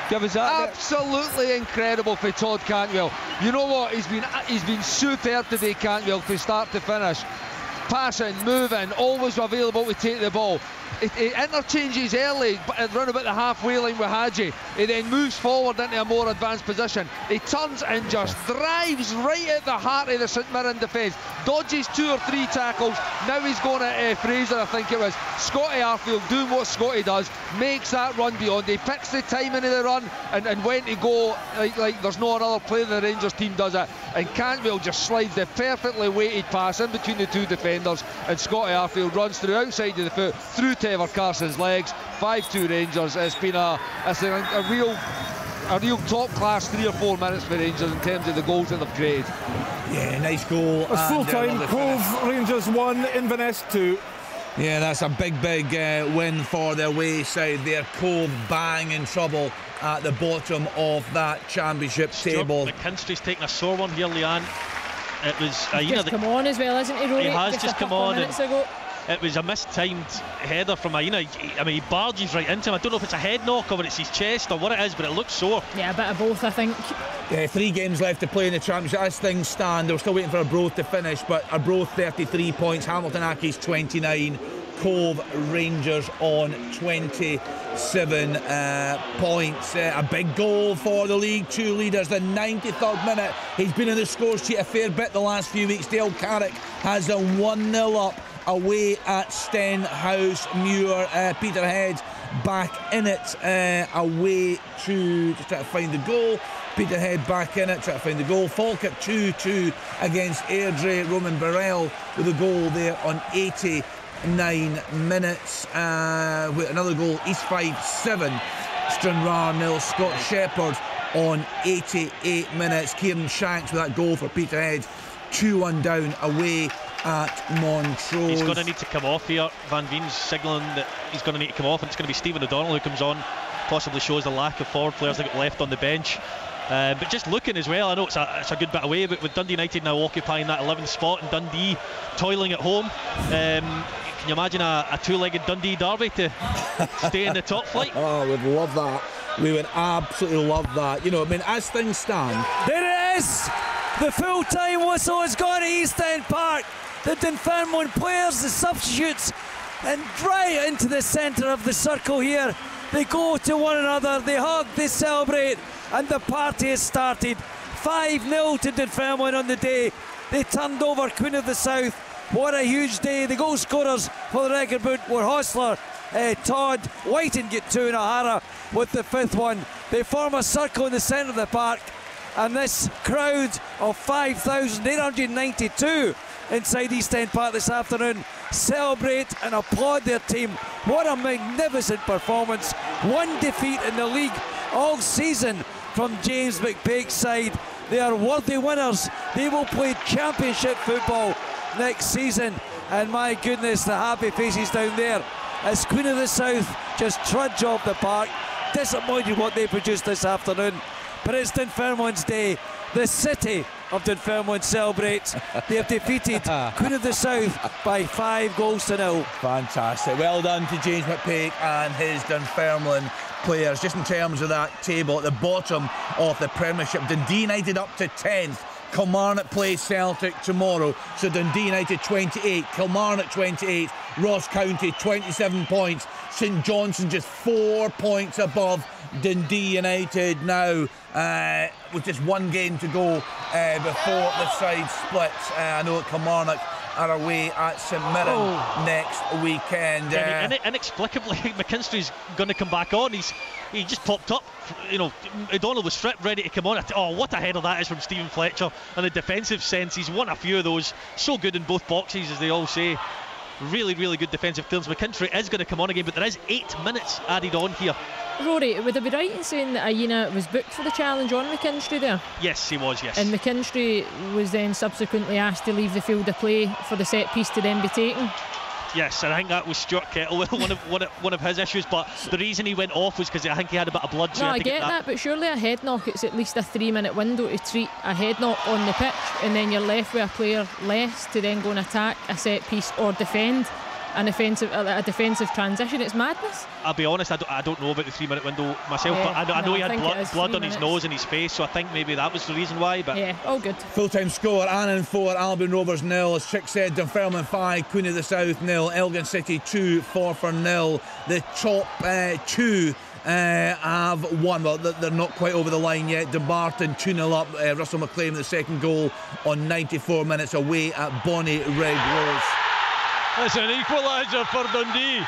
Give us that. Absolutely incredible for Todd Cantwell. You know what? He's been superb today, Cantwell, from start to finish. Passing, moving, always available to take the ball. It interchanges early, but around about the halfway line with Hadji. He then moves forward into a more advanced position. He turns and just drives right at the heart of the St Mirren defence. Dodges 2 or 3 tackles. Now he's going at Fraser, I think it was. Scotty Arfield doing what Scotty does, makes that run beyond. He picks the timing of the run and when to go like there's no another player in the Rangers team does it. And Cantwell just slides the perfectly weighted pass in between the 2 defenders, and Scotty Arfield runs through outside of the foot, through Trevor Carson's legs. 5-2 Rangers. It's been a real top class 3 or 4 minutes for Rangers in terms of the goals that they've created. Yeah, nice goal. It's full time. Cove Rangers 1, Inverness 2. Yeah, that's a big win for their away side there. Cove bang in trouble at the bottom of that championship table. McKinstry's taking a sore one here, Leanne. It was just come on as well, isn't he, Rory? He has just come on. Ago. It was a mistimed header from Aina. I mean, he barges right into him. I don't know if it's a head knock or it's his chest or what it is, but it looks sore. Yeah, a bit of both, I think. Yeah, 3 games left to play in the championship. As things stand, they're still waiting for Arbroath to finish, but Arbroath 33 points, Hamilton Accies 29, Cove Rangers on 27 points. A big goal for the League 2 leaders, the 93rd minute. He's been in the scores sheet a fair bit the last few weeks. Dale Carrick has a 1-0 up away at Stenhousemuir. Peterhead back in it, away to just try to find the goal. Peterhead back in it, try to find the goal. Falkirk 2-2 against Airdrie. Roman Burrell with a goal there on 89 minutes. With another goal, East Fife 7, Stranraer 0. Scott Shepherd on 88 minutes. Kieran Shanks with that goal for Peterhead. 2-1 down away at Montrose. He's going to need to come off here. Van Veen's signalling that he's going to need to come off, and it's going to be Stephen O'Donnell who comes on. Possibly shows the lack of forward players that got left on the bench. But just looking as well, I know it's a good bit away, but with Dundee United now occupying that 11th spot and Dundee toiling at home, can you imagine a 2-legged Dundee derby to stay in the top flight? Oh, we'd love that. We would absolutely love that. You know, I mean, as things stand. There it is! The full-time whistle has gone to East End Park. The Dunfermline players, the substitutes, and right into the centre of the circle here. They go to one another, they hug, they celebrate, and the party has started. 5-0 to Dunfermline on the day. They turned over Queen of the South. What a huge day. The goal scorers for the record book were Hostler, Todd, Whiten get 2 and O'Hara with the 5th one. They form a circle in the centre of the park, and this crowd of 5,892 inside East End Park this afternoon celebrate and applaud their team. What a magnificent performance. 1 defeat in the league all season from James McPake's side. They are worthy winners. They will play championship football next season, and my goodness, the happy faces down there as Queen of the South just trudge off the park. Disappointed what they produced this afternoon, but it's Dunfermline's day. The city of Dunfermline celebrates. They have defeated Queen of the South by 5-0. Fantastic. Well done to James McPake and his Dunfermline players. Just in terms of that table, at the bottom of the Premiership, Dundee United up to 10th. Kilmarnock plays Celtic tomorrow, so Dundee United 28, Kilmarnock 28, Ross County 27 points, St Johnstone just 4 points above Dundee United now, with just 1 game to go before the side splits. I know that Kilmarnock are away at St Mirren next weekend. Inexplicably, McKinstry's going to come back on. He just popped up. O'Donnell was stripped, ready to come on. What a header that is from Stephen Fletcher. And the defensive sense, he's won a few of those. So good in both boxes, as they all say. Really, really good defensive clearance. McKinstry is going to come on again, but there is 8 minutes added on here. Rory, would I be right in saying that Aina was booked for the challenge on McKinstry there? Yes, he was, yes. And McKinstry was then subsequently asked to leave the field of play for the set piece to then be taken? Yes, and I think that was Stuart Kettle, one of his issues, but the reason he went off was because I think he had a bit of blood. So no, I get that, but surely a head knock, it's at least a 3-minute window to treat a head knock on the pitch, and then you're left with a player less to then go and attack a set piece or defend a defensive transition. It's madness. I'll be honest, I don't know about the 3-minute window myself, but I know he had blood on his nose and his face, so I think maybe that was the reason why. But yeah, all good. Full-time score: Annan 4, Albion Rovers 0. As Chick said, Dunfermline 5, Queen of the South 0, Elgin City 2, Forfar 0. The top 2 have won. Well, they're not quite over the line yet. Dumbarton 2-0 up. Russell McLean the second goal on 94 minutes away at Bonnie Red Rose. It's an equaliser for Dundee.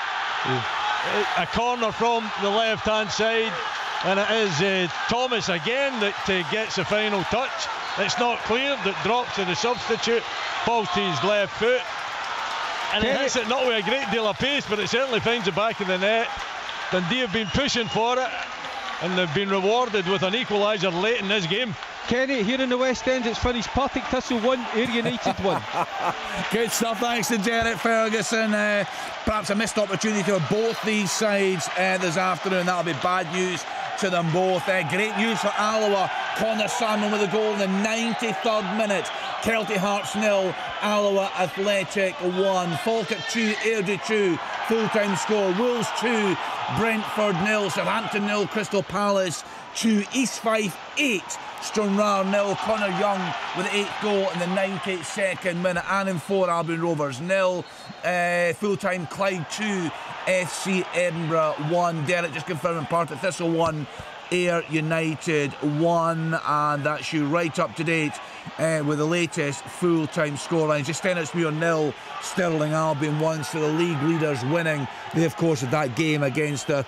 A corner from the left-hand side, and it is Thomas again that gets the final touch. It's not cleared, it drops to the substitute, falls to his left foot, and it hits it not with a great deal of pace, but it certainly finds the back of the net. Dundee have been pushing for it, and they've been rewarded with an equaliser late in this game. Kenny, here in the West End, it's finished Partick Thistle 1, Ayr United 1. Good stuff, thanks to Derek Ferguson. Perhaps a missed opportunity for both these sides this afternoon. That'll be bad news to them both. Great news for Alloa. Connor Salmon with a goal in the 93rd minute. Kelty Hearts 0, Alloa Athletic 1. Falkirk 2, Airdrie 2. Full-time score: Wolves 2, Brentford 0, Southampton 0, Crystal Palace 2, East Fife 8, Stranraer 0. Connor Young with the 8th goal in the 92nd minute. Annan 4, Albion Rovers 0. Full-time Clyde 2, FC Edinburgh 1. Derek just confirming Partick Thistle 1, Ayr United 1, and that's you right up to date with the latest full-time scorelines. Just Stenhouse-Muir 0, Stirling Albion 1, so the league leaders winning. They of course had that game against the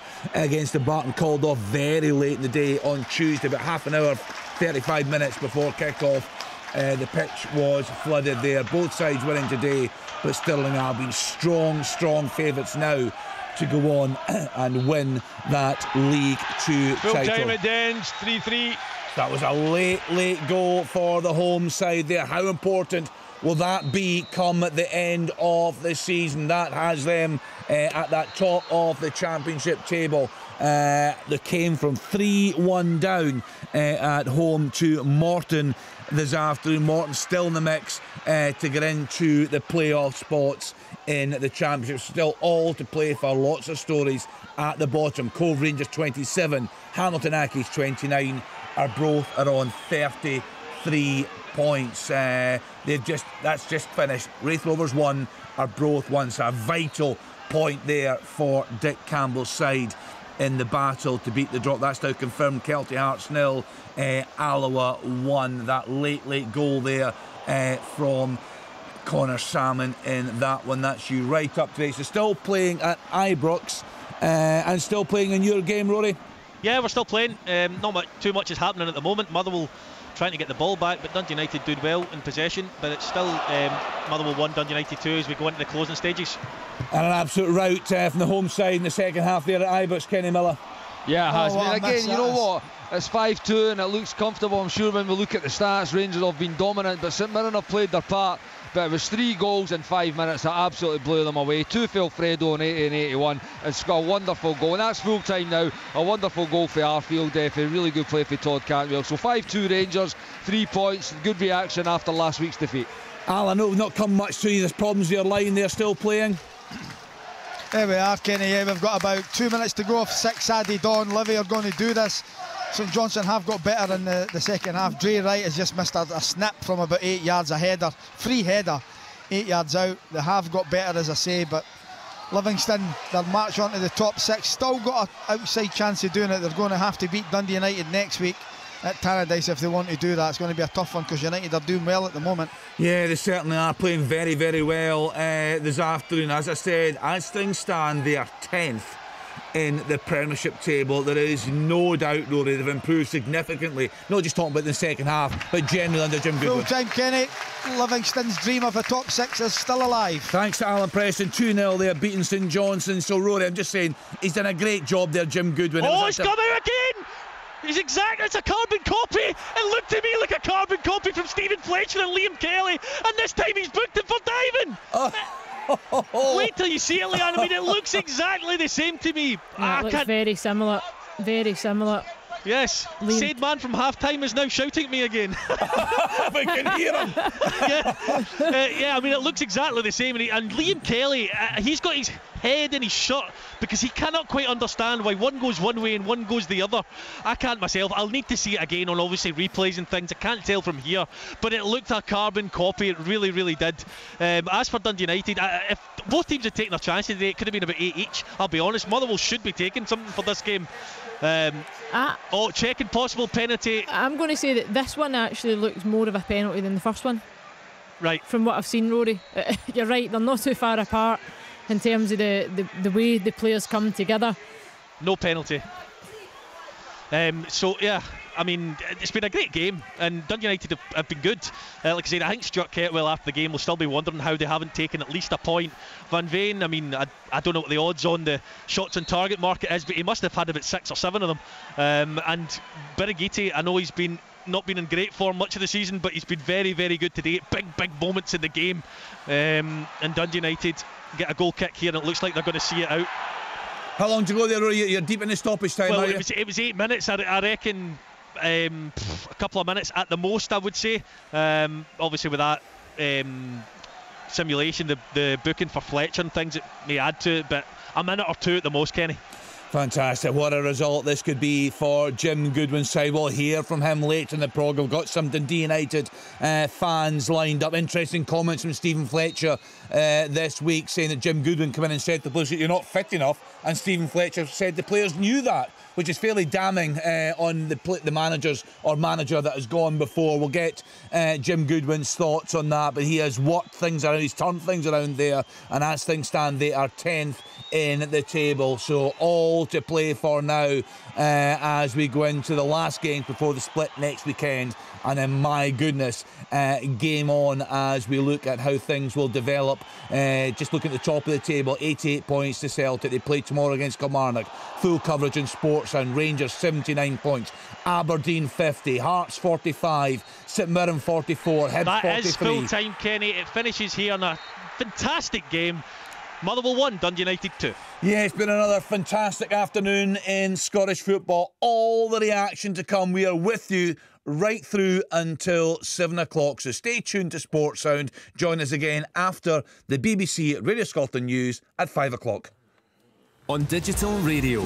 Barton called off very late in the day on Tuesday, about half an hour, 35 minutes before kick-off. The pitch was flooded there. Both sides winning today, but Stirling Albion strong favourites now to go on and win that League 2 title. Full time at Dens, 3-3. That was a late goal for the home side there. How important will that be come the end of the season? That has them at that top of the championship table. They came from 3-1 down at home to Morton this afternoon. Morton still in the mix to get into the playoff spots in the championship. Still all to play for. Lots of stories at the bottom. Cove Rangers 27, Hamilton Accies 29. Arbroath are on 33 points. That's just finished. Wraith Rovers 1, Arbroath 1. So a vital point there for Dick Campbell's side in the battle to beat the drop. That's now confirmed. Kelty Hearts 0, Alloa 1. That late goal there from Connor Salmon in that one. That's you right up today. So still playing at Ibrox and still playing in your game, Rory? Yeah, we're still playing. Not too much is happening at the moment. Motherwell trying to get the ball back, but Dundee United doing well in possession, but it's still Motherwell 1, Dundee United 2 as we go into the closing stages. And an absolute rout from the home side in the second half there at Ibrox, Kenny Miller. Yeah, it has been. Again, you know what? It's 5-2 and it looks comfortable. I'm sure when we look at the stats, Rangers have been dominant, but St Mirren have played their part. But it was 3 goals in 5 minutes that absolutely blew them away. 2 for Alfredo in 80 and 81. It's got a wonderful goal, and that's full time now. A wonderful goal for Arfield, for a really good play for Todd Cantwell. So 5-2 Rangers, 3 points. Good reaction after last week's defeat. Al, I know we've not come much to you. There's problems with your line. They're still playing. There we are, Kenny. Yeah, we've got about 2 minutes to go off 6 added on. Livy are going to do this. St Johnstone have got better in the second half. Dre Wright has just missed a snip from about 8 yards, a header, free header, 8 yards out. They have got better, as I say, but Livingston, they'll march on to the top 6. Still got an outside chance of doing it. They're going to have to beat Dundee United next week at Tannadice if they want to do that. It's going to be a tough one because United are doing well at the moment. Yeah, they certainly are playing very, very well this afternoon. As I said, as things stand, they are 10th in the Premiership table. There is no doubt, Rory, they've improved significantly. Not just talking about the second half, but generally under Jim Goodwin. Full time, Kenny. Livingston's dream of a top six is still alive. Thanks to Alan Preston, 2-0 there, beating St Johnstone. So, Rory, I'm just saying, he's done a great job there, Jim Goodwin. Oh, he's come out again! It's a carbon copy. It looked to me like a carbon copy from Stephen Fletcher and Liam Kelly, and this time he's booked him for diving. Wait till you see it, Leanne. I mean, it looks exactly the same to me. Yeah, it looks very similar. Very similar. Yes, said man from half-time is now shouting at me again. I can hear him. Yeah, I mean, it looks exactly the same. And Liam Kelly, he's got his head in his shirt because he cannot quite understand why one goes one way and one goes the other. I can't myself. I'll need to see it again on obviously replays and things. I can't tell from here, but it looked a carbon copy. It really, really did. As for Dundee United, if both teams had taken their chances today, it could have been about 8 each. I'll be honest. Motherwell should be taking something for this game. Checking possible penalty. I'm going to say that this one actually looks more of a penalty than the first one. Right. From what I've seen, Rory. You're right, they're not too far apart in terms of the way the players come together. No penalty. So, yeah, I mean, it's been a great game, and Dundee United have been good. Like I said, I think Stuart Ketwell after the game will still be wondering how they haven't taken at least a point. Van Veen, I mean, I don't know what the odds on the shots on target market is, but he must have had about 6 or 7 of them. And Birighitti, I know he's not been in great form much of the season, but he's been very, very good today. Big moments in the game. And Dundee United get a goal kick here, and it looks like they're going to see it out. How long to go there, Rory? You're deep in the stoppage time, well, are you? It was 8 minutes, I reckon. A couple of minutes at the most, I would say. Obviously with that simulation, the booking for Fletcher and things, it may add to it, but a minute or 2 at the most, Kenny. Fantastic. What a result this could be for Jim Goodwin's side. We'll hear from him later in the programme. We've got some Dundee United fans lined up. Interesting comments from Stephen Fletcher this week, saying that Jim Goodwin came in and said to the players that you're not fit enough, and Stephen Fletcher said the players knew that, which is fairly damning on the managers or manager that has gone before. We'll get Jim Goodwin's thoughts on that, but he has worked things around, he's turned things around there, and as things stand, they are 10th in the table. So all to play for now as we go into the last game before the split next weekend. And then, my goodness, game on as we look at how things will develop. Just looking at the top of the table, 88 points to Celtic. They play tomorrow against Kilmarnock. Full coverage in Sportsound. Rangers 79 points. Aberdeen 50. Hearts 45. St Mirren 44. Hibs 43. That is full time, Kenny. It finishes here on a fantastic game. Motherwell 1, Dundee United 2. Yeah, it's been another fantastic afternoon in Scottish football. All the reaction to come. We are with you right through until 7 o'clock. So stay tuned to Sportsound. Join us again after the BBC Radio Scotland News at 5 o'clock. On digital radio.